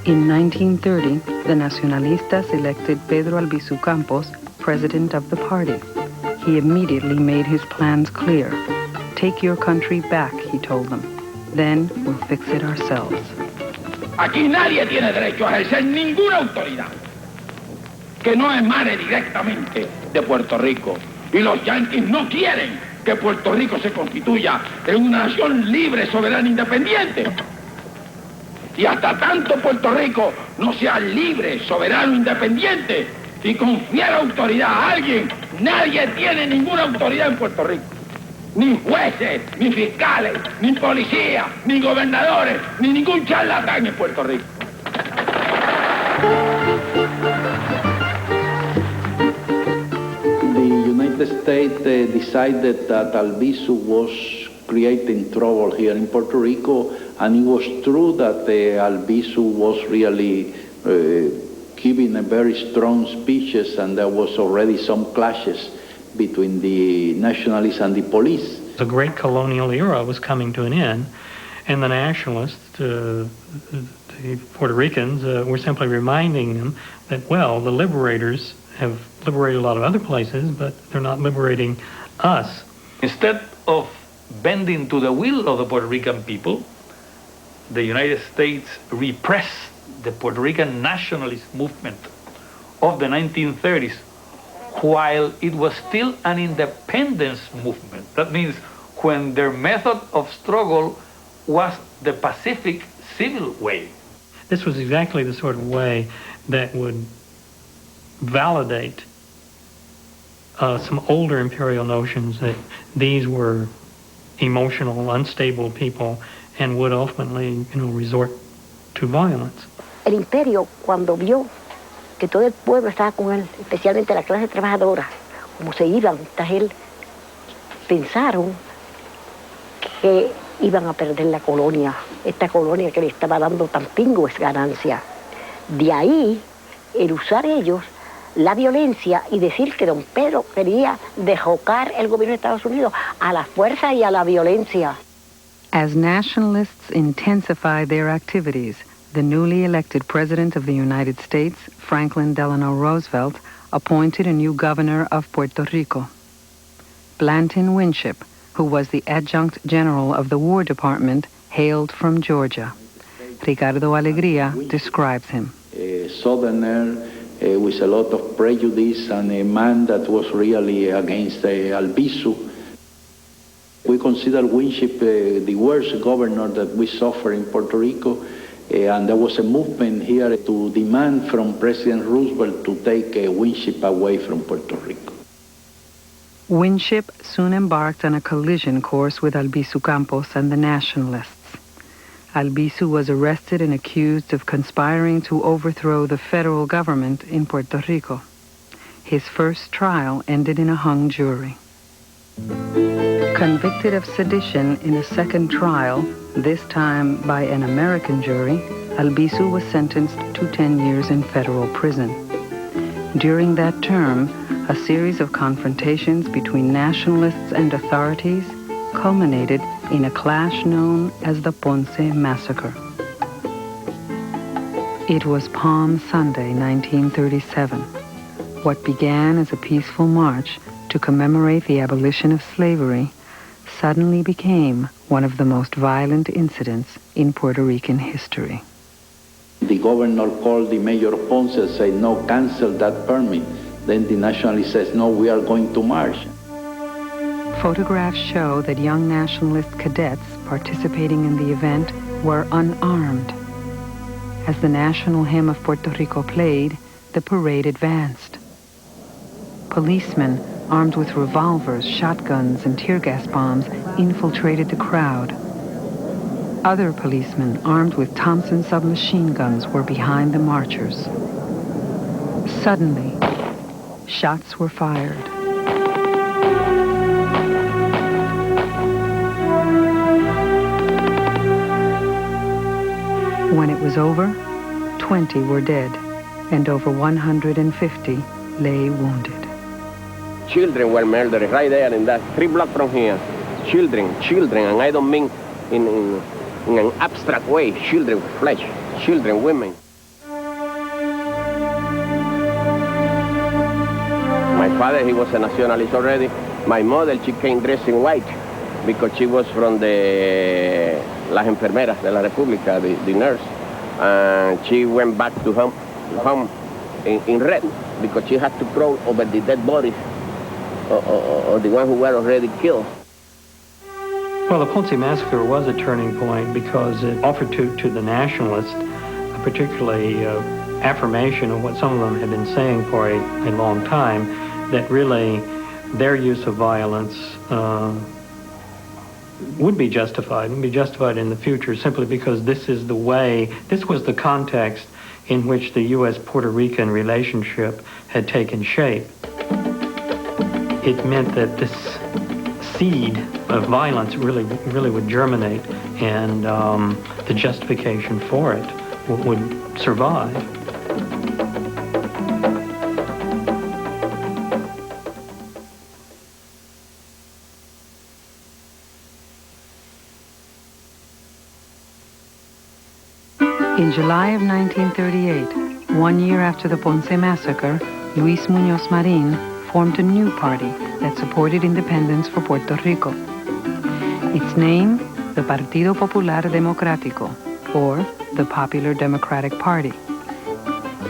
E: In 1930, the Nacionalistas elected Pedro Albizu Campos president of the party. He immediately made his plans clear. Take your country back, he told them. Then we'll fix it ourselves.
A: Aquí nadie tiene derecho a ejercer ninguna autoridad que no emane directamente de Puerto Rico. Y los yanquis no quieren que Puerto Rico se constituya en una nación libre, soberana, independiente. Y hasta tanto Puerto Rico no sea libre, soberano, independiente, y confiera autoridad a alguien, nadie tiene ninguna autoridad en Puerto Rico. Ni jueces, ni fiscales, ni policías, ni gobernadores, ni ningún charlatán en Puerto Rico.
J: The United States decided that Albizu was creating trouble here in Puerto Rico, and it was true that Albizu was really giving a very strong speeches, and there was already some clashes between the nationalists and the police.
P: The great colonial era was coming to an end, and the nationalists, the Puerto Ricans, were simply reminding them that, well, the liberators have liberated a lot of other places, but they're not liberating us.
K: Instead of bending to the will of the Puerto Rican people, the United States repressed the Puerto Rican nationalist movement of the 1930s while it was still an independence movement. That means when their method of struggle was the pacific civil way.
P: This was exactly the sort of way that would validate some older imperial notions that these were emotional, unstable people and would ultimately, resort to violence.
W: El imperio, cuando vio que todo el pueblo estaba con él, especialmente la clase trabajadora, como se iban tras él, pensaron que iban a perder la colonia, esta colonia que le estaba dando tan pingües ganancia. De ahí, el usar ellos la violencia y decir que don Pedro quería derrocar el gobierno de Estados Unidos a la fuerza y a la violencia.
E: As nationalists intensified their activities, the newly elected President of the United States, Franklin Delano Roosevelt, appointed a new governor of Puerto Rico. Blanton Winship, who was the adjunct general of the War Department, hailed from Georgia. Ricardo Alegría describes him.
G: A southerner with a lot of prejudice and a man that was really against Albizu. We consider Winship the worst governor that we suffer in Puerto Rico, and there was a movement here to demand from President Roosevelt to take Winship away from Puerto Rico.
E: Winship soon embarked on a collision course with Albizu Campos and the Nationalists. Albizu was arrested and accused of conspiring to overthrow the federal government in Puerto Rico. His first trial ended in a hung jury. Convicted of sedition in a second trial, this time by an American jury, Albizu was sentenced to 10 years in federal prison. During that term, a series of confrontations between nationalists and authorities culminated in a clash known as the Ponce Massacre. It was Palm Sunday, 1937. What began as a peaceful march to commemorate the abolition of slavery suddenly became one of the most violent incidents in Puerto Rican history.
G: The governor called the mayor of Ponce and said, no, cancel that permit. Then the nationalist says, no, we are going to march.
E: Photographs show that young nationalist cadets participating in the event were unarmed. As the national hymn of Puerto Rico played, the parade advanced. Policemen armed with revolvers, shotguns, and tear gas bombs infiltrated the crowd. Other policemen armed with Thompson submachine guns were behind the marchers. Suddenly, shots were fired. When it was over, 20 were dead, and over 150 lay wounded.
O: Children were murdered right there in that 3 blocks from here. Children, and I don't mean in an abstract way. Children, flesh, children, women. My father, he was a nationalist already. My mother, she came dressed in white because she was from las enfermeras de la República, the nurse. And she went back to home in red because she had to crawl over the dead bodies or the ones who were already killed.
P: Well, the Ponce Massacre was a turning point because it offered to the nationalists a particularly affirmation of what some of them had been saying for a long time, that really their use of violence would be justified in the future simply because this was the context in which the U.S.-Puerto Rican relationship had taken shape. It meant that this seed of violence really would germinate, and the justification for it would survive.
E: In July of 1938, 1 year after the Ponce Massacre, Luis Muñoz Marín formed a new party that supported independence for Puerto Rico. Its name, the Partido Popular Democrático, or the Popular Democratic Party.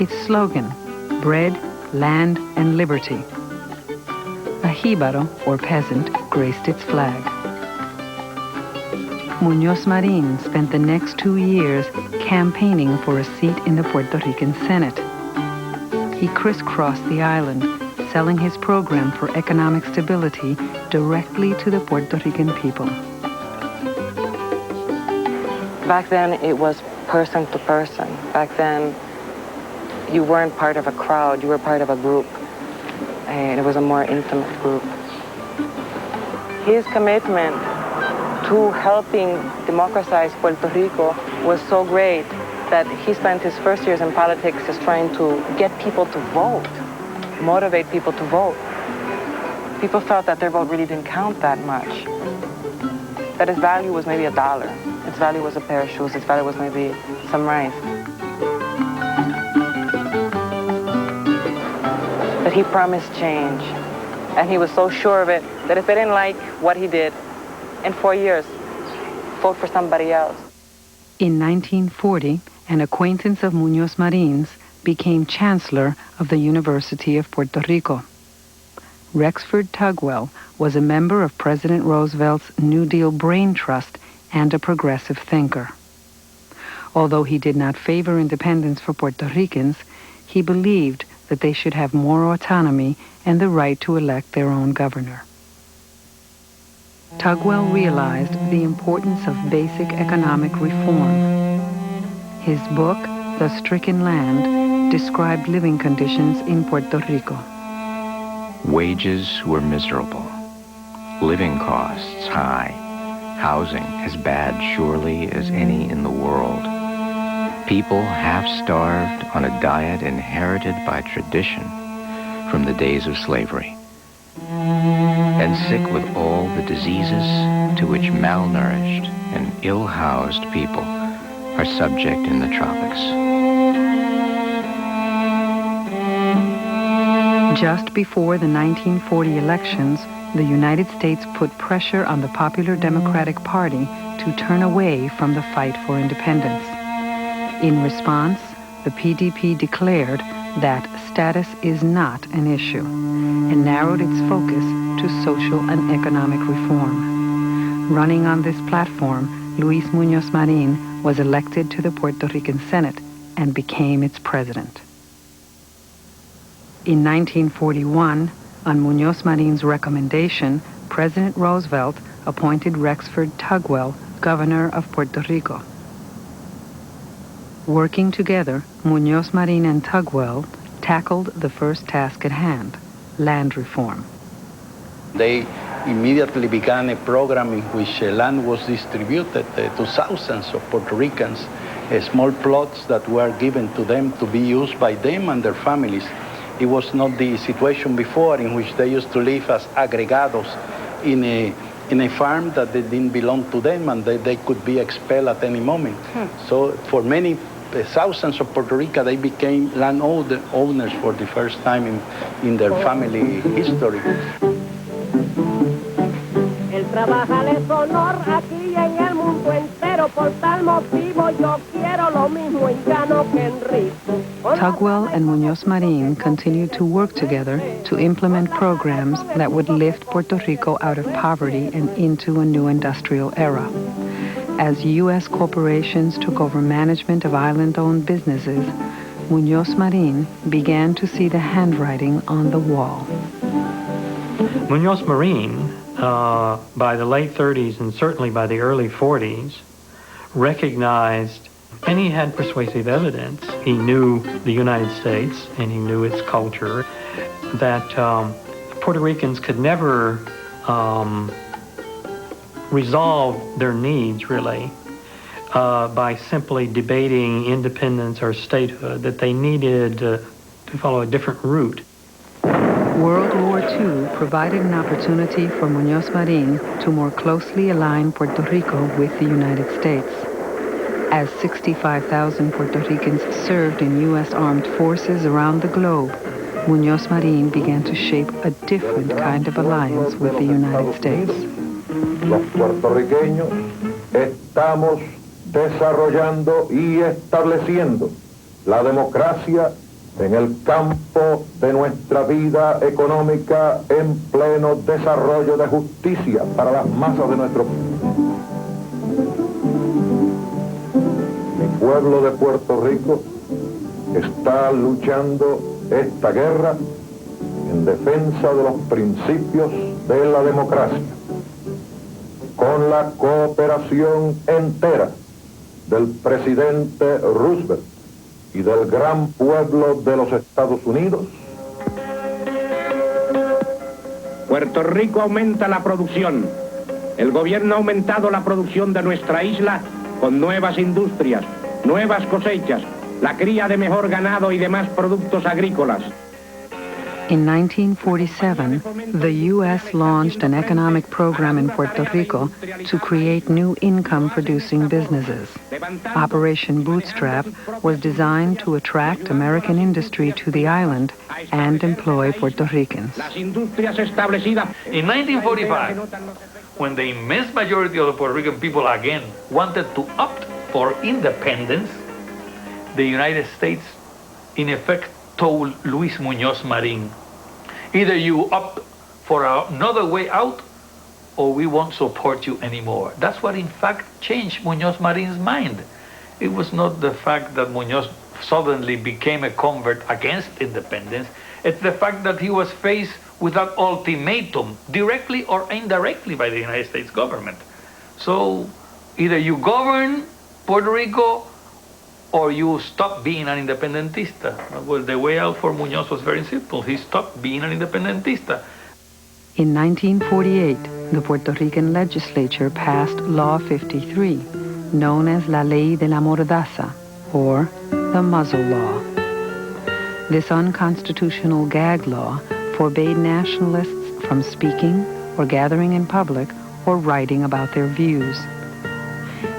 E: Its slogan, bread, land, and liberty. A jíbaro, or peasant, graced its flag. Muñoz Marin spent the next 2 years campaigning for a seat in the Puerto Rican Senate. He crisscrossed the island, selling his program for economic stability directly to the Puerto Rican people.
C: Back then, it was person to person. Back then, you weren't part of a crowd, you were part of a group. And it was a more intimate group. His commitment to helping democratize Puerto Rico was so great that he spent his first years in politics just trying to get people to vote, motivate people to vote. People felt that their vote really didn't count that much, that its value was maybe $1. Its value was a pair of shoes, its value was maybe some rice. But he promised change, and he was so sure of it that if they didn't like what he did, in 4 years, vote for somebody else.
E: In 1940, an acquaintance of Muñoz Marin's became Chancellor of the University of Puerto Rico. Rexford Tugwell was a member of President Roosevelt's New Deal Brain Trust and a progressive thinker. Although he did not favor independence for Puerto Ricans, he believed that they should have more autonomy and the right to elect their own governor. Tugwell realized the importance of basic economic reform. His book, The Stricken Land, described living conditions in Puerto Rico.
H: Wages were miserable, living costs high, housing as bad surely as any in the world. People half-starved on a diet inherited by tradition from the days of slavery, and sick with all the diseases to which malnourished and ill-housed people are subject in the tropics.
E: Just before the 1940 elections, the United States put pressure on the Popular Democratic Party to turn away from the fight for independence. In response, the PDP declared that status is not an issue and narrowed its focus to social and economic reform. Running on this platform, Luis Muñoz Marin was elected to the Puerto Rican Senate and became its president. In 1941, on Muñoz Marin's recommendation, President Roosevelt appointed Rexford Tugwell governor of Puerto Rico. Working together, Muñoz Marin and Tugwell tackled the first task at hand, land reform.
J: They immediately began a program in which land was distributed to thousands of Puerto Ricans, small plots that were given to them to be used by them and their families. It was not the situation before in which they used to live as agregados in a farm that they didn't belong to them and they could be expelled at any moment. So for many thousands of Puerto Rico, they became land owners for the first time in their family history.
I: El trabajar es honor aquí en el mundo entero, por tal motivo yo quiero lo mismo en llano que en rico.
E: Tugwell and Muñoz Marin continued to work together to implement programs that would lift Puerto Rico out of poverty and into a new industrial era. As U.S. corporations took over management of island-owned businesses, Muñoz Marin began to see the handwriting on the wall.
P: Muñoz Marin, by the late 30s and certainly by the early 40s, recognized, and he had persuasive evidence, he knew the United States and he knew its culture, that Puerto Ricans could never resolve their needs, really, by simply debating independence or statehood, that they needed to follow a different route.
E: World War II provided an opportunity for Muñoz Marin to more closely align Puerto Rico with the United States. As 65,000 Puerto Ricans served in U.S. armed forces around the globe, Muñoz Marin began to shape a different kind of alliance with the United States.
L: Los puertorriqueños estamos desarrollando y estableciendo la democracia en el campo de nuestra vida económica en pleno desarrollo de justicia para las masas de nuestro país. pueblo de Puerto Rico está luchando esta guerra en defensa de los principios de la democracia, con la cooperación entera del presidente Roosevelt y del gran pueblo de los Estados Unidos.
M: Puerto Rico aumenta la producción. El gobierno ha aumentado la producción de nuestra isla con nuevas industrias, nuevas cosechas, la cría de mejor ganado y demás productos agrícolas.
E: In 1947, the U.S. launched an economic program in Puerto Rico to create new income-producing businesses. Operation Bootstrap was designed to attract American industry to the island and employ Puerto Ricans.
K: In 1945, when the immense majority of the Puerto Rican people again wanted to opt for independence, the United States, in effect, told Luis Muñoz Marin, either you opt for another way out or we won't support you anymore. That's what in fact changed Muñoz Marin's mind. It was not the fact that Muñoz suddenly became a convert against independence. It's the fact that he was faced with that ultimatum, directly or indirectly, by the United States government. So either you govern Puerto Rico or you stop being an independentista. Well, the way out for Muñoz was very simple. He stopped being an independentista.
E: In 1948, the Puerto Rican legislature passed Law 53, known as La Ley de la Mordaza, or the Muzzle Law. This unconstitutional gag law forbade nationalists from speaking or gathering in public or writing about their views.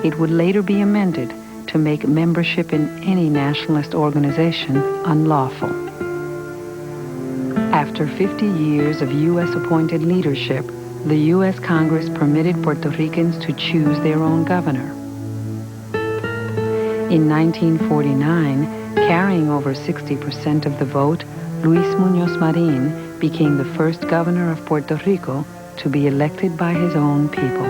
E: It would later be amended to make membership in any nationalist organization unlawful. After 50 years of U.S.-appointed leadership, the U.S. Congress permitted Puerto Ricans to choose their own governor. In 1949, carrying over 60% of the vote, Luis Muñoz Marin became the first governor of Puerto Rico to be elected by his own people.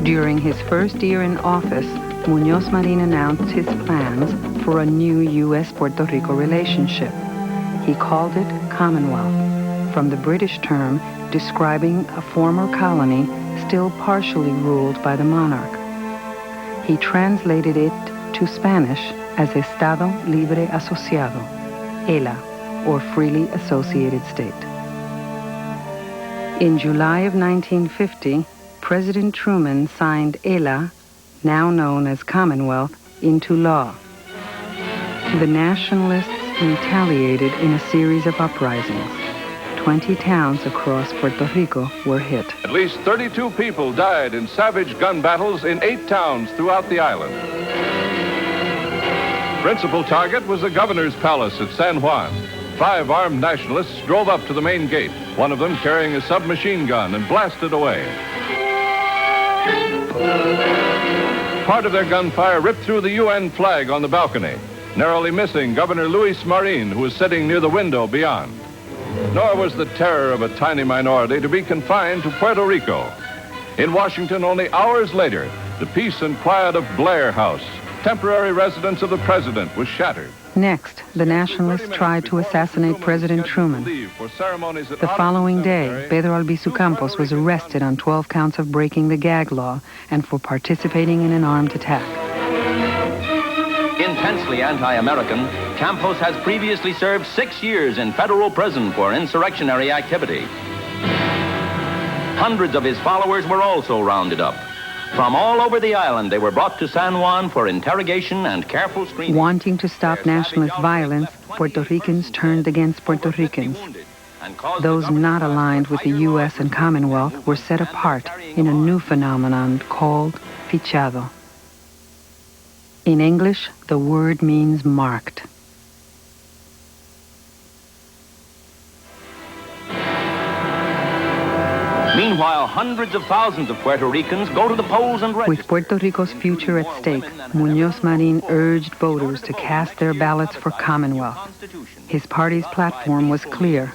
E: During his first year in office, Muñoz Marin announced his plans for a new U.S.-Puerto Rico relationship. He called it Commonwealth, from the British term describing a former colony still partially ruled by the monarch. He translated it to Spanish as Estado Libre Asociado, ELA, or Freely Associated State. In July of 1950, President Truman signed ELA, now known as Commonwealth, into law. The nationalists retaliated in a series of uprisings. 20 towns across Puerto Rico were hit.
N: At least 32 people died in savage gun battles in 8 towns throughout the island. Principal target was the governor's palace at San Juan. 5 armed nationalists drove up to the main gate, one of them carrying a submachine gun, and blasted away. Part of their gunfire ripped through the UN flag on the balcony, narrowly missing Governor Luis Marin, who was sitting near the window beyond. Nor was the terror of a tiny minority to be confined to Puerto Rico. In Washington, only hours later, the peace and quiet of Blair House, temporary residence of the president, was shattered.
E: Next, the nationalists tried to assassinate President Truman. The following day, Pedro Albizu Campos was arrested on 12 counts of breaking the gag law and for participating in an armed attack.
Q: Intensely anti-American, Campos has previously served 6 years in federal prison for insurrectionary activity. Hundreds of his followers were also rounded up. From all over the island, they were brought to San Juan for interrogation and careful screening.
E: Wanting to stop nationalist violence, Puerto Ricans turned against Puerto Ricans. Those not aligned with the U.S. and Commonwealth were set apart in a new phenomenon called fichado. In English, the word means marked.
Q: Meanwhile, hundreds of thousands of Puerto Ricans go to the polls and register.
E: With Puerto Rico's future at stake, Muñoz Marín urged voters to cast their ballots for Commonwealth. His party's platform was clear.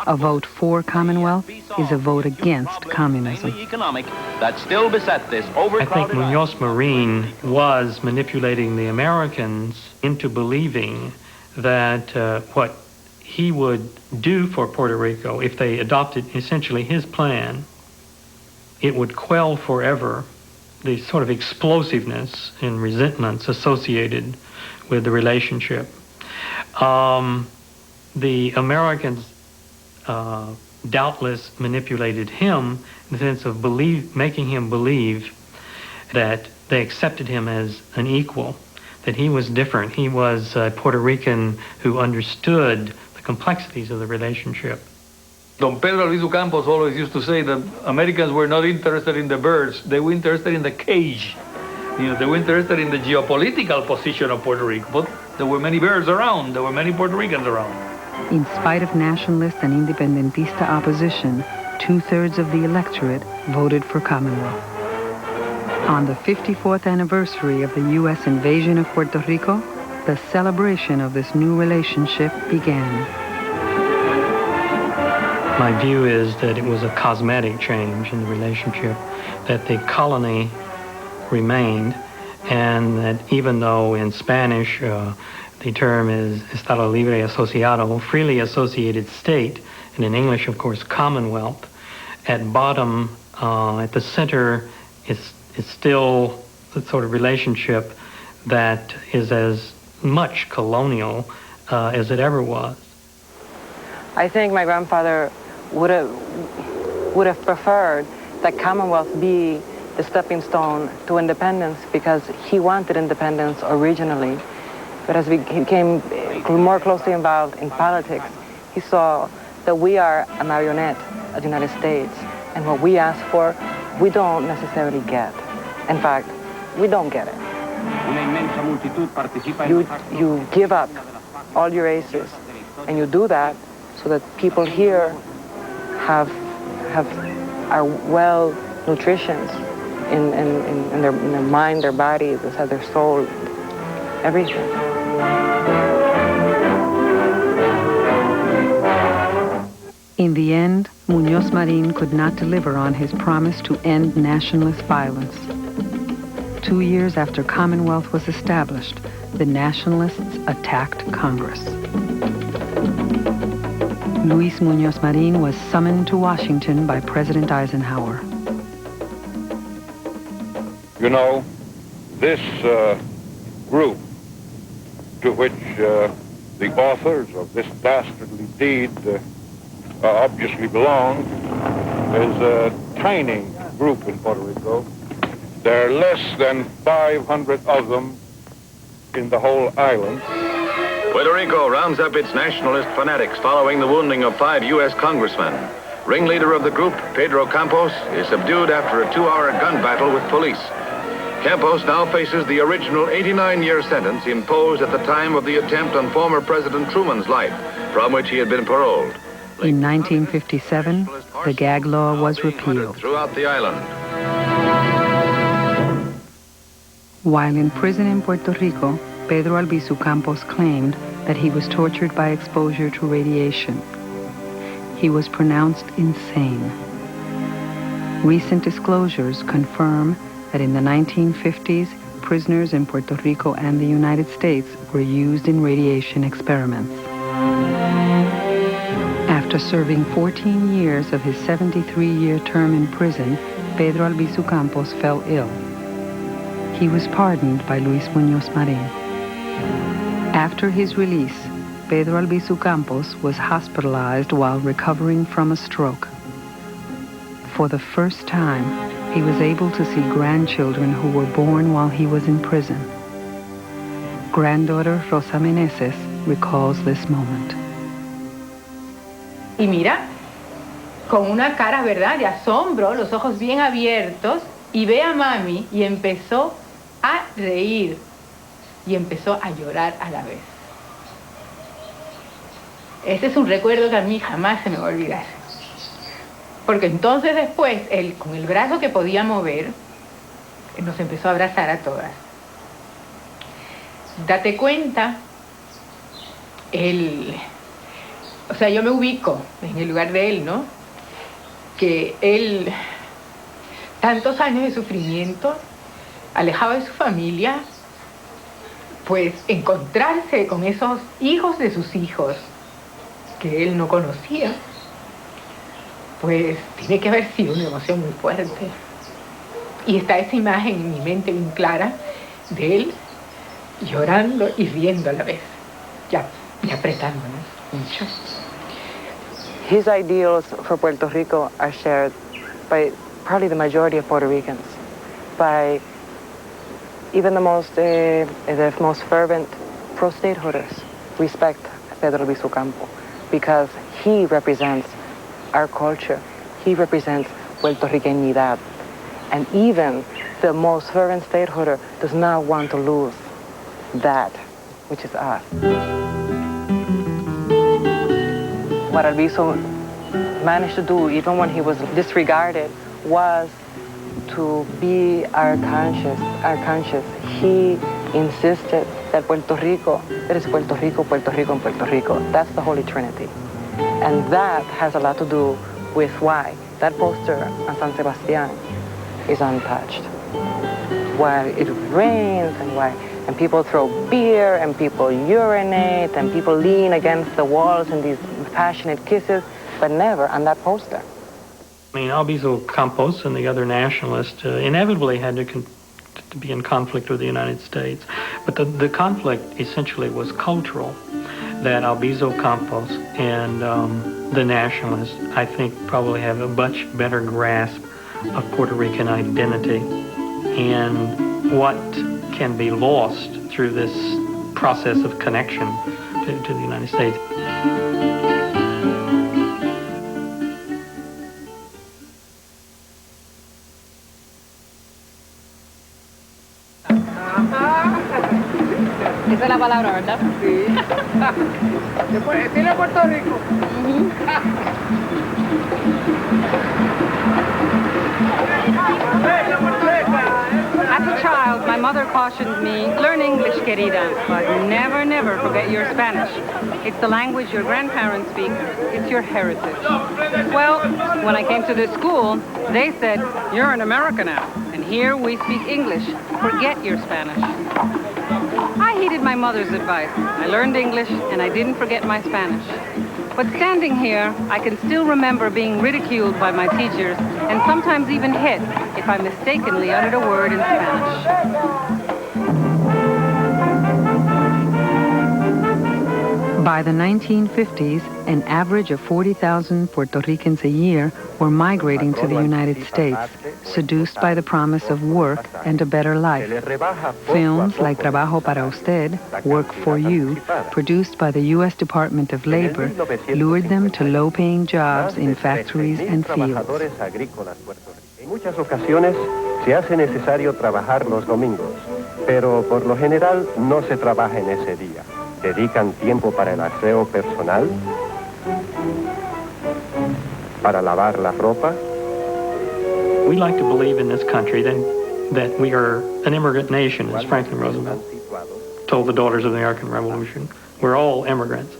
E: A vote for Commonwealth is a vote against communism.
Q: That still beset this
P: I think Muñoz Marín was manipulating the Americans into believing that what he would do for Puerto Rico, if they adopted essentially his plan, it would quell forever the sort of explosiveness and resentments associated with the relationship. The Americans doubtless manipulated him in the sense of making him believe that they accepted him as an equal, that he was different. He was a Puerto Rican who understood the complexities of the relationship.
K: Don Pedro Albizu Campos always used to say that Americans were not interested in the birds, they were interested in the cage. They were interested in the geopolitical position of Puerto Rico, but there were many birds around, there were many Puerto Ricans around.
E: In spite of nationalist and independentista opposition, 2/3 of the electorate voted for Commonwealth. On the 54th anniversary of the U.S. invasion of Puerto Rico, the celebration of this new relationship began.
P: My view is that it was a cosmetic change in the relationship, that the colony remained, and that even though in Spanish the term is Estado Libre Asociado, freely associated state, and in English, of course, Commonwealth, at bottom, at the center, is still the sort of relationship that is as much colonial as it ever was.
C: I think my grandfather would have preferred that Commonwealth be the stepping stone to independence, because he wanted independence originally. But as he became more closely involved in politics, he saw that we are a marionette of the United States, and what we ask for, we don't necessarily get. In fact, we don't get it. You give up all your aces, and you do that so that people here are well nutritioned in their mind, their body, their soul, everything.
E: In the end, Muñoz Marín could not deliver on his promise to end nationalist violence. 2 years after Commonwealth was established, the nationalists attacked Congress. Luis Muñoz Marín was summoned to Washington by President Eisenhower.
L: You know, this group to which the authors of this dastardly deed obviously belong is a tiny group in Puerto Rico. There are less than 500 of them in the whole island.
Q: Puerto Rico rounds up its nationalist fanatics following the wounding of 5 U.S. congressmen. Ringleader of the group, Pedro Campos, is subdued after a 2-hour gun battle with police. Campos now faces the original 89-year sentence imposed at the time of the attempt on former President Truman's life, from which he had been paroled.
E: In 1957, the gag law was repealed.
Q: Throughout the island.
E: While in prison in Puerto Rico, Pedro Albizu Campos claimed that he was tortured by exposure to radiation. He was pronounced insane. Recent disclosures confirm that in the 1950s, prisoners in Puerto Rico and the United States were used in radiation experiments. After serving 14 years of his 73-year term in prison, Pedro Albizu Campos fell ill. He was pardoned by Luis Muñoz Marín. After his release, Pedro Albizu Campos was hospitalized while recovering from a stroke. For the first time, he was able to see grandchildren who were born while he was in prison. Granddaughter Rosa Meneses recalls this moment.
B: Y mira, con una cara, ¿verdad?, de asombro, los ojos bien abiertos, y ve a mami y empezó a reír y empezó a llorar a la vez. Este es un recuerdo que a mí jamás se me va a olvidar. Porque entonces después, él con el brazo que podía mover, nos empezó a abrazar a todas. Date cuenta, o sea, yo me ubico en el lugar de él, ¿no? Que él, tantos años de sufrimiento, alejado de su familia, pues encontrarse con esos hijos de sus hijos que él no conocía, pues tiene que haber sido una emoción muy fuerte. Y está esa imagen en mi mente bien clara de él llorando y riendo a la vez, ya apretándonos mucho.
C: His ideals for Puerto Rico are shared by probably the majority of Puerto Ricans, by even the most fervent pro-statehooders respect Pedro Luis Ocampo because he represents our culture. He represents Puerto Ricanidad. And even the most fervent statehooder does not want to lose that, which is us. What Albizu managed to do, even when he was disregarded, was to be our conscience. He insisted that Puerto Rico, there is Puerto Rico, Puerto Rico, and Puerto Rico. That's the Holy Trinity. And that has a lot to do with why that poster on San Sebastian is untouched. Why it rains and people throw beer and people urinate and people lean against the walls in these passionate kisses, but never on that poster.
P: I mean, Albizu Campos and the other nationalists inevitably had to be in conflict with the United States. But the conflict essentially was cultural, that Albizu Campos and the nationalists, I think, probably have a much better grasp of Puerto Rican identity and what can be lost through this process of connection to the United States.
F: Esa es la palabra, ¿verdad? Sí.
I: Tiene Puerto Rico.
F: As a child, my mother cautioned me, learn English, querida, but never, never forget your Spanish. It's the language your grandparents speak. It's your heritage. Well, when I came to this school, they said, you're an American now, and here we speak English. Forget your Spanish. I heeded my mother's advice. I learned English, and I didn't forget my Spanish. But standing here, I can still remember being ridiculed by my teachers and sometimes even hit if I mistakenly uttered a word in Spanish.
E: By the 1950s, an average of 40,000 Puerto Ricans a year were migrating to the United States, seduced by the promise of work and a better life. Films like Trabajo para Usted, Work for You, produced by the U.S. Department of Labor, lured them to low-paying jobs in factories and fields.
R: En muchas ocasiones se hace necesario trabajar los domingos, pero por lo general no se trabaja en ese día. ¿Dedican tiempo para el aseo personal? ¿Para lavar la ropa?
P: We like to believe in this country that we are an immigrant nation, as Franklin Roosevelt told the daughters of the American Revolution. We're all immigrants.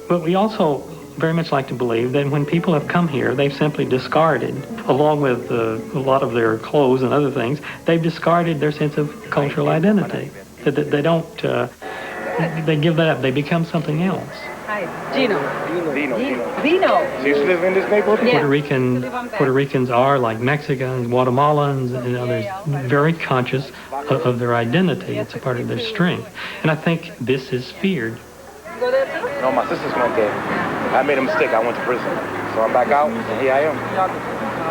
P: But we also very much like to believe that when people have come here, they've simply discarded, along with a lot of their clothes and other things, they've discarded their sense of cultural identity. That they don't, they give that up. They become something else.
F: Hi, Gino.
R: Dino. Do you live in this neighborhood?
F: Yeah.
P: Puerto Ricans are, like Mexicans, Guatemalans, and others, very conscious of their identity. It's a part of their strength. And I think this is feared.
S: No, my sister's went there. I made a mistake. I went to prison. So I'm back out, and here I am.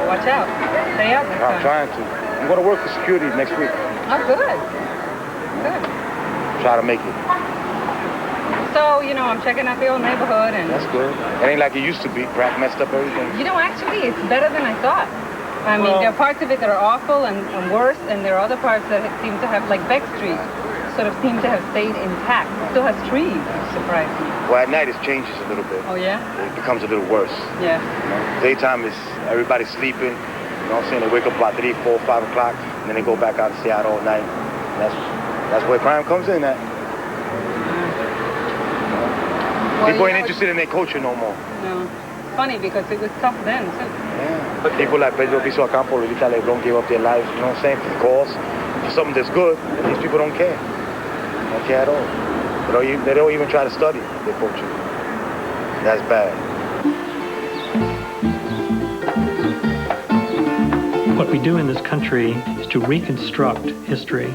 F: Watch out. Stay out next time.
S: I'm trying to. I'm going to work for security next week.
F: Oh, good. Good.
S: Try to make it.
F: So, you know, I'm checking out the old neighborhood and...
S: That's good. It ain't like it used to be. Crack messed up everything.
F: You know, actually, it's better than I thought. I mean, there are parts of it that are awful and worse, and there are other parts that seem to have, like Beck Street, sort of seem to have stayed intact. It still has trees, which surprised me.
S: Well, at night it changes a little bit.
F: Oh, yeah?
S: It becomes a little worse.
F: Yeah.
S: You know, daytime is everybody's sleeping. You know what I'm saying? They wake up about 3, 4, 5 o'clock, and then they go back out and stay out all night. And that's where crime comes in at.
F: Well,
S: people ain't interested in their culture no more.
F: No. Funny because it was tough then, too.
S: Yeah. People like Pedro Piso Ocampo, Lolita Lebron gave up their lives, you know what I'm saying, for the cause, for something that's good. And these people don't care. They don't care at all. They don't even try to study their culture. That's bad.
P: What we do in this country is to reconstruct history.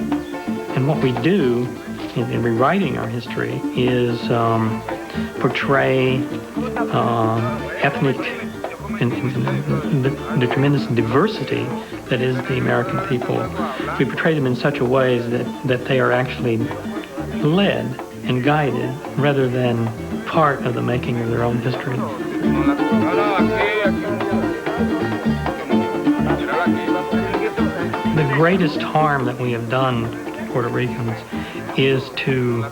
P: And what we do in rewriting our history is portray ethnic and the tremendous diversity that is the American people. We portray them in such a way that they are actually led and guided rather than part of the making of their own history. The greatest harm that we have done to Puerto Ricans is to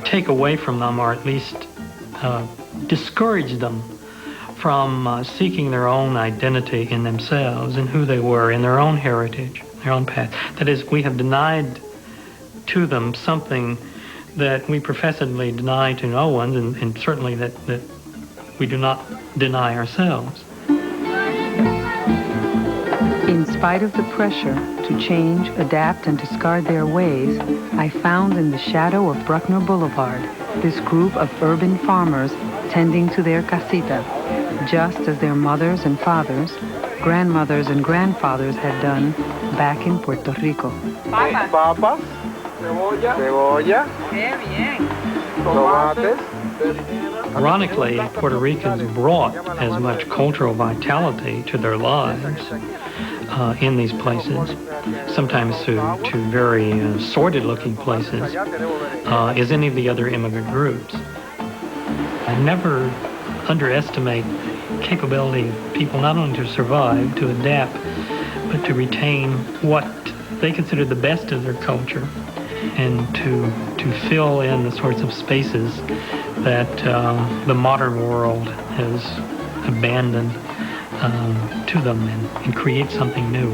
P: take away from them, or at least discourage them from seeking their own identity in themselves, in who they were, in their own heritage, their own past. That is, we have denied to them something that we professedly deny to no one, and certainly that we do not deny ourselves.
E: In spite of the pressure to change, adapt, and discard their ways, I found in the shadow of Bruckner Boulevard this group of urban farmers tending to their casita, just as their mothers and fathers, grandmothers and grandfathers had done back in Puerto Rico.
J: Papas, cebolla, tomates.
P: Ironically, Puerto Ricans brought as much cultural vitality to their lives in these places, sometimes to very sordid-looking places, as any of the other immigrant groups. I never underestimate capability of people not only to survive, to adapt, but to retain what they consider the best of their culture, and to fill in the sorts of spaces that the modern world has abandoned to them, and create something new.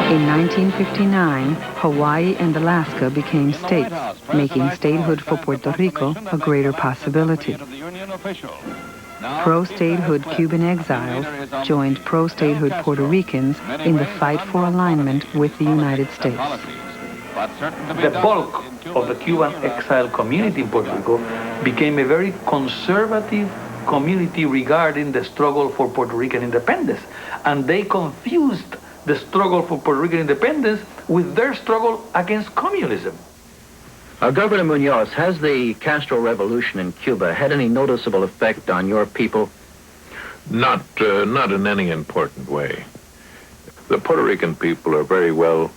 E: In 1959, Hawaii and Alaska became states, making statehood for Puerto Rico a greater possibility. Pro-statehood Cuban exiles joined pro-statehood Puerto Ricans in the fight for alignment with the United States.
K: The bulk of the Cuban exile community in Puerto Rico became a very conservative community regarding the struggle for Puerto Rican independence. And they confused the struggle for Puerto Rican independence with their struggle against communism.
T: Governor Munoz, has the Castro Revolution in Cuba had any noticeable effect on your people?
L: Not in any important way. The Puerto Rican people are very well,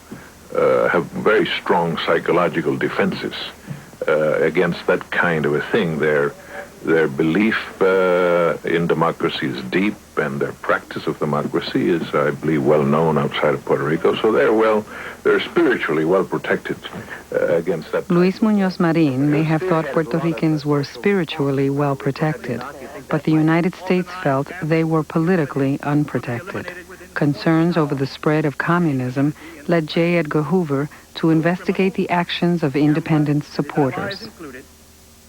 L: have very strong psychological defenses against that kind of a thing. Their belief in democracy is deep, and their practice of democracy is, I believe, well known outside of Puerto Rico. So they're spiritually well protected against that.
E: Luis Muñoz Marin may have thought Puerto Ricans were spiritually well protected, but the United States felt they were politically unprotected. Concerns over the spread of communism led J. Edgar Hoover to investigate the actions of independence supporters.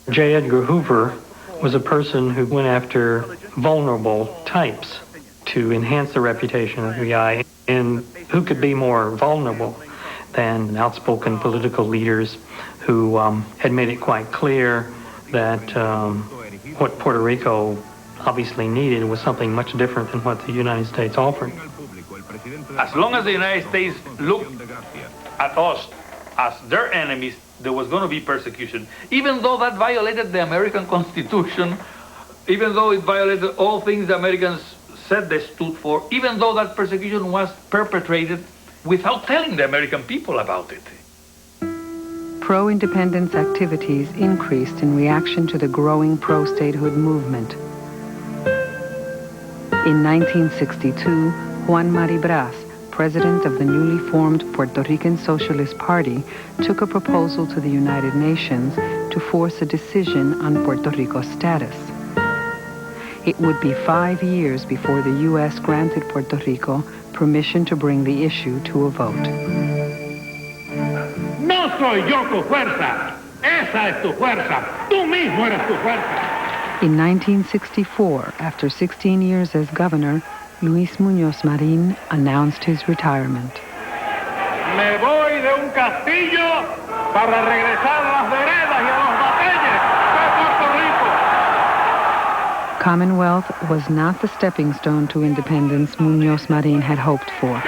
P: J. Edgar Hoover was a person who went after vulnerable types to enhance the reputation of the guy. And who could be more vulnerable than outspoken political leaders who had made it quite clear that what Puerto Rico obviously needed was something much different than what the United States offered.
K: As long as the United States looked at us as their enemies, there was going to be persecution. Even though that violated the American Constitution, even though it violated all things the Americans said they stood for, even though that persecution was perpetrated without telling the American people about it.
E: Pro-independence activities increased in reaction to the growing pro-statehood movement. In 1962, Juan Maribras, president of the newly formed Puerto Rican Socialist Party, took a proposal to the United Nations to force a decision on Puerto Rico's status. It would be 5 years before the U.S. granted Puerto Rico permission to bring the issue to a vote.
M: No soy yo tu fuerza, esa es tu fuerza, tú mismo eres tu fuerza.
E: In 1964, after 16 years as governor, Luis Muñoz Marín announced his retirement.
M: Me voy de un castillo para regresar a las veredas y a los batalles de Puerto Rico.
E: Commonwealth was not the stepping stone to independence Muñoz Marín had hoped for.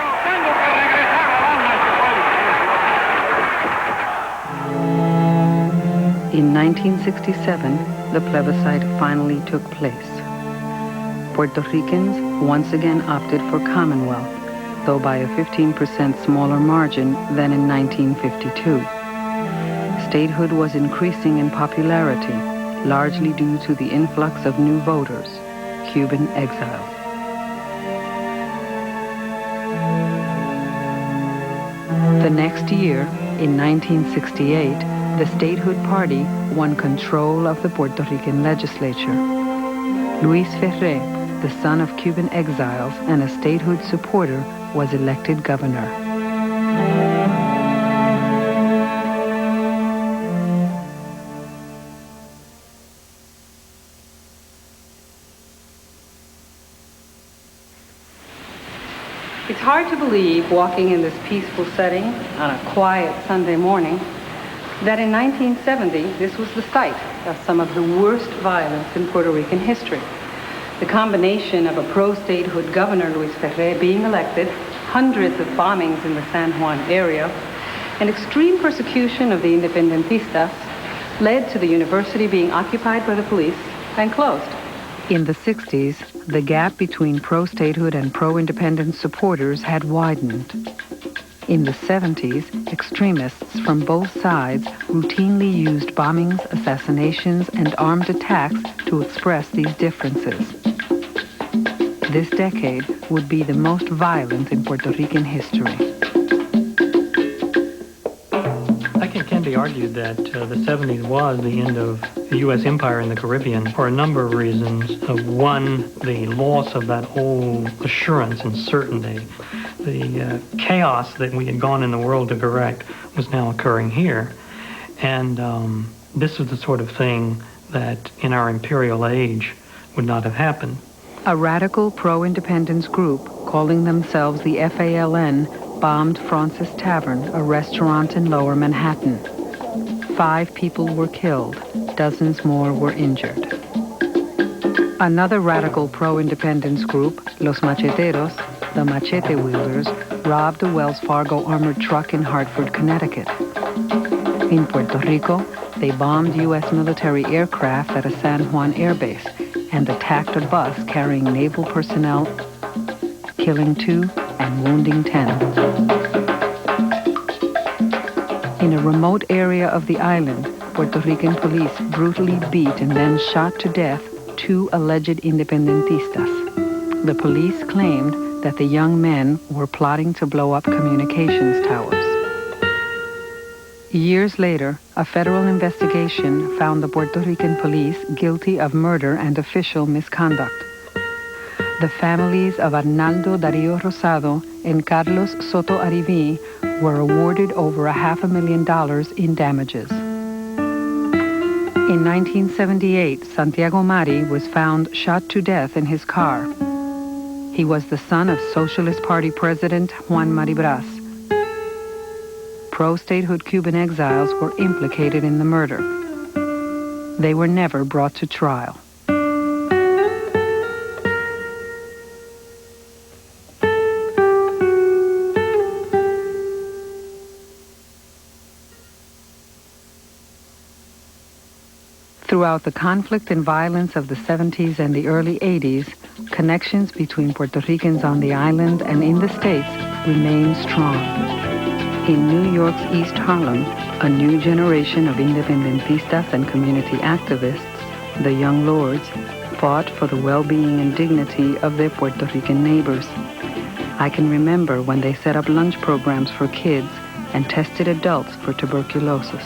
E: In 1967, the plebiscite finally took place. Puerto Ricans once again opted for Commonwealth, though by a 15% smaller margin than in 1952. Statehood was increasing in popularity, largely due to the influx of new voters, Cuban exiles. The next year, in 1968, the Statehood Party won control of the Puerto Rican legislature. Luis Ferré, the son of Cuban exiles and a statehood supporter, was elected governor.
F: It's hard to believe, walking in this peaceful setting on a quiet Sunday morning, that in 1970, this was the site of some of the worst violence in Puerto Rican history. The combination of a pro-statehood governor, Luis Ferré, being elected, hundreds of bombings in the San Juan area, and extreme persecution of the independentistas led to the university being occupied by the police and closed.
E: In the 60s, the gap between pro-statehood and pro-independence supporters had widened. In the 70s, extremists from both sides routinely used bombings, assassinations, and armed attacks to express these differences. This decade would be the most violent in Puerto Rican history.
P: I think it can be argued that the 70s was the end of the U.S. empire in the Caribbean for a number of reasons. One, the loss of that old assurance and certainty. The chaos that we had gone in the world to correct was now occurring here. And this is the sort of thing that in our imperial age would not have happened.
E: A radical pro-independence group, calling themselves the FALN, bombed Francis Tavern, a restaurant in Lower Manhattan. 5 people were killed, dozens more were injured. Another radical pro-independence group, Los Macheteros, the Machete Wielders, robbed a Wells Fargo armored truck in Hartford, Connecticut. In Puerto Rico, they bombed U.S. military aircraft at a San Juan airbase and attacked a bus carrying naval personnel, killing 2 and wounding 10. In a remote area of the island, Puerto Rican police brutally beat and then shot to death 2 alleged independentistas. The police claimed that the young men were plotting to blow up communications towers. Years later, a federal investigation found the Puerto Rican police guilty of murder and official misconduct. The families of Arnaldo Darío Rosado and Carlos Soto Ariví were awarded over $500,000 in damages. In 1978, Santiago Mari was found shot to death in his car. He was the son of Socialist Party President Juan Maribras. Pro-statehood Cuban exiles were implicated in the murder. They were never brought to trial. Throughout the conflict and violence of the 70s and the early 80s, connections between Puerto Ricans on the island and in the States remain strong. In New York's East Harlem, a new generation of independentistas and community activists, the Young Lords, fought for the well-being and dignity of their Puerto Rican neighbors. I can remember when they set up lunch programs for kids and tested adults for tuberculosis.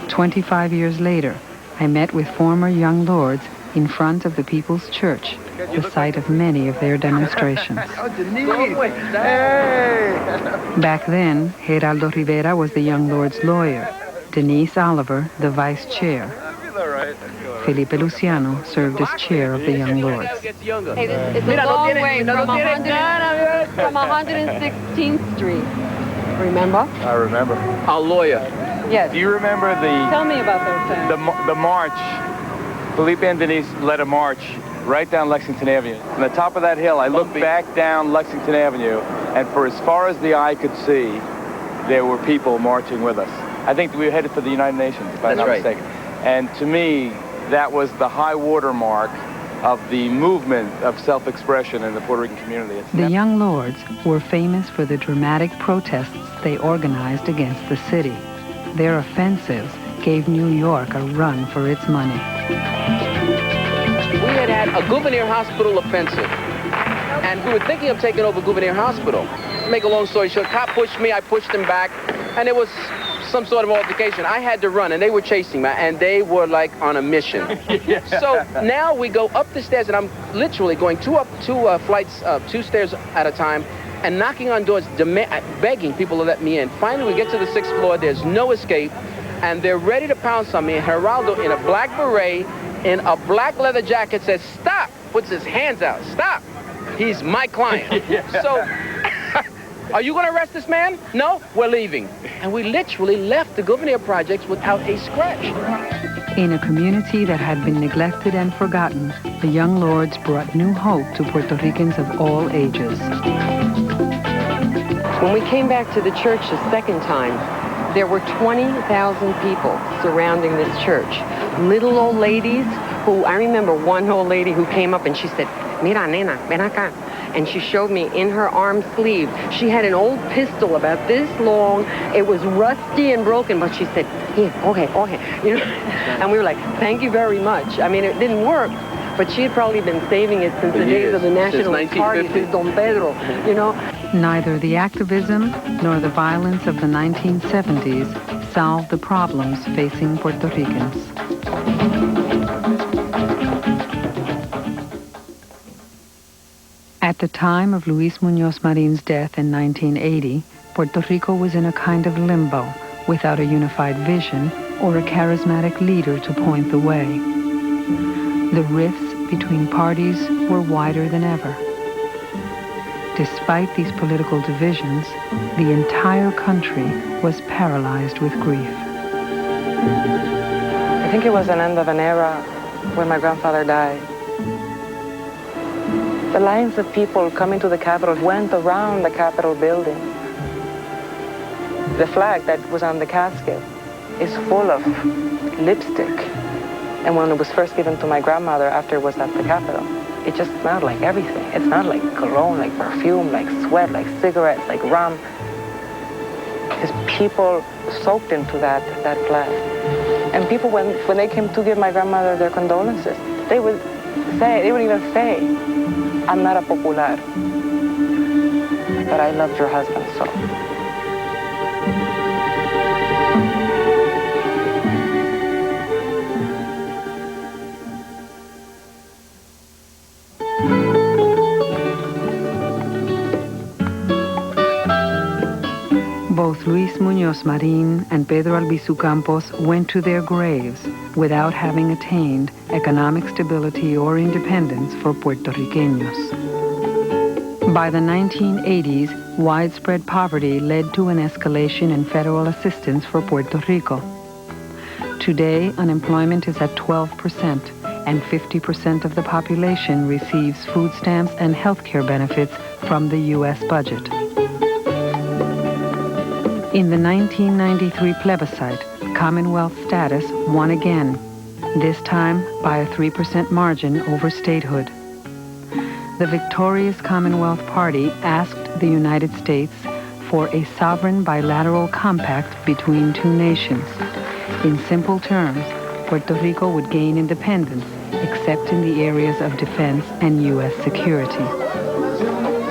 E: 25 years later, I met with former young lords in front of the People's Church, the site of many of their demonstrations. Back then, Geraldo Rivera was the young lord's lawyer, Denise Oliver, the vice chair. Felipe Luciano served as chair of the young lords.
D: Hey, it's a long way from 116th Street. Remember?
U: I remember. Our lawyer.
D: Yes.
U: Do you remember
D: Tell me about those times.
U: the march? Felipe and Denise led a march right down Lexington Avenue. From the top of that hill, I looked back down Lexington Avenue, and for as far as the eye could see, there were people marching with us. I think we were headed for the United Nations, if I'm not mistaken. And to me, that was the high water mark of the movement of self-expression in the Puerto Rican community.
E: The young lords were famous for the dramatic protests they organized against the city. Their offensives gave New York a run for its money.
V: We had a Gouverneur Hospital offensive, and we were thinking of taking over Gouverneur Hospital. To make a long story short, cop pushed me, I pushed him back, and it was some sort of altercation. I had to run, and they were chasing me, and they were like on a mission. Yeah. So now we go up the stairs, and I'm literally going two stairs at a time, and knocking on doors, begging people to let me in. Finally, we get to the 6th floor. There's no escape, and they're ready to pounce on me. And Geraldo, in a black beret, in a black leather jacket, says, "Stop!" Puts his hands out. "Stop! He's my client." Yeah. So, are you going to arrest this man? No? We're leaving. And we literally left the Gouverneur Projects without a scratch.
E: In a community that had been neglected and forgotten, the young lords brought new hope to Puerto Ricans of all ages.
D: When we came back to the church the second time, there were 20,000 people surrounding this church. Little old ladies who, I remember one old lady who came up and she said, "Mira, nena, ven acá." And she showed me in her arm sleeve, she had an old pistol about this long. It was rusty and broken, but she said, "Here, okay. You know? And we were like, "Thank you very much." I mean, it didn't work, but she had probably been saving it since the days of the Nationalist Party, since Don Pedro, you know.
E: Neither the activism nor the violence of the 1970s solved the problems facing Puerto Ricans. At the time of Luis Muñoz Marin's death in 1980, Puerto Rico was in a kind of limbo, without a unified vision or a charismatic leader to point the way. The rifts between parties were wider than ever. Despite these political divisions, the entire country was paralyzed with grief.
C: I think it was an end of an era when my grandfather died. The lines of people coming to the Capitol went around the Capitol building. The flag that was on the casket is full of lipstick. And when it was first given to my grandmother after it was at the Capitol, it just smelled like everything. It smelled like cologne, like perfume, like sweat, like cigarettes, like rum. Because people soaked into that flag. And people, when they came to give my grandmother their condolences, they would even say, "I'm not a popular, but I loved your husband so."
E: Both Luis Muñoz Marín and Pedro Albizu Campos went to their graves without having attained economic stability or independence for Puerto Ricanos. By the 1980s, widespread poverty led to an escalation in federal assistance for Puerto Rico. Today, unemployment is at 12%, and 50% of the population receives food stamps and health care benefits from the U.S. budget. In the 1993 plebiscite, Commonwealth status won again, this time by a 3% margin over statehood. The victorious Commonwealth Party asked the United States for a sovereign bilateral compact between two nations. In simple terms, Puerto Rico would gain independence, except except in the areas of defense and U.S. security.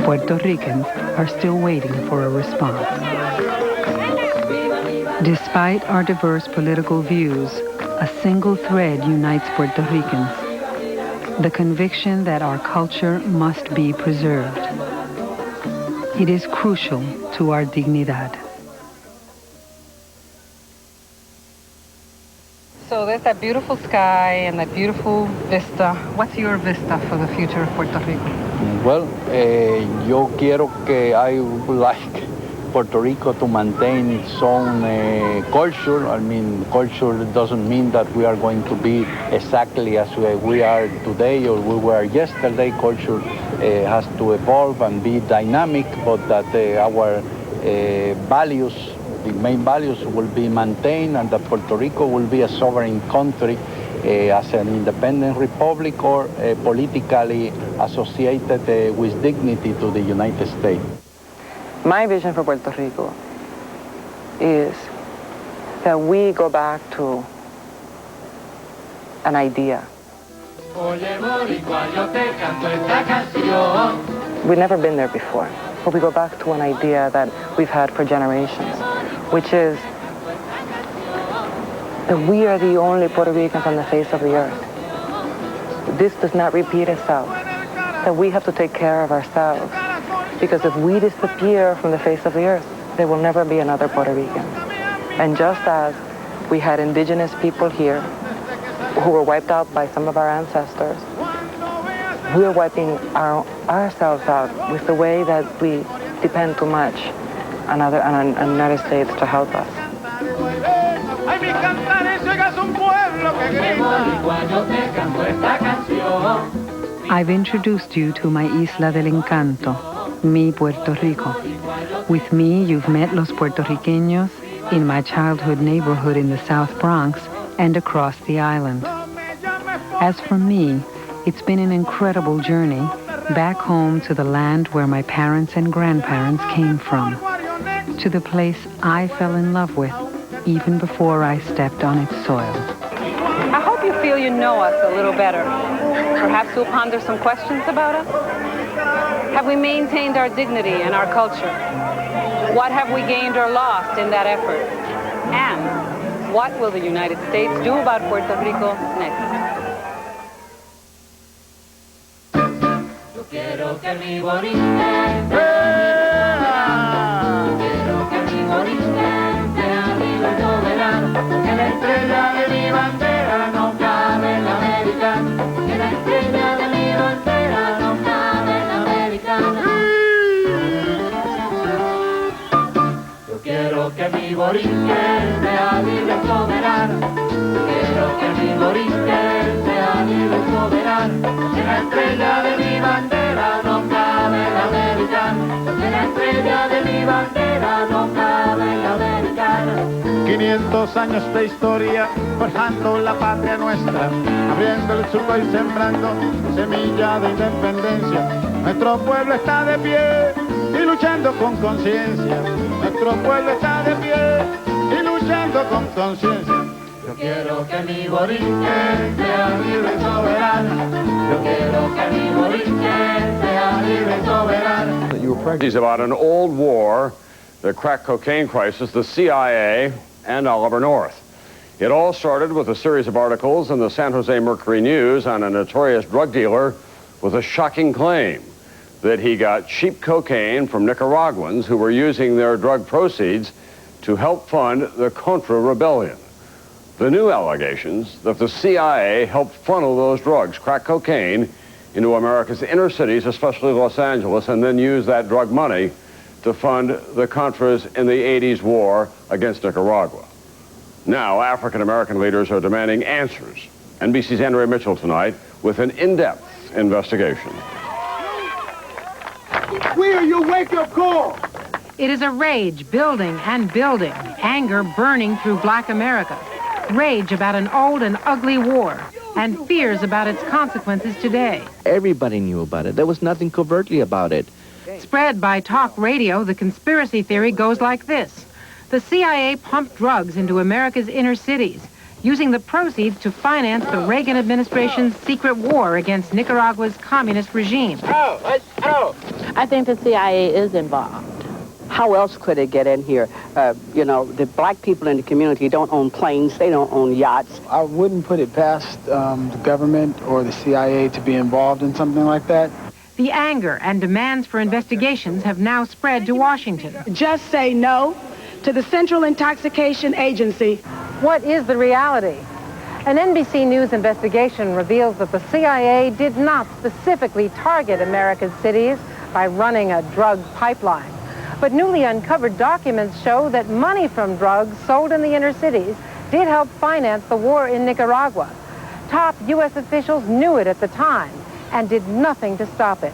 E: Puerto Ricans are still waiting for a response. Despite our diverse political views, a single thread unites Puerto Ricans: the conviction that our culture must be preserved. It is crucial to our dignidad.
F: So there's that beautiful sky and that beautiful vista. What's your vista for the future of Puerto Rico?
J: Well, yo quiero que I would like Puerto Rico to maintain its own culture. I mean, culture doesn't mean that we are going to be exactly as we are today or we were yesterday. Culture has to evolve and be dynamic, but that our values, the main values, will be maintained, and that Puerto Rico will be a sovereign country as an independent republic or politically associated with dignity to the United States.
C: My vision for Puerto Rico is that we go back to an idea. We've never been there before, but we go back to an idea that we've had for generations, which is that we are the only Puerto Ricans on the face of the earth. This does not repeat itself, that we have to take care of ourselves. Because if we disappear from the face of the earth, there will never be another Puerto Rican. And just as we had indigenous people here who were wiped out by some of our ancestors, we're wiping ourselves out with the way that we depend too much on United States to help us.
E: I've introduced you to my Isla del Encanto, mi Puerto Rico. With me, you've met los puertorriqueños in my childhood neighborhood in the South Bronx and across the island. As for me, it's been an incredible journey back home to the land where my parents and grandparents came from, to the place I fell in love with even before I stepped on its soil.
F: I hope you feel you know us a little better. Perhaps you'll ponder some questions about us. Have we maintained our dignity and our culture? What have we gained or lost in that effort? And what will the United States do about Puerto Rico next? Yo quiero que mi Borinquen, quiero que mi Borinquen sea libre y soberano, que la estrella de mi bandera no cabe en la americana, que la estrella de mi bandera no cabe en la americana. Yo quiero que mi Borinquen sea libre y soberano, quiero que mi Borinquen sea libre y soberano, que la estrella de mi bandera no cabe en la americana, que la estrella de mi bandera no cabe en la americana.
A: 500 años de historia, forjando la patria nuestra, abriendo el surco y sembrando semilla de independencia. Nuestro pueblo está de pie y luchando con conciencia. Nuestro pueblo está de pie y luchando con conciencia. Yo quiero que mi Borinquen sea libre y soberano. Yo quiero que mi Borinquen sea libre y soberano.
G: You were practicing about an old war, the crack cocaine crisis, the CIA, and Oliver North. It all started with a series of articles in the San Jose Mercury News on a notorious drug dealer with a shocking claim that he got cheap cocaine from Nicaraguans who were using their drug proceeds to help fund the Contra Rebellion. The new allegations that the CIA helped funnel those drugs, crack cocaine, into America's inner cities, especially Los Angeles, and then use that drug money to fund the Contras in the 80s war against Nicaragua. Now, African-American leaders are demanding answers. NBC's Andrea Mitchell tonight with an in-depth investigation.
A: We are your wake-up call.
W: It is a rage building and building, anger burning through Black America, rage about an old and ugly war, and fears about its consequences today.
X: Everybody knew about it. There was nothing covertly about it.
W: Spread by talk radio, the conspiracy theory goes like this. The CIA pumped drugs into America's inner cities, using the proceeds to finance the Reagan administration's secret war against Nicaragua's communist regime.
H: I think the CIA is involved. How else could it get in here? You know, the black people in the community don't own planes, they don't own yachts.
N: I wouldn't put it past the government or the CIA to be involved in something like that.
W: The anger and demands for investigations have now spread to Washington.
O: Just say no to the Central Intoxication Agency.
W: What is the reality? An NBC News investigation reveals that the CIA did not specifically target America's cities by running a drug pipeline. But newly uncovered documents show that money from drugs sold in the inner cities did help finance the war in Nicaragua. Top U.S. officials knew it at the time and did nothing to stop it.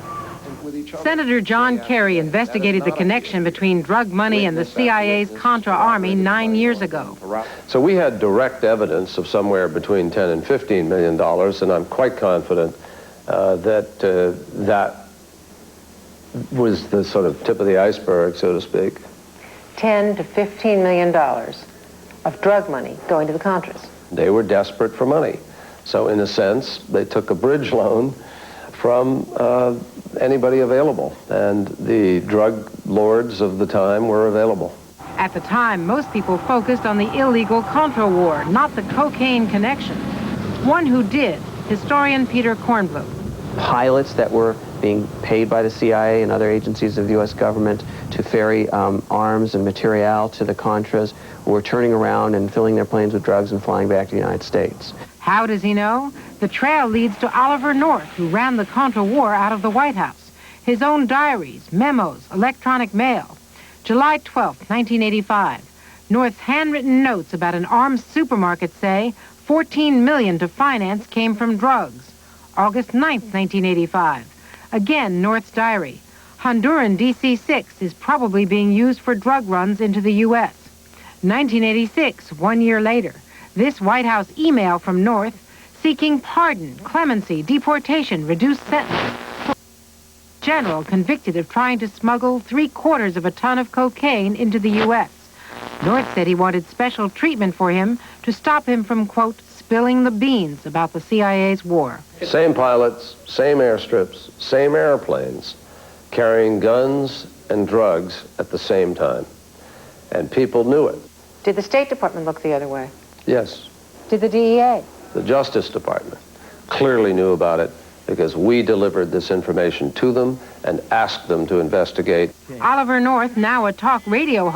W: Senator John Kerry investigated the connection between drug money and the CIA's Contra Army 9 years ago.
Q: So we had direct evidence of somewhere between $10 and $15 million, and I'm quite confident that that was the sort of tip of the iceberg, so to speak.
W: $10 to $15 million of drug money going to the Contras.
Q: They were desperate for money. So in a sense, they took a bridge loan from anybody available, and the drug lords of the time were available.
W: At the time, most people focused on the illegal Contra war, not the cocaine connection. One who did, historian Peter Kornblum.
Y: Pilots that were being paid by the CIA and other agencies of the U.S. government to ferry arms and material to the Contras were turning around and filling their planes with drugs and flying back to the United States.
W: How does he know? The trail leads to Oliver North, who ran the Contra war out of the White House. His own diaries, memos, electronic mail. July 12, 1985. North's handwritten notes about an arms supermarket say $14 million to finance came from drugs. August 9, 1985. Again, North's diary. Honduran DC-6 is probably being used for drug runs into the U.S. 1986, 1 year later. This White House email from North seeking pardon, clemency, deportation, reduced sentence. General convicted of trying to smuggle 3/4 of a ton of cocaine into the U.S. North said he wanted special treatment for him to stop him from, quote, spilling the beans about the CIA's war.
Q: Same pilots, same airstrips, same airplanes, carrying guns and drugs at the same time. And people knew it.
W: Did the State Department look the other way?
Q: Yes.
W: Did the DEA?
Q: The Justice Department clearly knew about it because we delivered this information to them and asked them to investigate.
W: Oliver North, now a talk radio host.